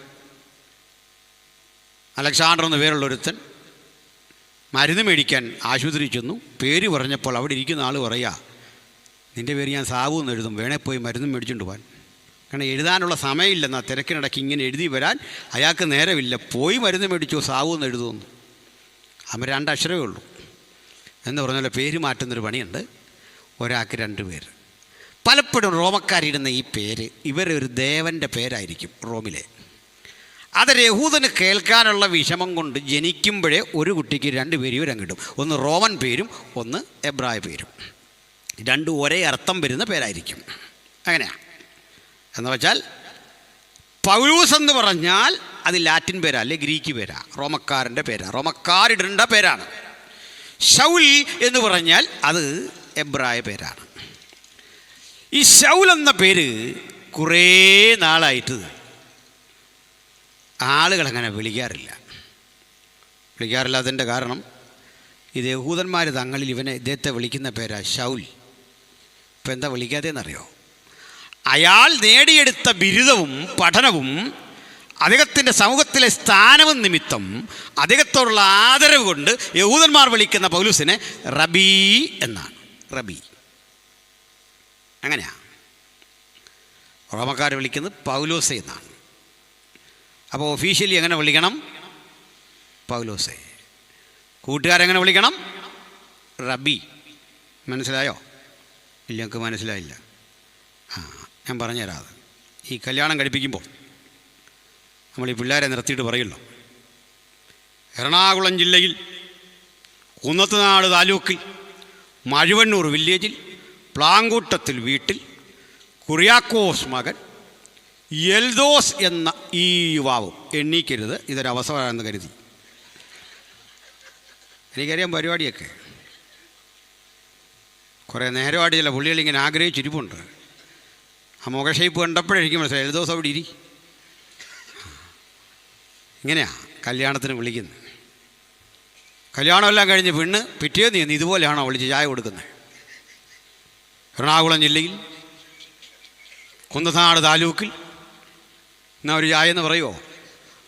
അലക്സാണ്ടർ എന്ന പേരുള്ളൊരുത്തൻ, മരുന്ന് മേടിക്കാൻ ആശുപത്രി ചെന്നു. പേര് പറഞ്ഞപ്പോൾ അവിടെ ഇരിക്കുന്ന ആൾ പറയുക, നിൻ്റെ പേര് ഞാൻ സാവു എന്ന് എഴുതും, വേണേ പോയി മരുന്ന് മേടിച്ചുകൊണ്ട് പോകാൻ. കാരണം എഴുതാനുള്ള സമയമില്ലെന്നാ, തിരക്കിനിടയ്ക്ക് ഇങ്ങനെ എഴുതി വരാൻ അയാൾക്ക് നേരമില്ല. പോയി മരുന്ന് മേടിച്ചോ, സാവു എന്ന് എഴുതുമെന്ന്. അവൻ 2 അക്ഷരമേ ഉള്ളൂ എന്ന് പറഞ്ഞാൽ പേര് മാറ്റുന്നൊരു പണിയുണ്ട്. ഒരാൾക്ക് 2 പേര്. പലപ്പോഴും റോമക്കാരിടുന്ന ഈ പേര് ഇവരൊരു ദേവൻ്റെ പേരായിരിക്കും റോമിലെ. അത് യഹൂദന് കേൾക്കാനുള്ള വിഷമം കൊണ്ട് ജനിക്കുമ്പോഴേ ഒരു കുട്ടിക്ക് 2 പേര് ഇവരങ്ങിടും. ഒന്ന് റോമൻ പേരും ഒന്ന് എബ്രായ പേരും. 2 ഒരേ അർത്ഥം വരുന്ന പേരായിരിക്കും. അങ്ങനെയാണ്. എന്ന് വെച്ചാൽ പൗലൂസ് എന്ന് പറഞ്ഞാൽ അത് ലാറ്റിൻ പേരാ, അല്ലെ ഗ്രീക്ക് പേരാ, റോമക്കാരൻ്റെ പേരാ, റോമക്കാരിടേണ്ട പേരാണ്. ശൗൽ എന്ന് പറഞ്ഞാൽ അത് എബ്രായ പേരാണ്. ഈ ശൗൽ എന്ന പേര് കുറേ നാളായിട്ട് ആളുകളങ്ങനെ വിളിക്കാറില്ലാത്തതിൻ്റെ കാരണം ഇത് യഹൂദന്മാർ തങ്ങളിൽ ഇദ്ദേഹത്തെ വിളിക്കുന്ന പേരാ ശൗൽ. ഇപ്പം എന്താ വിളിക്കാത്തതെന്നറിയോ? അയാൾ നേടിയെടുത്ത ബിരുദവും പഠനവും അദ്ദേഹത്തിൻ്റെ സമൂഹത്തിലെ സ്ഥാനവും നിമിത്തം അദ്ദേഹത്തോടുള്ള ആദരവ് കൊണ്ട് യഹൂദന്മാർ വിളിക്കുന്ന പൗലൂസിനെ റബി എന്നാണ്. റബി അങ്ങനെയാണ്. റോമക്കാർ വിളിക്കുന്നത് പൗലോസെ എന്നാണ്. അപ്പോൾ ഒഫീഷ്യലി എങ്ങനെ വിളിക്കണം? പൗലോസെ. കൂട്ടുകാരെങ്ങനെ വിളിക്കണം? റബി. മനസ്സിലായോ? ഇല്ല, എനിക്ക് മനസ്സിലായില്ല. ഞാൻ പറഞ്ഞുതരാം. അത് ഈ കല്യാണം കഴിപ്പിക്കുമ്പോൾ നമ്മൾ ഈ പിള്ളേരെ നിർത്തിയിട്ട് പറയുമല്ലോ, എറണാകുളം ജില്ലയിൽ കുന്നത്തുനാട് താലൂക്കിൽ മഴുവന്നൂർ വില്ലേജിൽ പ്ലാങ്കൂട്ടത്തിൽ വീട്ടിൽ കുറിയാക്കോസ് മകൻ എൽദോസ് എന്ന ഈ യുവാവും എണ്ണീക്കരുത്, ഇതൊരവസരമാണെന്ന് കരുതി. എനിക്കറിയാം പരിപാടിയൊക്കെ കുറേ നേരമായിട്ട് ചില പുള്ളികളിങ്ങനെ ആഗ്രഹിച്ചിരിപ്പുണ്ട്. ആ മുഖഷേപ്പ് കണ്ടപ്പോഴായിരിക്കും മനസ്സിലായി എൽദോസ് അവിടെ ഇരി. ഇങ്ങനെയാണ് കല്യാണത്തിന് വിളിക്കുന്നത്. കല്യാണമെല്ലാം കഴിഞ്ഞ് പെണ്ണ് പിറ്റേന്ന് ഇതുപോലെയാണോ വിളിച്ച് ചായ കൊടുക്കുന്നത്? എറണാകുളം ജില്ലയിൽ കുന്നത്തുനാട് താലൂക്കിൽ എന്നാ ഒരു ചായ എന്ന് പറയുമോ?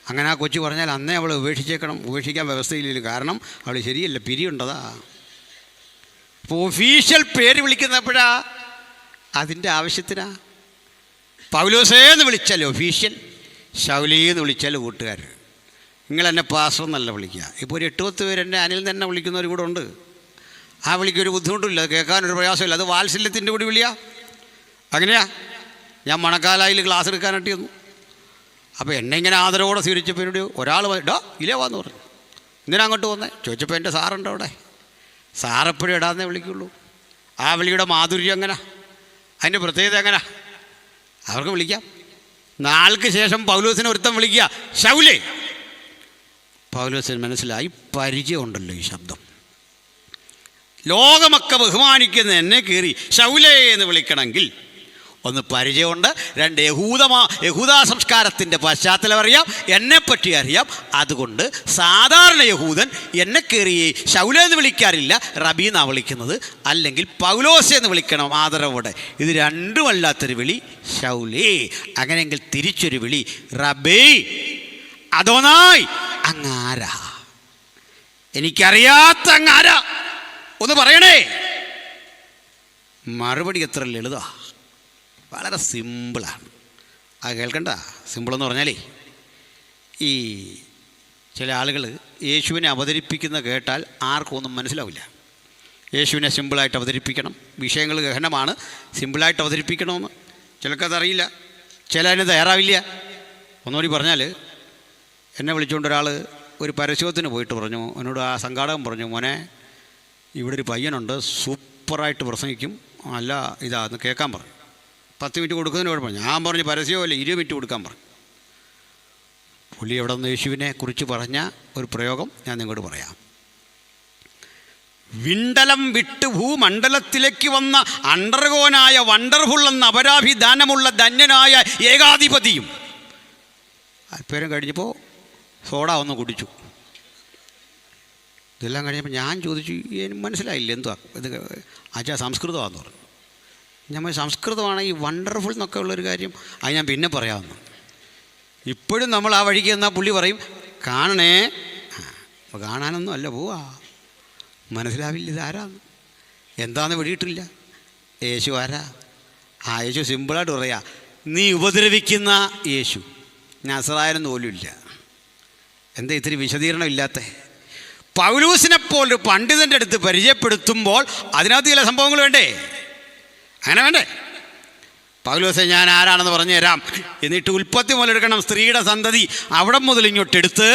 അങ്ങനെ ആ കൊച്ചു പറഞ്ഞാൽ അന്നേ അവൾ ഉപേക്ഷിക്കാൻ വ്യവസ്ഥയില്ല. കാരണം അവൾ ശരിയല്ല, പിരിയുണ്ടതാ. അപ്പോൾ ഒഫീഷ്യൽ പേര് വിളിക്കുന്നപ്പോഴാ അതിൻ്റെ ആവശ്യത്തിനാ. പൗലോസേന്ന് വിളിച്ചാൽ ഒഫീഷ്യൽ, ശൗലീന്ന് വിളിച്ചാൽ കൂട്ടുകാർ. നിങ്ങളെന്നെ പാസ്റ്റർ എന്നല്ല വിളിക്കുക. ഇപ്പോൾ ഒരു 8-10 പേര് എന്നെ അനിൽ തന്നെ വിളിക്കുന്നവർ കൂടെ ഉണ്ട്. ആ വിളിക്കൊരു ബുദ്ധിമുട്ടില്ല, അത് കേൾക്കാനൊരു പ്രയാസമില്ല. അത് വാത്സല്യത്തിൻ്റെ കൂടി വിളിയാ. അങ്ങനെയാ. ഞാൻ മണക്കാലായിൽ ക്ലാസ് എടുക്കാനായിട്ട് വന്നു. അപ്പോൾ എന്നെ ഇങ്ങനെ ആദരവോടെ സ്വീകരിച്ചപ്പോൾ എന്നോട് ഒരാൾ ഇല്ലേ വാന്ന് പറഞ്ഞു. എന്തിനാ അങ്ങോട്ട് വന്നേ ചോദിച്ചപ്പോൾ എൻ്റെ സാറുണ്ട് അവിടെ. സാറെപ്പോഴും ഇടാന്നേ വിളിക്കുള്ളൂ. ആ വിളിയുടെ മാധുര്യം എങ്ങനെ, അതിൻ്റെ പ്രത്യേകത എങ്ങനെ അവർക്ക് വിളിക്കാം. നാൾക്ക് ശേഷം പൗലോസിനെ ഒരുത്തം വിളിക്കുക ശൗലേ. പൗലോസിന് മനസ്സിലായി പരിചയമുണ്ടല്ലോ ഈ ശബ്ദം. ലോകമൊക്കെ ബഹുമാനിക്കുന്ന എന്നെ കയറി ശൗലേ എന്ന് വിളിക്കണമെങ്കിൽ ഒന്ന് പരിചയമുണ്ട്, 2 യഹൂദ സംസ്കാരത്തിൻ്റെ പശ്ചാത്തലം അറിയാം, എന്നെപ്പറ്റി അറിയാം. അതുകൊണ്ട് സാധാരണ യഹൂദൻ എന്നെ കയറി ശൗലേ എന്ന് വിളിക്കാറില്ല, റബി എന്നാണ് വിളിക്കുന്നത്. അല്ലെങ്കിൽ പൗലോസെ എന്ന് വിളിക്കണം ആദരവോടെ. ഇത് രണ്ടുമല്ലാത്തൊരു വിളി ശൗലേ. അങ്ങനെയെങ്കിൽ തിരിച്ചൊരു വിളി റബേ. അദോനായി. അങ്ങാരാ? എനിക്കറിയാത്ത അങ്ങാരാ ഒന്ന് പറയണേ. മറുപടി എത്ര ലളിതാ, വളരെ സിമ്പിളാണ്. അത് കേൾക്കണ്ട. സിമ്പിളെന്ന് പറഞ്ഞാലേ ഈ ചില ആളുകൾ യേശുവിനെ അവതരിപ്പിക്കുന്ന കേട്ടാൽ ആർക്കും ഒന്നും മനസ്സിലാവില്ല. യേശുവിനെ സിമ്പിളായിട്ട് അവതരിപ്പിക്കണം, വിഷയങ്ങൾ ഗഹനമാണ്, സിമ്പിളായിട്ട് അവതരിപ്പിക്കണമെന്ന് ചിലർക്കതറിയില്ല, ചിലതിന് തയ്യാറാവില്ല. ഒന്നുകൂടി പറഞ്ഞാൽ, എന്നെ വിളിച്ചുകൊണ്ട് ഒരാൾ ഒരു പരസ്യത്തിന് പോയിട്ട് പറഞ്ഞു, എന്നോട് ആ സംഘാടകൻ പറഞ്ഞു, മോനെ ഇവിടെ ഒരു പയ്യനുണ്ട്, സൂപ്പറായിട്ട് പ്രസംഗിക്കും, അല്ല ഇതാന്ന് കേൾക്കാൻ പറഞ്ഞു. 10 മിനിറ്റ് കൊടുക്കുന്നതിന് കുഴപ്പമില്ല. ഞാൻ പറഞ്ഞു പരസ്യമല്ല, 20 മിനിറ്റ് കൊടുക്കാൻ പറഞ്ഞു. പുള്ളി എവിടെ നിന്ന് യേശുവിനെ കുറിച്ച് പറഞ്ഞ ഒരു പ്രയോഗം ഞാൻ നിങ്ങളോട് പറയാം. വിണ്ടലം വിട്ട് ഭൂമണ്ഡലത്തിലേക്ക് വന്ന അണ്ടർഗോനായ വണ്ടർഫുൾ എന്ന അപരാഭിധാനമുള്ള ധന്യനായ ഏകാധിപതിയും. അല്പേരം കഴിഞ്ഞപ്പോൾ സോഡ ഒന്ന് കുടിച്ചു. ഇതെല്ലാം കഴിഞ്ഞപ്പോൾ ഞാൻ ചോദിച്ചു, എനിക്ക് മനസ്സിലായില്ല എന്തുവാ ഇത് ആച്ചാ സംസ്കൃതമാണെന്ന് പറഞ്ഞു. ഞാൻ സംസ്കൃതമാണ് ഈ വണ്ടർഫുൾ എന്നൊക്കെ ഉള്ളൊരു കാര്യം, അത് ഞാൻ പിന്നെ പറയാമെന്ന്. ഇപ്പോഴും നമ്മൾ ആ വഴിക്ക് എന്നാൽ പുള്ളി പറയും കാണണേ. അപ്പോൾ കാണാനൊന്നും അല്ല പോവാ, മനസ്സിലാവില്ല ഇതാരാന്ന്, എന്താന്ന് വെടിയിട്ടില്ല. യേശു ആരാ? ആ യേശു സിമ്പിളായിട്ട് പറയാ, നീ ഉപദ്രവിക്കുന്ന യേശു, നസറായനൊന്നും പോലും ഇല്ല. എന്താ ഇത്തിരി വിശദീകരണം ഇല്ലാത്ത? പൗലൂസിനെപ്പോലൊരു പണ്ഡിതൻ്റെ അടുത്ത് പരിചയപ്പെടുത്തുമ്പോൾ അതിനകത്ത് ചില സംഭവങ്ങൾ വേണ്ടേ? അങ്ങനെ വേണ്ടേ? പൗലോസെ ഞാൻ ആരാണെന്ന് പറഞ്ഞു തരാം, എന്നിട്ട് ഉൽപ്പത്തി മുതലെടുക്കണം, സ്ത്രീയുടെ സന്തതി അവിടെ മുതൽ ഇങ്ങോട്ടെടുത്ത്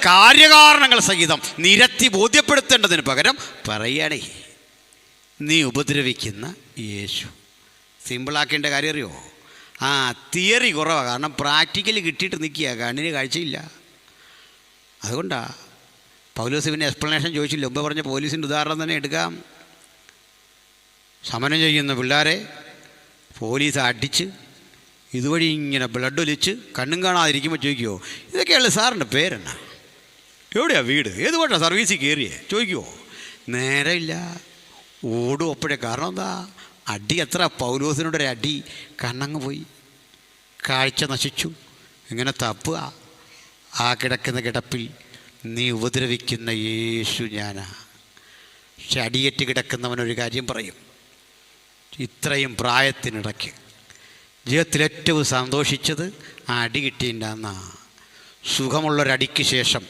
കാര്യകാരണങ്ങൾ സഹിതം നിരത്തി ബോധ്യപ്പെടുത്തേണ്ടതിന് പകരം പറയണേ, നീ ഉപദ്രവിക്കുന്ന യേശു. സിമ്പിളാക്കേണ്ട കാര്യം അറിയോ? തിയറി കുറവാണ്. കാരണം പ്രാക്ടിക്കലി കിട്ടിയിട്ട് നിൽക്കുക, കണ്ണിന് കാഴ്ചയില്ല. അതുകൊണ്ടാണ് പൗലോസ് പിന്നെ എക്സ്പ്ലനേഷൻ ചോദിച്ചില്ല. മുമ്പ് പറഞ്ഞ പോലീസിൻ്റെ ഉദാഹരണം തന്നെ എടുക്കാം. സമരം ചെയ്യുന്ന പിള്ളേരെ പോലീസ് അടിച്ച് ഇതുവഴി ഇങ്ങനെ ബ്ലഡ് ഒലിച്ച് കണ്ണും കാണാതിരിക്കുമ്പോൾ ചോദിക്കുമോ, ഇതൊക്കെയുള്ള സാറിൻ്റെ പേരെന്നാ, എവിടെയാണ് വീട്, ഏത് കൊണ്ടാണ് സർവീസിൽ കയറിയേ ചോദിക്കുമോ? നേരമില്ല, ഓടും അപ്പോഴേ. കാരണം എന്താ? അടി എത്ര, പൗലോസിനോടൊരു അടി, കണ്ണങ്ങ് പോയി, കാഴ്ച നശിച്ചു. ഇങ്ങനെ തപ്പുക, ആ കിടക്കുന്ന കിടപ്പിൽ നീ ഉപദ്രവിക്കുന്ന യേശു ഞാനാ. പക്ഷെ അടിയേറ്റ് കിടക്കുന്നവനൊരു കാര്യം പറയും, ഇത്രയും പ്രായത്തിനിടയ്ക്ക് ജീവിതത്തിലേറ്റവും സന്തോഷിച്ചത് ആ അടി കിട്ടിയിട്ടാന്നാ. സുഖമുള്ളൊരടിക്ക് ശേഷം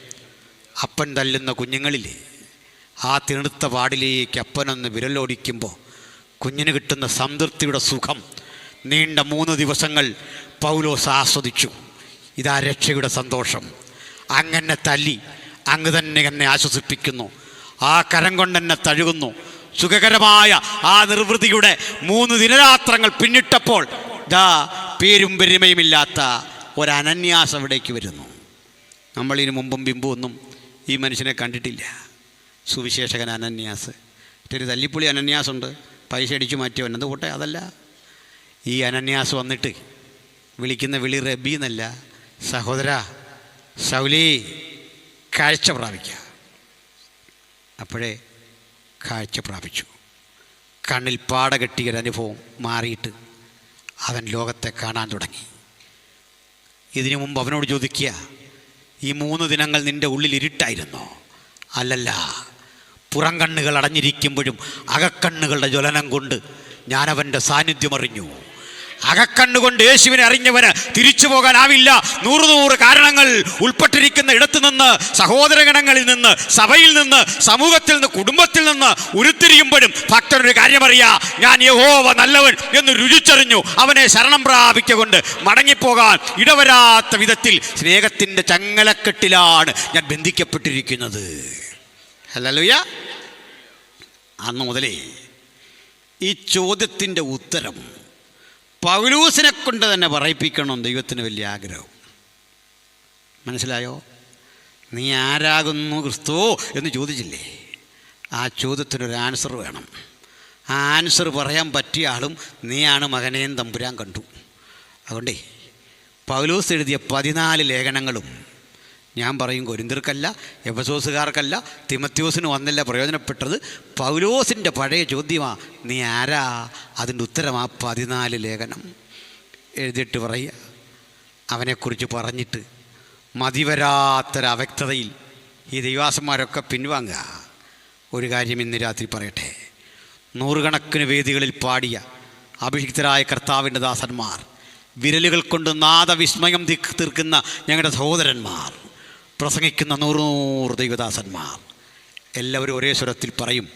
അപ്പൻ തല്ലുന്ന കുഞ്ഞുങ്ങളില്ലേ, ആ തിണുത്ത പാടിലേക്ക് അപ്പനൊന്ന് വിരലോടിക്കുമ്പോൾ കുഞ്ഞിന് കിട്ടുന്ന സംതൃപ്തിയുടെ സുഖം നീണ്ട 3 ദിവസങ്ങൾ പൗലോസ് ആസ്വദിച്ചു. ഇതാ രക്ഷയുടെ സന്തോഷം. അങ്ങനെ തല്ലി അങ്ങ് തന്നെ എന്നെ ആശ്വസിപ്പിക്കുന്നു, ആ കരം കൊണ്ടെന്നെ തഴുകുന്നു. സുഖകരമായ ആ നിർവൃതിയുടെ 3 ദിനരാത്രങ്ങൾ പിന്നിട്ടപ്പോൾ ദാ പേരും പെരുമയുമില്ലാത്ത ഒരനന്യാസ് അവിടേക്ക് വരുന്നു. നമ്മളിതിനു മുമ്പും ബിംബുവൊന്നും ഈ മനുഷ്യനെ കണ്ടിട്ടില്ല. സുവിശേഷകൻ അനന്യാസ്. മറ്റൊരു തല്ലിപ്പുളി അനന്യാസുണ്ട്, പൈസ അടിച്ചു മാറ്റിയവൻ. എന്ത് പോട്ടെ, അതല്ല. ഈ അനന്യാസ് വന്നിട്ട് വിളിക്കുന്ന വിളി റബ്ബി എന്നല്ല, സഹോദര ശൗലി കാഴ്ച പ്രാപിക്കുക. അപ്പോഴേ കാഴ്ച പ്രാപിച്ചു. കണ്ണിൽ പാട കെട്ടിയൊരനുഭവം മാറിയിട്ട് അവൻ ലോകത്തെ കാണാൻ തുടങ്ങി. ഇതിനു മുമ്പ് അവനോട് ചോദിക്കുക, ഈ 3 ദിനങ്ങൾ നിൻ്റെ ഉള്ളിൽ ഇരുട്ടായിരുന്നോ? അല്ലല്ല, പുറം കണ്ണുകൾ അടഞ്ഞിരിക്കുമ്പോഴും അകക്കണ്ണുകളുടെ ജ്വലനം കൊണ്ട് ഞാനവൻ്റെ സാന്നിധ്യം അറിഞ്ഞു. അകക്കണ്ണുകൊണ്ട് യേശുവിനെ അറിഞ്ഞവന് തിരിച്ചു പോകാനാവില്ല. 100 കാരണങ്ങൾ ഉൾപ്പെട്ടിരിക്കുന്ന ഇടത്തു നിന്ന്, സഹോദരഗണങ്ങളിൽ നിന്ന്, സഭയിൽ നിന്ന്, സമൂഹത്തിൽ നിന്ന്, കുടുംബത്തിൽ നിന്ന് ഉരുത്തിരിയുമ്പോഴും ഭക്തനൊരു കാര്യമറിയാ, ഞാൻ യഹോവ നല്ലവൻ എന്ന് രുചിച്ചറിഞ്ഞു. അവനെ ശരണം പ്രാപിക്കൊണ്ട് മടങ്ങിപ്പോകാൻ ഇടവരാത്ത വിധത്തിൽ സ്നേഹത്തിൻ്റെ ചങ്ങലക്കെട്ടിലാണ് ഞാൻ ബന്ധിക്കപ്പെട്ടിരിക്കുന്നത്. ഹല്ലേലൂയ. അന്ന് മുതലേ ഈ ചോദ്യത്തിൻ്റെ ഉത്തരം പൗലോസിനെ കൊണ്ട് തന്നെ പറയിപ്പിക്കണം ദൈവത്തിന് വലിയ ആഗ്രഹം. മനസ്സിലായോ? നീ ആരാകുന്നു ക്രിസ്തു എന്ന് ചോദിച്ചില്ലേ? ആ ചോദ്യത്തിനൊരു ആൻസർ വേണം. ആ ആൻസർ പറയാൻ പറ്റിയ ആളും നീയാണ് മകനേയും തമ്പുരാൻ കണ്ടു. അതുകൊണ്ടേ പൗലോസ് എഴുതിയ 14 ലേഖനങ്ങളും ഞാൻ പറയും കൊരിന്ത്യർക്കല്ല, എഫെസോസുകാർക്കല്ല, തിമത്യോസിന് വന്നല്ല പ്രയോജനപ്പെട്ടത്. പൗലോസിൻ്റെ പഴയ ചോദ്യമാണ്, നീ ആരാ? അതിൻ്റെ ഉത്തരമാ 14 ലേഖനം എഴുതിയിട്ട് പറയുക. അവനെക്കുറിച്ച് പറഞ്ഞിട്ട് മതിവരാത്തൊരവ്യക്തതയിൽ ഈ ദൈവാസന്മാരൊക്കെ പിൻവാങ്ങുക. ഒരു കാര്യം ഇന്ന് രാത്രി പറയട്ടെ, 100 കണക്കിന് വേദികളിൽ പാടിയ അഭിഷിക്തരായ കർത്താവിൻ്റെ ദാസന്മാർ, വിരലുകൾ കൊണ്ട് നാദവിസ്മയം തീർക്കുന്ന ഞങ്ങളുടെ സഹോദരന്മാർ, പ്രസംഗിക്കുന്ന 100 ദൈവദാസന്മാർ എല്ലാവരും ഒരേ സ്വരത്തിൽ പറയും,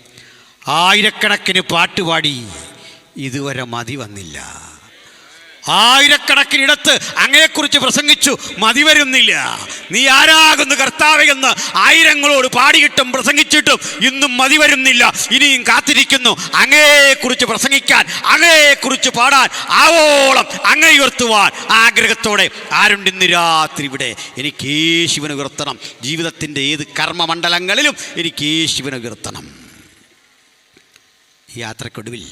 1000കണക്കിന് പാട്ടുപാടി ഇതുവരെ മതി വന്നില്ല. 1000കണക്കിനിടത്ത് അങ്ങയെക്കുറിച്ച് പ്രസംഗിച്ചു, മതി വരുന്നില്ല. നീ ആരാകുന്നു കർത്താവേ എന്ന് 1000ങ്ങളോട് പാടിയിട്ടും പ്രസംഗിച്ചിട്ടും ഇന്നും മതി വരുന്നില്ല. ഇനിയും കാത്തിരിക്കുന്നു അങ്ങയെക്കുറിച്ച് പ്രസംഗിക്കാൻ, അങ്ങയെക്കുറിച്ച് പാടാൻ, ആവോളം അങ്ങയെ ഉയർത്തുവാൻ ആഗ്രഹത്തോടെ ആരുണ്ട് ഇന്ന് രാത്രി ഇവിടെ? എനിക്ക് യേശുവിനെ ഉയർത്തണം. ജീവിതത്തിൻ്റെ ഏത് കർമ്മമണ്ഡലങ്ങളിലും എനിക്ക് യേശുവിനെ ഉയർത്തണം. ഈ യാത്രക്കൊടുവിൽ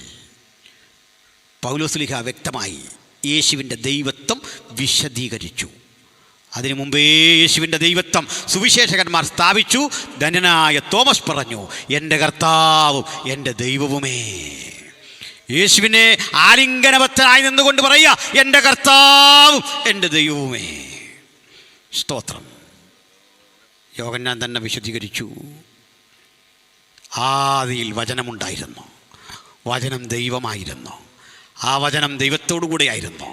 പൗലോസ് ശ്ലീഹ വ്യക്തമായി യേശുവിൻ്റെ ദൈവത്വം വിശദീകരിച്ചു. അതിനു മുമ്പേ യേശുവിൻ്റെ ദൈവത്വം സുവിശേഷകന്മാർ സ്ഥാപിച്ചു. ധന്യനായ തോമസ് പറഞ്ഞു, എൻ്റെ കർത്താവും എൻ്റെ ദൈവവുമേ. യേശുവിനെ ആലിംഗനബദ്ധനായി നിന്നുകൊണ്ട് പറയുക, എൻ്റെ കർത്താവും എൻ്റെ ദൈവവുമേ. സ്തോത്രം. യോഹന്നാൻ തന്നെ വിശദീകരിച്ചു, ആദിയിൽ വചനമുണ്ടായിരുന്നു, വചനം ദൈവമായിരുന്നു, ആ വചനം ദൈവത്തോടു കൂടെയായിരുന്നു,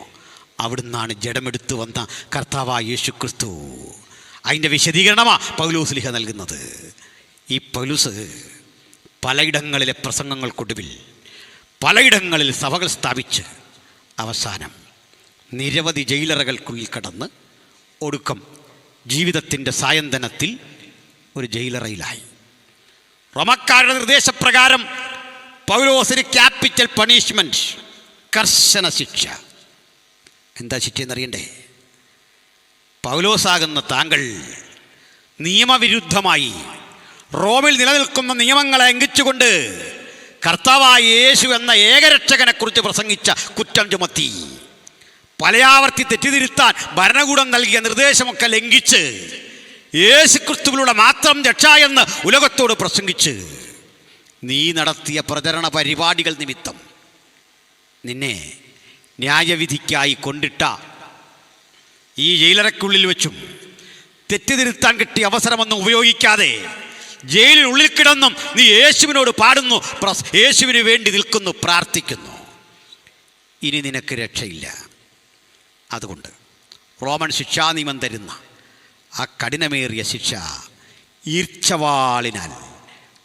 അവിടുന്നാണ് ജഡമെടുത്തു വന്ന കർത്താവായ യേശു ക്രിസ്തു. അതിൻ്റെ വിശദീകരണമാണ് പൗലോസ് ശ്ലീഹ നൽകുന്നത്. ഈ പൗലോസ് പലയിടങ്ങളിലെ പ്രസംഗങ്ങൾക്കൊടുവിൽ പലയിടങ്ങളിൽ സഭകൾ സ്ഥാപിച്ച് അവസാനം നിരവധി ജയിലറകൾക്കുള്ളിൽ കടന്ന് ഒടുക്കം ജീവിതത്തിൻ്റെ സായന്തനത്തിൽ ഒരു ജയിലറയിലായി. റോമക്കാരുടെ നിർദ്ദേശപ്രകാരം പൗലോസിന് ക്യാപിറ്റൽ പണിഷ്മെൻറ്റ്, കർശന ശിക്ഷ. എന്താ ശിക്ഷയെന്നറിയണ്ടേ? പൗലോസാകുന്ന താങ്കൾ നിയമവിരുദ്ധമായി റോമിൽ നിലനിൽക്കുന്ന നിയമങ്ങളെ ലംഘിച്ചുകൊണ്ട് കർത്താവായ യേശു എന്ന ഏകരക്ഷകനെക്കുറിച്ച് പ്രസംഗിച്ച കുറ്റം ചുമത്തി. പലയാവർത്തി തെറ്റിതിരുത്താൻ ഭരണകൂടം നൽകിയ നിർദ്ദേശമൊക്കെ ലംഘിച്ച് യേശുക്രിസ്തുവിലൂടെ മാത്രം രക്ഷ എന്ന് ഉലകത്തോട് പ്രസംഗിച്ച് നീ നടത്തിയ പ്രചരണ പരിപാടികൾ നിമിത്തം നിന്നെ ന്യായവിധിക്കായി കൊണ്ടിട്ട ഈ ജയിലറയ്ക്കുള്ളിൽ വെച്ചും തെറ്റിതിരുത്താൻ കിട്ടിയ അവസരമൊന്നും ഉപയോഗിക്കാതെ ജയിലിനുള്ളിൽ കിടന്നും നീ യേശുവിനോട് പാടുന്നു, യേശുവിന് വേണ്ടി നിൽക്കുന്നു, പ്രാർത്ഥിക്കുന്നു. ഇനി നിനക്ക് രക്ഷയില്ല. അതുകൊണ്ട് റോമൻ ശിക്ഷാനിയമം തരുന്ന ആ കഠിനമേറിയ ശിക്ഷ ഈർച്ചവാളിനാൽ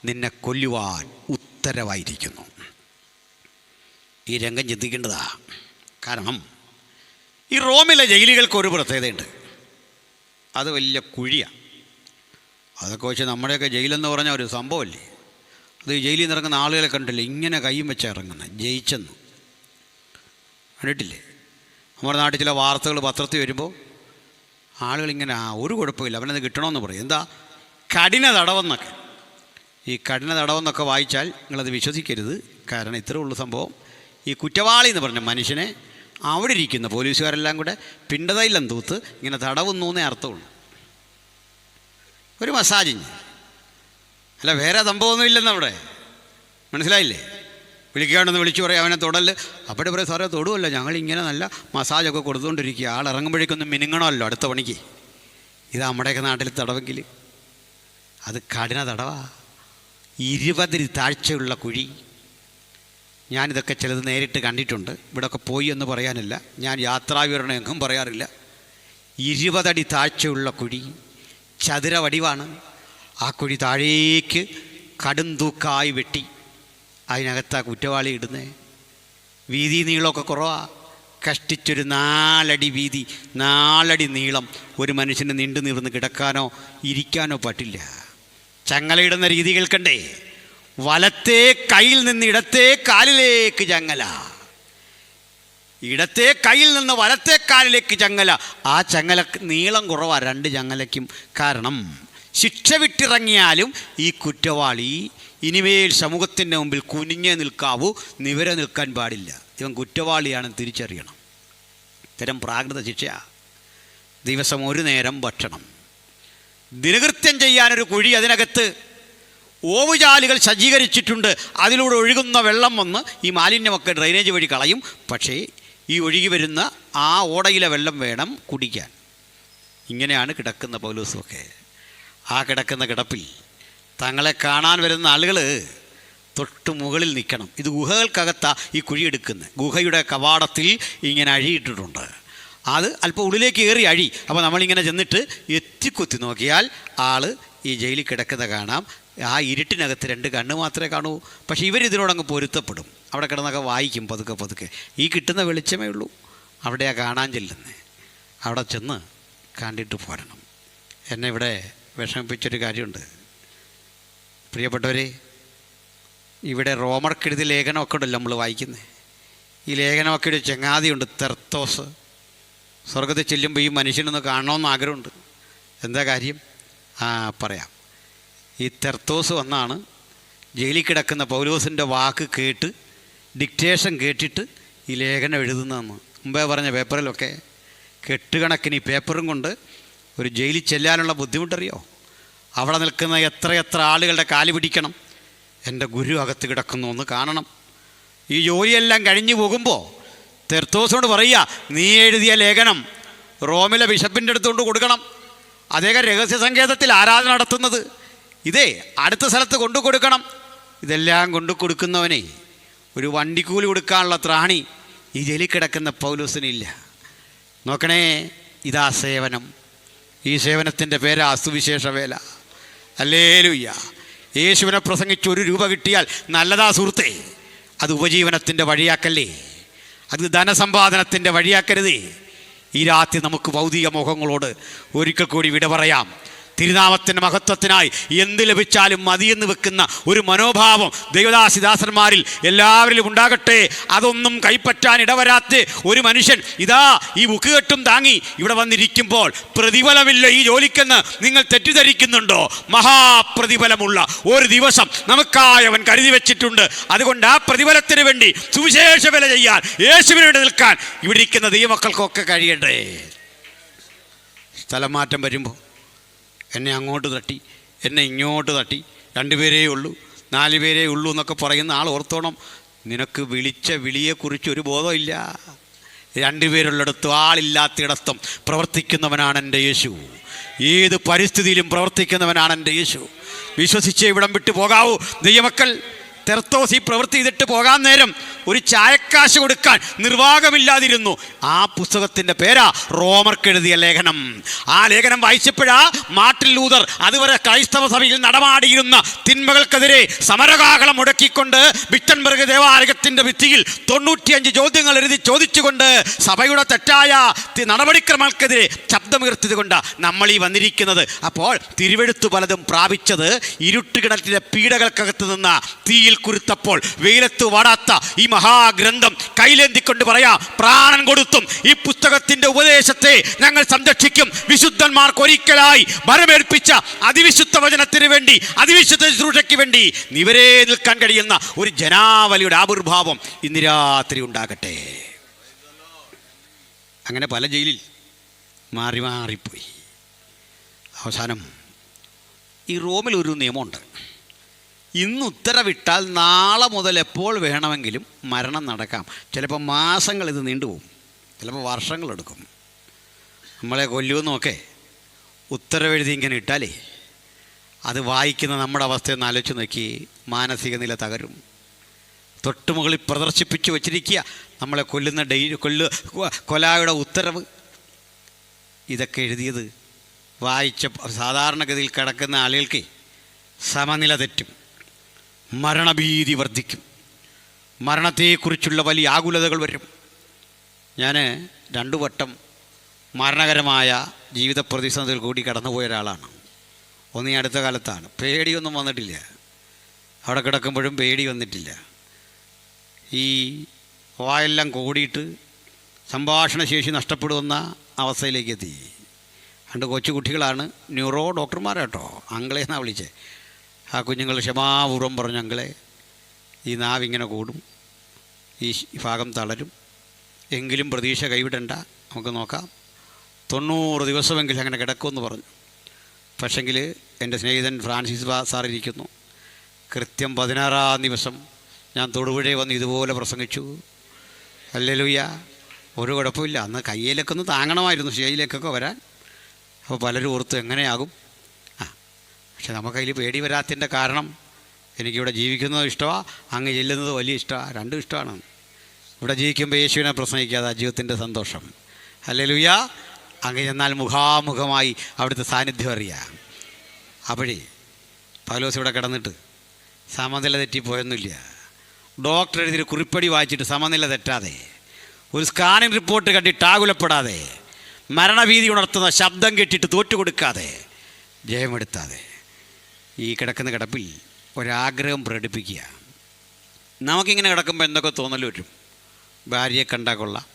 നിന്നെ കൊല്ലുവാൻ ഉത്തരവായിരിക്കുന്നു. ഈ രംഗം ചിന്തിക്കേണ്ടതാ. കാരണം ഈ റോമിലെ ജയിലുകൾക്ക് ഒരു പ്രത്യേകതയുണ്ട്. അത് വലിയ കുഴിയാണ്. അതൊക്കെ വെച്ച് നമ്മുടെയൊക്കെ ജയിലെന്ന് പറഞ്ഞാൽ ഒരു സംഭവമല്ലേ. അത് ഈ ജയിലിൽ നിന്ന് ഇറങ്ങുന്ന ആളുകളെ കണ്ടില്ലേ, ഇങ്ങനെ കയ്യും വെച്ച് ഇറങ്ങുന്നത്, ജയിച്ചെന്ന് കണ്ടിട്ടില്ലേ? നമ്മുടെ നാട്ടിൽ ചില വാർത്തകൾ പത്രത്തിൽ വരുമ്പോൾ ആളുകളിങ്ങനെ ഒരു കുഴപ്പമില്ല, അവനത് കിട്ടണമെന്ന് പറയും. എന്താ കഠിന തടവെന്നൊക്കെ. ഈ കഠിന തടവെന്നൊക്കെ വായിച്ചാൽ നിങ്ങളത് വിശ്വസിക്കരുത്. കാരണം ഇത്രയേ ഉള്ളൂ സംഭവം. ഈ കുറ്റവാളി എന്ന് പറഞ്ഞ മനുഷ്യനെ അവിടെ ഇരിക്കുന്ന പോലീസുകാരെല്ലാം കൂടെ പിണ്ടതയിലും തൂത്ത് ഇങ്ങനെ തടവുന്നു എന്നേ അർത്ഥമുള്ളൂ. ഒരു മസാജിങ് അല്ല, വേറെ സംഭവമൊന്നും ഇല്ലെന്ന് അവിടെ. മനസ്സിലായില്ലേ? വിളിക്കാണ്ടെന്ന് വിളിച്ചു പറയാം അവനെ തൊടല്. അവിടെ പറയും സാറേ തൊടുമല്ല, ഞങ്ങളിങ്ങനെ നല്ല മസാജൊക്കെ കൊടുത്തുകൊണ്ടിരിക്കുക. ആൾ ഇറങ്ങുമ്പോഴേക്കൊന്നും മിനുങ്ങണമല്ലോ അടുത്ത പണിക്ക്. ഇത് നമ്മുടെയൊക്കെ നാട്ടിൽ തടവെങ്കിൽ അത് കഠിന തടവാ. 20 താഴ്ചയുള്ള കുഴി. ഞാനിതൊക്കെ ചിലത് നേരിട്ട് കണ്ടിട്ടുണ്ട്. ഇവിടെയൊക്കെ പോയി എന്ന് പറയാനില്ല, ഞാൻ യാത്രാവിവരണം എങ്ങും പറയാറില്ല. 20 അടി താഴ്ചയുള്ള കുഴി, ചതുര വടിവാണ്. ആ കുഴി താഴേക്ക് കടും തൂക്കായി വെട്ടി അതിനകത്താ കുറ്റവാളി ഇടുന്നേ. വീതി നീളമൊക്കെ കുറവാ. കഷ്ടിച്ചൊരു 4 അടി വീതി, 4 അടി നീളം ഒരു മനുഷ്യന് നീണ്ടു നീർന്ന് കിടക്കാനോ ഇരിക്കാനോ പറ്റില്ല. ചങ്ങലയിടുന്ന രീതി കേൾക്കണ്ടേ? വലത്തെ കൈയിൽ നിന്ന് ഇടത്തെ കാലിലേക്ക് ചങ്ങല, ഇടത്തെ കൈയിൽ നിന്ന് വലത്തെ കാലിലേക്ക് ചങ്ങല. ആ ചങ്ങല നീളം കുറവാ 2 ചങ്ങലയ്ക്കും. കാരണം ശിക്ഷ വിട്ടിറങ്ങിയാലും ഈ കുറ്റവാളി ഇനിമേൽ സമൂഹത്തിൻ്റെ മുമ്പിൽ കുനിഞ്ഞേ നിൽക്കാവൂ, നിവര നിൽക്കാൻ പാടില്ല. ഇവൻ കുറ്റവാളിയാണെന്ന് തിരിച്ചറിയണം. ഇത്തരം പ്രാകൃത ശിക്ഷയാണ്. ദിവസം 1 നേരം ഭക്ഷണം, ദിനകൃത്യം ചെയ്യാനൊരു കുഴി, അതിനകത്ത് ഓവുചാലുകൾ സജ്ജീകരിച്ചിട്ടുണ്ട്. അതിലൂടെ ഒഴുകുന്ന വെള്ളം വന്ന് ഈ മാലിന്യമൊക്കെ ഡ്രെയിനേജ് വഴി കളയും. പക്ഷേ ഈ ഒഴുകി വരുന്ന ആ ഓടയിലെ വെള്ളം വേണം കുടിക്കാൻ. ഇങ്ങനെയാണ് കിടക്കുന്ന പൗലോസുമൊക്കെ. ആ കിടക്കുന്ന കിടപ്പിൽ തങ്ങളെ കാണാൻ വരുന്ന ആളുകൾ തൊട്ട് മുകളിൽ നിൽക്കണം. ഇത് ഗുഹകൾക്കകത്താണ് ഈ കുഴിയെടുക്കുന്നത്. ഗുഹയുടെ കവാടത്തിൽ ഇങ്ങനെ അഴിയിട്ടിട്ടുണ്ട്. അത് അല്പം ഉള്ളിലേക്ക് കയറി അഴി. അപ്പോൾ നമ്മളിങ്ങനെ ചെന്നിട്ട് എത്തിക്കുത്തി നോക്കിയാൽ ആൾ ഈ ജയിലിൽ കിടക്കുന്ന കാണാം. ആ ഇരുട്ടിനകത്ത് 2 കണ്ണ് മാത്രമേ കാണൂ. പക്ഷേ ഇവരിതിനോടങ്ങ് പൊരുത്തപ്പെടും. അവിടെ കിടന്നൊക്കെ വായിക്കും പതുക്കെ പതുക്കെ. ഈ കിട്ടുന്ന വെളിച്ചമേ ഉള്ളൂ. അവിടെയാണ് കാണാൻ ചെല്ലുന്നത്. അവിടെ ചെന്ന് കണ്ടിട്ട് പോരണം. എന്നെ ഇവിടെ വിഷമിപ്പിച്ചൊരു കാര്യമുണ്ട് പ്രിയപ്പെട്ടവരെ. ഇവിടെ റോമർക്കെഴുതിയ ലേഖനമൊക്കെ ഉണ്ടല്ലോ നമ്മൾ വായിക്കുന്നത്. ഈ ലേഖനമൊക്കെ ഒരു ചങ്ങാതിയുണ്ട്, തെർത്തോസ്. സ്വർഗത്തിൽ ചെല്ലുമ്പോൾ ഈ മനുഷ്യനൊന്ന് കാണണമെന്ന് ആഗ്രഹമുണ്ട്. എന്താ കാര്യം? പറയാം. ഈ തെർത്തോസ് വന്നാണ് ജയിലിൽ കിടക്കുന്ന പൗലോസിൻ്റെ വാക്ക് കേട്ട് ഡിക്റ്റേഷൻ കേട്ടിട്ട് ഈ ലേഖനം എഴുതുന്നതെന്ന്. മുമ്പേ പറഞ്ഞ പേപ്പറിലൊക്കെ കെട്ടുകണക്കിന് ഈ പേപ്പറും കൊണ്ട് ഒരു ജയിലിൽ ചെല്ലാനുള്ള ബുദ്ധിമുട്ടറിയോ? അവിടെ നിൽക്കുന്ന എത്ര ആളുകളുടെ കാല് പിടിക്കണം. എൻ്റെ ഗുരു അകത്ത് കിടക്കുന്നു, ഒന്ന് കാണണം. ഈ ജോലിയെല്ലാം കഴിഞ്ഞു പോകുമ്പോൾ തെർത്തോസിനോട് പറയുക, നീ എഴുതിയ ലേഖനം റോമിലെ ബിഷപ്പിൻ്റെ അടുത്തുകൊണ്ട് കൊടുക്കണം. അദ്ദേഹം രഹസ്യ സങ്കേതത്തിൽ ആരാധന നടത്തുന്നത്. ഇതേ അടുത്ത സ്ഥലത്ത് കൊണ്ടു കൊടുക്കണം. ഇതെല്ലാം കൊണ്ടു കൊടുക്കുന്നവനെ ഒരു വണ്ടിക്കൂലി കൊടുക്കാനുള്ള ത്രാണി ഈ ജയിലിൽ കിടക്കുന്ന പൗലോസിനില്ല. നോക്കണേ, ഇതാ സേവനം. ഈ സേവനത്തിൻ്റെ പേരാ സുവിശേഷ വേല. ഹല്ലേലൂയ. യേശുവിനെ പ്രസംഗിച്ച് 1 രൂപ കിട്ടിയാൽ നല്ലതാ സുഹൃത്തേ. അത് ഉപജീവനത്തിൻ്റെ വഴിയാക്കല്ലേ, അത് ധനസമ്പാദനത്തിൻ്റെ വഴിയാക്കരുതേ. ഈ രാത്രി നമുക്ക് ഭൗതിക മോഹങ്ങളോട് ഒരിക്കൽ കൂടി വിട പറയാം. തിരുനാമത്തിൻ്റെ മഹത്വത്തിനായി എന്ത് ലഭിച്ചാലും മതിയെന്ന് വെക്കുന്ന ഒരു മനോഭാവം ദൈവദാസിദാസന്മാരിൽ എല്ലാവരിലും ഉണ്ടാകട്ടെ. അതൊന്നും കൈപ്പറ്റാൻ ഇടവരാത്ത ഒരു മനുഷ്യൻ ഇതാ ഈ ബുക്കുകെട്ടും താങ്ങി ഇവിടെ വന്നിരിക്കുമ്പോൾ പ്രതിഫലമില്ല ഈ ജോലിക്കെന്ന് നിങ്ങൾ തെറ്റിദ്ധരിക്കുന്നുണ്ടോ? മഹാപ്രതിഫലമുള്ള ഒരു ദിവസം നമുക്കായി അവൻ കരുതി വെച്ചിട്ടുണ്ട്. അതുകൊണ്ട് ആ പ്രതിഫലത്തിന് വേണ്ടി സുവിശേഷ വില ചെയ്യാൻ, യേശുവിന് വേണ്ടി നിൽക്കാൻ ഇവിടെ ഇരിക്കുന്ന ദൈവമക്കൾക്കൊക്കെ കഴിയണ്ടേ. സ്ഥലം മാറ്റം വരുമ്പോൾ എന്നെ അങ്ങോട്ട് തട്ടി, എന്നെ ഇങ്ങോട്ട് തട്ടി, 2 പേരേ ഉള്ളൂ, 4 പേരേ ഉള്ളൂ എന്നൊക്കെ പറയുന്ന ആൾ ഓർത്തോണം, നിനക്ക് വിളിച്ച വിളിയെക്കുറിച്ച് ഒരു ബോധമില്ല. 2 പേരുള്ളിടത്തും ആളില്ലാത്തിടത്തും പ്രവർത്തിക്കുന്നവനാണ് എൻ്റെ യേശു. ഏത് പരിസ്ഥിതിയിലും പ്രവർത്തിക്കുന്നവനാണ് എൻ്റെ യേശു. വിശ്വസിച്ച് ഇവിടം വിട്ടു പോകാവൂ. ദൈവമക്കൾ തെർത്തോസ് ഈ പ്രവൃത്തി ചെയ്തിട്ട് പോകാൻ നേരം ഒരു ചായക്കാശ് കൊടുക്കാൻ നിർവാഹമില്ലാതിരുന്നു. ആ പുസ്തകത്തിൻ്റെ പേരാ റോമർക്കെഴുതിയ ലേഖനം. ആ ലേഖനം വായിച്ചപ്പോഴാ മാർട്ടിൻ ലൂതർ അതുവരെ ക്രൈസ്തവ സഭയിൽ നടമാടിയിരുന്ന തിന്മകൾക്കെതിരെ സമരകാഹളം മുടക്കിക്കൊണ്ട് വിക്ടൻബർഗ് ദേവാലയത്തിൻ്റെ ഭിത്തിയിൽ 95 ചോദ്യങ്ങൾ എഴുതി ചോദിച്ചുകൊണ്ട് സഭയുടെ തെറ്റായ നടപടിക്രമങ്ങൾക്കെതിരെ ശബ്ദമുയർത്തിയത് കൊണ്ടാണ് നമ്മൾ ഈ വന്നിരിക്കുന്നത്. അപ്പോൾ തിരുവെഴുത്ത് പലതും പ്രാപിച്ചത് ഇരുട്ടുകിണറ്റിലെ പീഡകൾക്കകത്ത് നിന്ന് തീയിൽ കുരുത്തപ്പോൾ വെയിലത്ത് വാടാത്ത ഈ മഹാഗ്രന്ഥം കൈലേന്തിക്കൊണ്ട് പറയാം, പ്രാണൻ കൊടുത്തും ഈ പുസ്തകത്തിന്റെ ഉപദേശത്തെ ഞങ്ങൾ സംരക്ഷിക്കും. വിശുദ്ധന്മാർക്ക് ഒരിക്കലായി വരമേൽപ്പിച്ച അതിവിശുദ്ധ വചനത്തിന് വേണ്ടി, അതിവിശുദ്ധ ശുശ്രൂഷയ്ക്ക് വേണ്ടി നിവരെ നിൽക്കാൻ കഴിയുന്ന ഒരു ജനാവലിയുടെ ആവിർഭാവം ഇന്ന് രാത്രി ഉണ്ടാകട്ടെ. അങ്ങനെ പല ജയിലിൽ മാറി മാറിപ്പോയി. അവസാനം ഈ റോമിൽ ഒരു നിയമമുണ്ട്. ഇന്ന് ഉത്തരവിട്ടാൽ നാളെ മുതൽ എപ്പോൾ വേണമെങ്കിലും മരണം നടക്കാം. ചിലപ്പോൾ മാസങ്ങൾ ഇത് നീണ്ടുപോകും, ചിലപ്പോൾ വർഷങ്ങളെടുക്കും. നമ്മളെ കൊല്ലുമെന്നൊക്കെ ഉത്തരവെഴുതി ഇങ്ങനെ ഇട്ടാലേ അത് വായിക്കുന്ന നമ്മുടെ അവസ്ഥയൊന്ന് ആലോചിച്ച് നോക്കി, മാനസിക നില തകരും. തൊട്ടുമുകളിൽ പ്രദർശിപ്പിച്ച് വച്ചിരിക്കുക നമ്മളെ കൊല്ലുന്ന കൊലായുടെ ഉത്തരവ്. ഇതൊക്കെ എഴുതിയത് വായിച്ച സാധാരണഗതിയിൽ കിടക്കുന്ന ആളുകൾക്ക് സമനില തെറ്റും, മരണഭീതി വർദ്ധിക്കും, മരണത്തെക്കുറിച്ചുള്ള വലിയ ആകുലതകൾ വരും. ഞാൻ 2 വട്ടം മരണകരമായ ജീവിത പ്രതിസന്ധിയിൽ കൂടി കടന്നുപോയ ഒരാളാണ്. ഒന്ന് ഈ അടുത്ത കാലത്താണ്. പേടിയൊന്നും വന്നിട്ടില്ല, അവിടെ കിടക്കുമ്പോഴും പേടി വന്നിട്ടില്ല. ഈ വായെല്ലാം കൂടിയിട്ട് സംഭാഷണശേഷി നഷ്ടപ്പെടുന്ന അവസ്ഥയിലേക്ക് എത്തി. 2 കൊച്ചു കുട്ടികളാണ്, ന്യൂറോ ഡോക്ടർമാരാട്ടോ, അങ്കളേന്നാണ് വിളിച്ചത്. ആ കുഞ്ഞുങ്ങൾ ക്ഷമാപൂർവ്വം പറഞ്ഞു, അങ്കളെ ഈ നാവിങ്ങനെ കൂടും, ഈ ഭാഗം തളരും, എങ്കിലും പ്രതീക്ഷ കൈവിടണ്ട, നമുക്ക് നോക്കാം, 90 ദിവസമെങ്കിലും അങ്ങനെ കിടക്കുമെന്ന് പറഞ്ഞു. പക്ഷെങ്കിൽ എൻ്റെ സ്നേഹിതൻ ഫ്രാൻസിസ് സാർ ഇരിക്കുന്നു. കൃത്യം 16-ാം ദിവസം ഞാൻ തൊടുപുഴയിൽ വന്ന് ഇതുപോലെ പ്രസംഗിച്ചു. ഹല്ലേലൂയ. ഒരു കുഴപ്പമില്ല. അന്ന് കയ്യിലൊക്കെ ഒന്ന് താങ്ങണമായിരുന്നു സ്റ്റേജിലേക്കൊക്കെ വരാൻ. അപ്പോൾ പലരും ഓർത്തു എങ്ങനെയാകും. പക്ഷെ നമുക്കതിൽ പേടി വരാത്തതിൻ്റെ കാരണം എനിക്കിവിടെ ജീവിക്കുന്നത് ഇഷ്ടമാണ്, അങ്ങ് ചെല്ലുന്നത് വലിയ ഇഷ്ടമാണ്. 2 ഇഷ്ടമാണ്. ഇവിടെ ജീവിക്കുമ്പോൾ യേശുവിനെ പ്രസംഗിക്കാതെ ജീവിതത്തിൻ്റെ സന്തോഷം. ഹല്ലേലൂയ. അങ്ങ് ചെന്നാൽ മുഖാമുഖമായി അവിടുത്തെ സാന്നിധ്യം അറിയാം. അപ്പോഴേ പൗലോസ് ഇവിടെ കിടന്നിട്ട് സമനില തെറ്റിപ്പോയൊന്നുമില്ല. ഡോക്ടർ എഴുതിയൊരു കുറിപ്പടി വായിച്ചിട്ട് സമനില തെറ്റാതെ, ഒരു സ്കാനിങ് റിപ്പോർട്ട് കണ്ടിട്ട് ആകുലപ്പെടാതെ, മരണഭീതി ഉണർത്തുന്ന ശബ്ദം കേട്ടിട്ട് തോറ്റുകൊടുക്കാതെ, ജയമെടുത്താതെ ഈ കിടക്കുന്ന കിടപ്പിൽ ഒരാഗ്രഹം പ്രകടിപ്പിക്കുക. നമുക്കിങ്ങനെ കിടക്കുമ്പോൾ എന്തൊക്കെ തോന്നൽ വരും. ഭാര്യയെ കണ്ടാൽ കൊള്ളാം,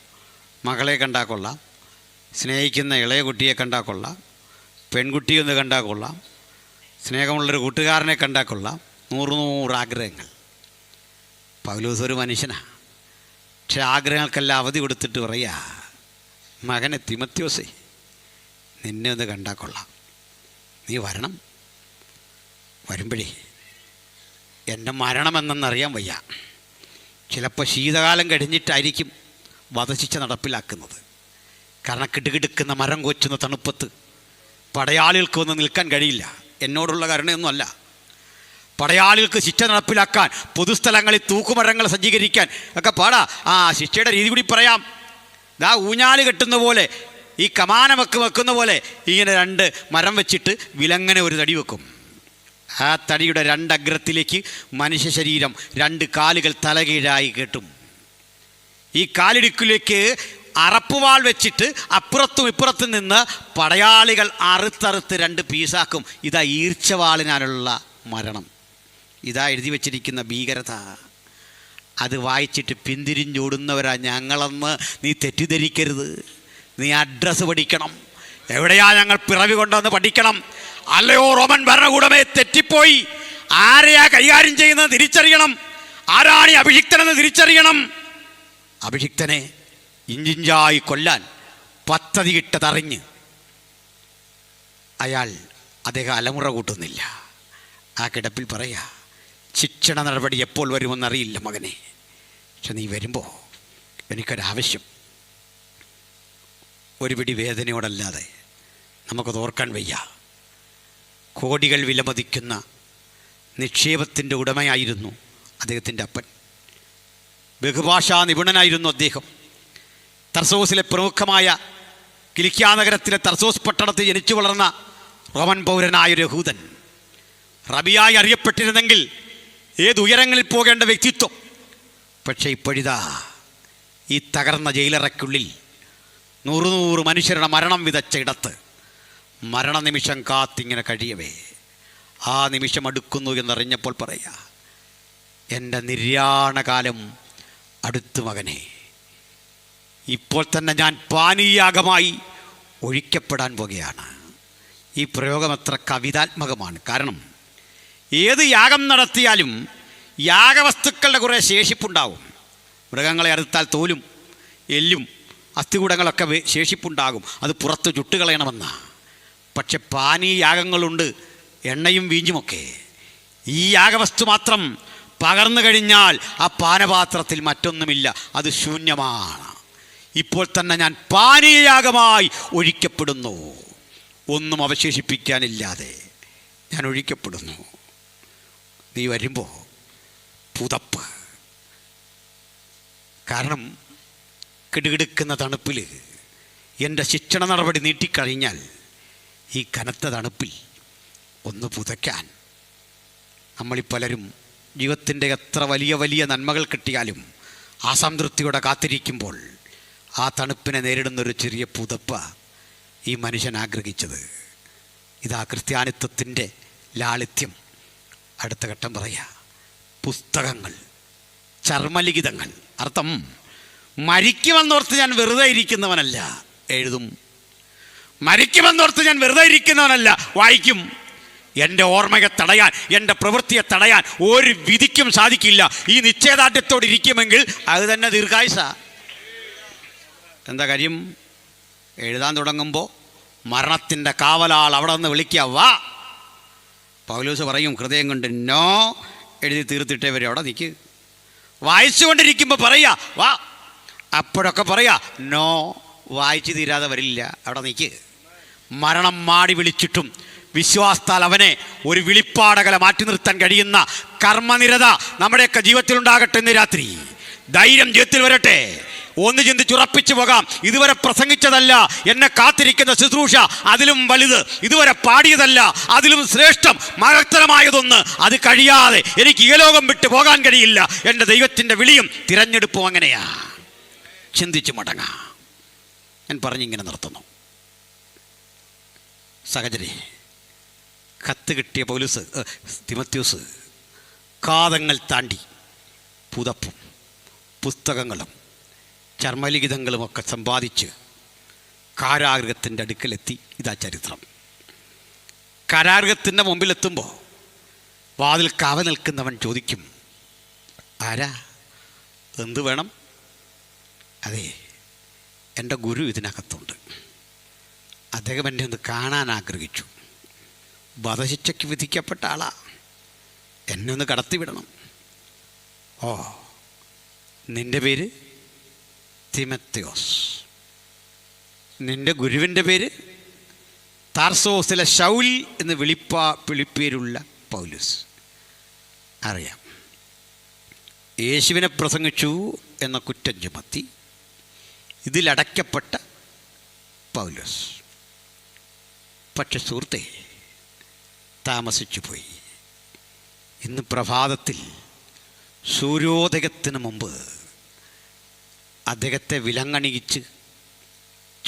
മകളെ കണ്ടാൽ കൊള്ളാം, സ്നേഹിക്കുന്ന ഇളയ കുട്ടിയെ കണ്ടാൽ കൊള്ളാം, പെൺകുട്ടിയൊന്ന് കണ്ടാൽ കൊള്ളാം, സ്നേഹമുള്ളൊരു കൂട്ടുകാരനെ കണ്ടാൽ കൊള്ളാം. 100 ആഗ്രഹങ്ങൾ. പൗലോസ് ഒരു മനുഷ്യനാണ്. പക്ഷെ ആഗ്രഹങ്ങൾക്കെല്ലാം അവധി കൊടുത്തിട്ട് പറയുക, മകനെ തിമത്യോസേ, നിന്നെ ഒന്ന് കണ്ടാൽ കൊള്ളാം, നീ വരണം. വരുമ്പോഴേ എൻ്റെ മരണമെന്നറിയാൻ വയ്യ. ചിലപ്പോൾ ശീതകാലം കഴിഞ്ഞിട്ടായിരിക്കും വധശിക്ഷ നടപ്പിലാക്കുന്നത്. കാരണം കിടുകിടുക്കുന്ന മരം കൊച്ചുന്ന തണുപ്പത്ത് പടയാളികൾക്കൊന്നും നിൽക്കാൻ കഴിയില്ല. എന്നോടുള്ള കരുണയൊന്നുമല്ല. പടയാളികൾക്ക് ശിക്ഷ നടപ്പിലാക്കാൻ പൊതുസ്ഥലങ്ങളിൽ തൂക്കുമരങ്ങൾ സജ്ജീകരിക്കാൻ ഒക്കെ പാടാ. ആ ശിക്ഷയുടെ രീതി കൂടി പറയാം. ദാ ഊഞ്ഞാല് കെട്ടുന്ന പോലെ, ഈ കമാനമൊക്കെ വെക്കുന്ന പോലെ ഇങ്ങനെ 2 മരം വെച്ചിട്ട് വിലങ്ങനെ ഒരു തടി വെക്കും. ആ തടിയുടെ 2 അഗ്രത്തിലേക്ക് മനുഷ്യ ശരീരം 2 കാലുകൾ തലകീഴായി കെട്ടും. ഈ കാലിടുക്കിലേക്ക് അറപ്പുവാൾ വെച്ചിട്ട് അപ്പുറത്തും ഇപ്പുറത്തും നിന്ന് പടയാളികൾ അറുത്തറുത്ത് 2 പീസാക്കും. ഇതാ ഈർച്ചവാളിനാലുള്ള മരണം. ഇതാ എഴുതി വച്ചിരിക്കുന്ന ഭീകരത. അത് വായിച്ചിട്ട് പിന്തിരിഞ്ഞോടുന്നവരാ ഞങ്ങളെന്ന് നീ തെറ്റിദ്ധരിക്കരുത്. നീ അഡ്രസ്സ് പഠിക്കണം. എവിടെയാ ഞങ്ങൾ പിറവി കൊണ്ടെന്ന് പഠിക്കണം. അല്ലയോ റോമൻ ഭരണകൂടമേ, തെറ്റിപ്പോയി. ആരെയാ കൈകാര്യം ചെയ്യുന്നത് തിരിച്ചറിയണം. ആരാണ് ഈ അഭിഷിക്തനെന്ന് തിരിച്ചറിയണം. അഭിഷിക്തനെ ഇഞ്ചിഞ്ചായി കൊല്ലാൻ പദ്ധതിയിട്ടതറിഞ്ഞ് അദ്ദേഹം അലമുറ കൂട്ടുന്നില്ല. ആ കിടപ്പിൽ പറയാ, ശിക്ഷണ നടപടി എപ്പോൾ വരുമെന്നറിയില്ല മകനെ. പക്ഷെ നീ വരുമ്പോൾ എനിക്കൊരാവശ്യം. ഒരു പിടി വേദനയോടല്ലാതെ നമുക്കത് ഓർക്കാൻ വയ്യ. കോടികൾ വിലമതിക്കുന്ന നിക്ഷേപത്തിൻ്റെ ഉടമയായിരുന്നു അദ്ദേഹത്തിൻ്റെ അപ്പൻ. ബഹുഭാഷാ നിപുണനായിരുന്നു അദ്ദേഹം. തർസോസിലെ പ്രമുഖമായ കിലിക്യാ നഗരത്തിലെ തർസോസ് പട്ടണത്തിൽ ജനിച്ചു വളർന്ന റോമൻ പൗരനായൊരു യഹൂദൻ. റബിയായി അറിയപ്പെട്ടിരുന്നെങ്കിൽ ഏതുയരങ്ങളിൽ പോകേണ്ട വ്യക്തിത്വം. പക്ഷേ ഇപ്പോഴിതാ ഈ തകർന്ന ജയിലറയ്ക്കുള്ളിൽ 100 മനുഷ്യരുടെ മരണം വിതച്ച ഇടത്ത് മരണനിമിഷം കാത്തിങ്ങനെ കഴിയവേ ആ നിമിഷം അടുക്കുന്നു എന്നറിഞ്ഞപ്പോൾ പറയാ, എൻ്റെ നിര്യാണകാലം അടുത്തു മകനെ. ഇപ്പോൾ തന്നെ ഞാൻ പാനീയാഗമായി ഒഴിക്കപ്പെടാൻ പോകുകയാണ്. ഈ പ്രയോഗം അത്ര കവിതാത്മകമാണ്. കാരണം ഏത് യാഗം നടത്തിയാലും യാഗവസ്തുക്കളുടെ കുറേ ശേഷിപ്പുണ്ടാവും. മൃഗങ്ങളെ അറുത്താൽ തോലും എല്ലും അസ്ഥികൂടങ്ങളൊക്കെ ശേഷിപ്പുണ്ടാകും. അത് പുറത്ത് ചുട്ടുകളയണമെന്നാ. പക്ഷെ പാനീയാഗങ്ങളുണ്ട്, എണ്ണയും വീഞ്ഞുമൊക്കെ. ഈ യാഗവസ്തു മാത്രം പകർന്നു കഴിഞ്ഞാൽ ആ പാനപാത്രത്തിൽ മറ്റൊന്നുമില്ല, അത് ശൂന്യമാണ്. ഇപ്പോൾ തന്നെ ഞാൻ പാനീയയാഗമായി ഒഴിക്കപ്പെടുന്നു. ഒന്നും അവശേഷിപ്പിക്കാനില്ലാതെ ഞാൻ ഒഴിക്കപ്പെടുന്നു. നീ വരുമ്പോൾ പുതപ്പ്. കാരണം കിടുകിടുക്കുന്ന തണുപ്പിൽ എൻ്റെ ശിക്ഷണ നടപടി നീട്ടിക്കഴിഞ്ഞാൽ ഈ കനത്ത തണുപ്പിൽ ഒന്ന് പുതയ്ക്കാൻ പലരും ജീവിതത്തിൻ്റെ എത്ര വലിയ വലിയ നന്മകൾ കിട്ടിയാലും അസംതൃപ്തിയോടെ കാത്തിരിക്കുമ്പോൾ ആ തണുപ്പിനെ നേരിടുന്നൊരു ചെറിയ പുതപ്പ ഈ മനുഷ്യൻ ആഗ്രഹിച്ചത്. ഇതാ ക്രിസ്ത്യാനിത്വത്തിൻ്റെ ലാളിത്യം. അടുത്ത ഘട്ടം പറയാ, പുസ്തകങ്ങൾ, ചർമ്മലിഖിതങ്ങൾ. അർത്ഥം, മരിക്കുമെന്നോർത്ത് ഞാൻ വെറുതെ ഇരിക്കുന്നവനല്ല, എഴുതും. മരിക്കുമെന്നോർത്ത് ഞാൻ വെറുതെ ഇരിക്കുന്നവനല്ല, വായിക്കും. എൻ്റെ ഓർമ്മയെ തടയാൻ, എൻ്റെ പ്രവൃത്തിയെ തടയാൻ ഒരു വിധിക്കും സാധിക്കില്ല. ഈ നിശ്ചയദാർഢ്യത്തോടെ ഇരിക്കുമെങ്കിൽ അത് തന്നെ ദീർഘായുസ. എന്താ കാര്യം? എഴുതാൻ തുടങ്ങുമ്പോൾ മരണത്തിൻ്റെ കാവലാൾ അവിടെ നിന്ന് വിളിക്കുക, വാ. പൗലോസ് പറയും ഹൃദയം കൊണ്ട് നോ, എഴുതി തീർത്തിട്ടേ വരെ അവിടെ നിൽക്ക്. വായിച്ചുകൊണ്ടിരിക്കുമ്പോൾ പറയാ വാ, അപ്പോഴൊക്കെ പറയാ നോ, വായിച്ചു തീരാതെ വരില്ല, അവിടെ നിൽക്ക്. മരണം മാടി വിളിച്ചിട്ടും വിശ്വാസത്താൽ അവനെ ഒരു വിളിപ്പാടകല മാറ്റി നിർത്താൻ കഴിയുന്ന കർമ്മനിരത നമ്മുടെയൊക്കെ ജീവിതത്തിലുണ്ടാകട്ടെ. ഇന്ന് രാത്രി ധൈര്യം ജീവിതത്തിൽ വരട്ടെ. ഒന്ന് ചിന്തിച്ചുറപ്പിച്ചു പോകാം, ഇതുവരെ പ്രസംഗിച്ചതല്ല എന്നെ കാത്തിരിക്കുന്ന ശുശ്രൂഷ, അതിലും വലുത്. ഇതുവരെ പാടിയതല്ല, അതിലും ശ്രേഷ്ഠം, മഹത്തരമായതൊന്ന്. അത് കഴിയാതെ എനിക്ക് ഈ ലോകം വിട്ട് പോകാൻ കഴിയില്ല. എൻ്റെ ദൈവത്തിൻ്റെ വിളിയും തിരഞ്ഞെടുപ്പും അങ്ങനെയാ. ചിന്തിച്ചു മടങ്ങാം. ഞാൻ പറഞ്ഞിങ്ങനെ നിർത്തുന്നു. സഹചരി, കത്ത് കിട്ടിയ പൗലോസ് തിമോത്തിയോസ് കാതങ്ങൾ താണ്ടി പുതപ്പും പുസ്തകങ്ങളും ചർമ്മലിഖിതങ്ങളുമൊക്കെ സമ്പാദിച്ച് കാരാഗൃഹത്തിൻ്റെ അടുക്കലെത്തി. ഇതാ ചരിത്രം. കാരാഗൃഹത്തിൻ്റെ മുമ്പിലെത്തുമ്പോൾ വാതിൽ കാവ നിൽക്കുന്നവൻ ചോദിക്കും, ആരാ, എന്തു വേണം? അതെ, എൻ്റെ ഗുരു ഇതിനകത്തുണ്ട്. അദ്ദേഹം എന്നെ ഒന്ന് കാണാൻ ആഗ്രഹിച്ചു. വധശിക്ഷയ്ക്ക് വിധിക്കപ്പെട്ട ആളാ, എന്നെ ഒന്ന് കടത്തിവിടണം. ഓ, നിൻ്റെ പേര് തിമോത്തിയോസ്, നിൻ്റെ ഗുരുവിൻ്റെ പേര് താർസോസിലെ ശൗൽ എന്ന് വിളിപ്പേരുള്ള പൗലോസ്. അറിയാം, യേശുവിനെ പ്രസംഗിച്ചു എന്ന കുറ്റം ചുമത്തി ഇതിലടയ്ക്കപ്പെട്ട പൗലോസ്. പക്ഷെ സുഹൃത്തെ, താമസിച്ചു പോയി. ഇന്ന് പ്രഭാതത്തിൽ സൂര്യോദയത്തിന് മുമ്പ് അദ്ദേഹത്തെ വിലങ്ങണിയിച്ച്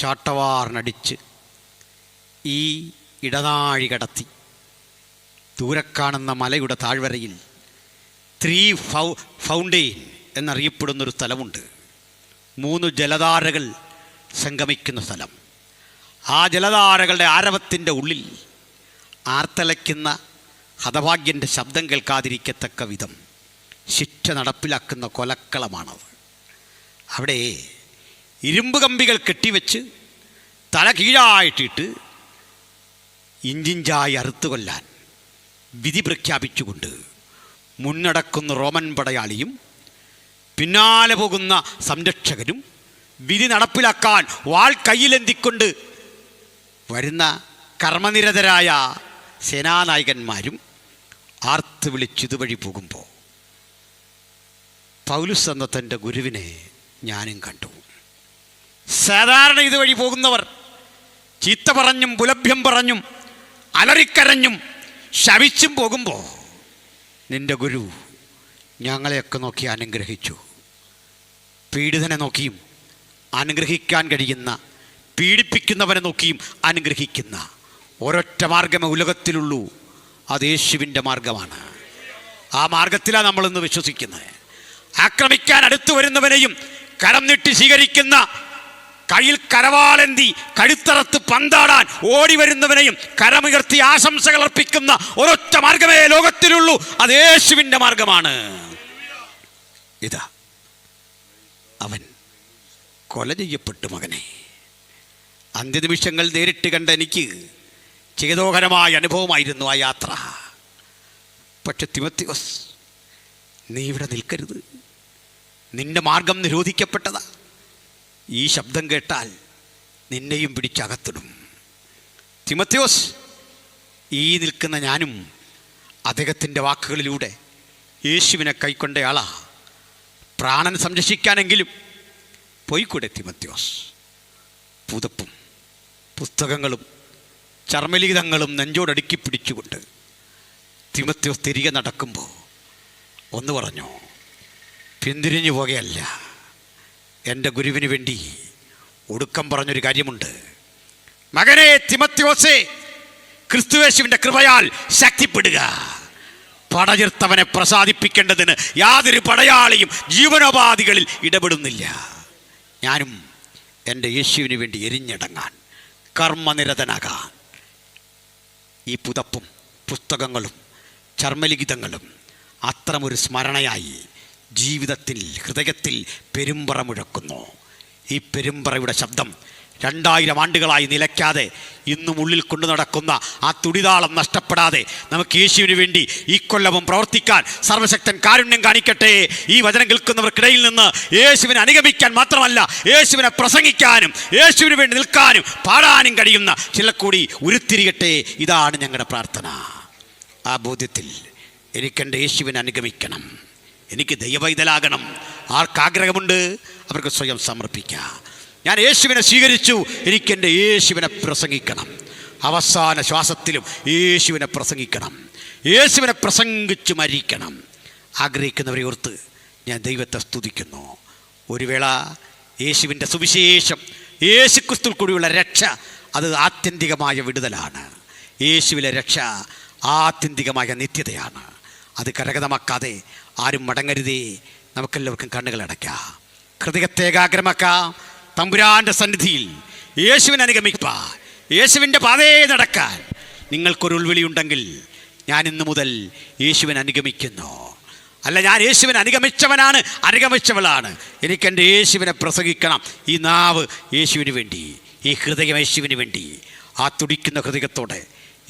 ചാട്ടവാറിനടിച്ച് ഈ ഇടനാഴി കടത്തി ദൂരെ കാണുന്ന മലയുടെ താഴ്വരയിൽ 3 ഫൗണ്ടെയിൻ എന്നറിയപ്പെടുന്നൊരു സ്ഥലമുണ്ട്. 3 ജലധാരകൾ സംഗമിക്കുന്ന സ്ഥലം. ആ ജലധാരകളുടെ ആരവത്തിൻ്റെ ഉള്ളിൽ ആർത്തലയ്ക്കുന്ന ഹതഭാഗ്യൻ്റെ ശബ്ദം കേൾക്കാതിരിക്കത്തക്ക വിധം ശിക്ഷ നടപ്പിലാക്കുന്ന കൊലക്കളമാണത്. അവിടെ ഇരുമ്പ് കമ്പികൾ കെട്ടിവെച്ച് തല കീഴായിട്ടിട്ട് ഇഞ്ചിഞ്ചായി അറുത്തു കൊല്ലാൻ വിധി പ്രഖ്യാപിച്ചുകൊണ്ട് മുന്നടക്കുന്ന റോമൻ പടയാളിയും പിന്നാലെ പോകുന്ന സംരക്ഷകരും വിധി നടപ്പിലാക്കാൻ വാൾ കയ്യിലെന്തിക്കൊണ്ട് വരുന്ന കർമ്മനിരതരായ സേനാനായകന്മാരും ആർത്ത് വിളിച്ചിതുവഴി പോകുമ്പോൾ പൗലുസ് എന്ന തൻ്റെ ഗുരുവിനെ ഞാനും കണ്ടു. സാധാരണ ഇതുവഴി പോകുന്നവർ ചീത്ത പറഞ്ഞും പുലഭ്യം പറഞ്ഞും അലറിക്കരഞ്ഞും ശപിച്ചും പോകുമ്പോൾ നിൻ്റെ ഗുരു ഞങ്ങളെയൊക്കെ നോക്കി അനുഗ്രഹിച്ചു. പീഡിതനെ നോക്കിയും അനുഗ്രഹിക്കാൻ കഴിയുന്ന, പീഡിപ്പിക്കുന്നവനെ നോക്കിയും അനുഗ്രഹിക്കുന്ന ഒരൊറ്റ മാർഗമേ ഉലകത്തിലുള്ളൂ. അത് യേശുവിൻ്റെ മാർഗമാണ്. ആ മാർഗത്തിലാണ് നമ്മളിന്ന് വിശ്വസിക്കുന്നത്. ആക്രമിക്കാൻ അടുത്തു വരുന്നവനെയും കരം നീട്ടി സ്വീകരിക്കുന്ന, കയ്യിൽ കരവാളന്തി കഴുത്തറത്ത് പന്താടാൻ ഓടി വരുന്നവനെയും കരമുയർത്തി ആശംസകൾ അർപ്പിക്കുന്ന ഒരൊറ്റ മാർഗമേ ലോകത്തിലുള്ളൂ. അത് യേശുവിൻ്റെ മാർഗമാണ്. ഇതാ അവൻ കൊല ചെയ്യപ്പെട്ടു. മകനെ, അന്ത്യനിമിഷങ്ങൾ നേരിട്ട് കണ്ട എനിക്ക് ചേതോഹരമായ അനുഭവമായിരുന്നു ആ യാത്ര. പക്ഷെ തിമോത്തിയോസ്, നീ ഇവിടെ നിൽക്കരുത്. നിന്റെ മാർഗം നിരോധിക്കപ്പെട്ടതാ. ഈ ശബ്ദം കേട്ടാൽ നിന്നെയും പിടിച്ചകത്തിടും. തിമോത്തിയോസ്, ഈ നിൽക്കുന്ന ഞാനും അദ്ദേഹത്തിൻ്റെ വാക്കുകളിലൂടെ യേശുവിനെ കൈക്കൊണ്ടയാളാ. പ്രാണൻ സംരക്ഷിക്കാനെങ്കിലും പോയിക്കൂടെ തിമോത്തിയോസ്? പുതപ്പും പുസ്തകങ്ങളും ചർമ്മലിഖിതങ്ങളും നെഞ്ചോടടുക്കി പിടിച്ചുകൊണ്ട് തിമോത്തിയോസ് തിരികെ നടക്കുമ്പോൾ ഒന്ന് പറഞ്ഞു, പിന്തിരിഞ്ഞു പോകുകയല്ല. എൻ്റെ ഗുരുവിന് വേണ്ടി ഒടുക്കം പറഞ്ഞൊരു കാര്യമുണ്ട്. മകനെ തിമോത്തിയോസേ, ക്രിസ്തുയേശുവിൻ്റെ കൃപയാൽ ശക്തിപ്പെടുക. പടചിർത്തവനെ പ്രസാദിപ്പിക്കേണ്ടതിന് യാതൊരു പടയാളിയും ജീവനോപാധികളിൽ ഇടപെടുന്നില്ല. ഞാനും എൻ്റെ യേശുവിന് വേണ്ടി എരിഞ്ഞടങ്ങാൻ, കർമ്മനിരതനാകാൻ ഈ പുതപ്പും പുസ്തകങ്ങളും ചർമ്മലിഖിതങ്ങളും അത്തരമൊരു സ്മരണയായി ജീവിതത്തിൽ, ഹൃദയത്തിൽ പെരുമ്പറ മുഴക്കുന്നു. ഈ പെരുമ്പറയുടെ ശബ്ദം 2000 ആണ്ടുകളായി നിലയ്ക്കാതെ ഇന്നും ഉള്ളിൽ കൊണ്ടു നടക്കുന്ന ആ തുടിതാളം നഷ്ടപ്പെടാതെ നമുക്ക് യേശുവിന് വേണ്ടി ഈ കൊല്ലവും പ്രവർത്തിക്കാൻ സർവശക്തൻ കാരുണ്യം കാണിക്കട്ടെ. ഈ വചനം കേൾക്കുന്നവർക്കിടയിൽ നിന്ന് യേശുവിനെ അനുഗമിക്കാൻ മാത്രമല്ല, യേശുവിനെ പ്രസംഗിക്കാനും യേശുവിന് വേണ്ടി നിൽക്കാനും പാടാനും കഴിയുന്ന ചില കൂടി ഉരുത്തിരിയട്ടെ. ഇതാണ് ഞങ്ങളുടെ പ്രാർത്ഥന. ആ ബോധ്യത്തിൽ എനിക്കെൻ്റെ യേശുവിനെ അനുഗമിക്കണം, എനിക്ക് ദൈവവൈതലാകണം. ആർക്കാഗ്രഹമുണ്ട് അവർക്ക് സ്വയം സമർപ്പിക്കാം. ഞാൻ യേശുവിനെ സ്വീകരിച്ചു, എനിക്കെൻ്റെ യേശുവിനെ പ്രസംഗിക്കണം. അവസാന ശ്വാസത്തിലും യേശുവിനെ പ്രസംഗിക്കണം, യേശുവിനെ പ്രസംഗിച്ച് മരിക്കണം. ആഗ്രഹിക്കുന്നവരെ ഓർത്ത് ഞാൻ ദൈവത്തെ സ്തുതിക്കുന്നു. ഒരു വേള യേശുവിൻ്റെ സുവിശേഷം, യേശുക്രിസ്തുവിൽ കൂടിയുള്ള രക്ഷ, അത് ആത്യന്തികമായ വിടുതലാണ്. യേശുവിലെ രക്ഷ ആത്യന്തികമായ നിത്യതയാണ്. അത് കരഗതമാക്കാതെ ആരും മടങ്ങരുതേ. നമുക്കെല്ലാവർക്കും കണ്ണുകൾ അടയ്ക്കാം, ഹൃദയത്തെ ഏകാഗ്രമാക്കാം. തമ്പുരാൻ്റെ സന്നിധിയിൽ യേശുവിനെ അനുഗമിപ്പാൻ, യേശുവിൻ്റെ പാതയെ നടക്കാൻ നിങ്ങൾക്കൊരു ഉൾവിളിയുണ്ടെങ്കിൽ ഞാൻ ഇന്നു മുതൽ യേശുവിനെ അനുഗമിക്കുന്നു. അല്ല, ഞാൻ യേശുവിനെ അനുഗമിച്ചവനാണ്, അനുഗമിച്ചവളാണ്. എനിക്കെൻ്റെ യേശുവിനെ പ്രസംഗിക്കണം. ഈ നാവ് യേശുവിന് വേണ്ടി, ഈ ഹൃദയം യേശുവിന് വേണ്ടി. ആ തുടിക്കുന്ന ഹൃദയത്തോടെ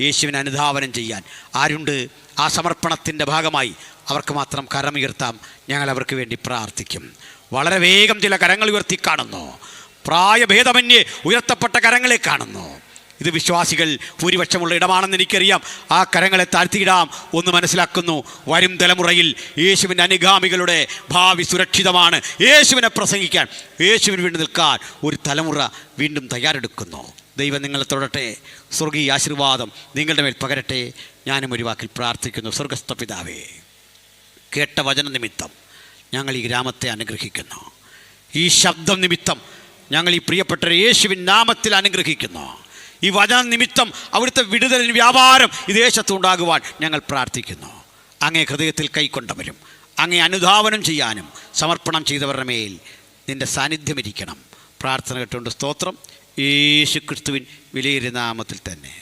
യേശുവിനെ അനുധാവനം ചെയ്യാൻ ആരുണ്ട്? ആ സമർപ്പണത്തിൻ്റെ ഭാഗമായി അവർക്ക് മാത്രം കരമുയർത്താം. ഞങ്ങൾ അവർക്ക് വേണ്ടി പ്രാർത്ഥിക്കും. വളരെ വേഗം ചില കരങ്ങൾ ഉയർത്തി കാണുന്നു. പ്രായഭേദമന്യേ ഉയർത്തപ്പെട്ട കരങ്ങളെ കാണുന്നു. ഇത് വിശ്വാസികൾ ഭൂരിപക്ഷമുള്ള ഇടമാണെന്ന് എനിക്കറിയാം. ആ കരങ്ങളെ താഴ്ത്തിയിടാം. ഒന്ന് മനസ്സിലാക്കുന്നു, വരും തലമുറയിൽ യേശുവിൻ്റെ അനുഗാമികളുടെ ഭാവി സുരക്ഷിതമാണ്. യേശുവിനെ പ്രസംഗിക്കാൻ, യേശുവിന് വേണ്ടി നിൽക്കാൻ ഒരു തലമുറ വീണ്ടും തയ്യാറെടുക്കുന്നു. ദൈവം നിങ്ങളെ തൊടട്ടെ. സ്വർഗീയ ആശീർവാദം നിങ്ങളുടെ മേൽ പകരട്ടെ. ഞാനും ഒരു വാക്കിൽ പ്രാർത്ഥിക്കുന്നു. സ്വർഗസ്ഥ പിതാവേ, കേട്ട വചന നിമിത്തം ഞങ്ങൾ ഈ ഗ്രാമത്തെ അനുഗ്രഹിക്കുന്നു. ഈ ശബ്ദം നിമിത്തം ഞങ്ങൾ ഈ പ്രിയപ്പെട്ട യേശുവിൻ നാമത്തിൽ അനുഗ്രഹിക്കുന്നു. ഈ വചന നിമിത്തം അവിടുത്തെ വിടുതലിന് വ്യാപാരം ഈ ദേശത്തുണ്ടാകുവാൻ ഞങ്ങൾ പ്രാർത്ഥിക്കുന്നു. അങ്ങേ ഹൃദയത്തിൽ കൈക്കൊണ്ടവരും അങ്ങേ അനുധാവനം ചെയ്യാനും സമർപ്പണം ചെയ്തവരുടെ മേൽ നിൻ്റെ സാന്നിധ്യം ഇരിക്കണം. പ്രാർത്ഥന കേട്ടുകൊണ്ട് സ്തോത്രം. യേശു ക്രിസ്തുവിൻ വിലയേറിയ നാമത്തിൽ തന്നെ.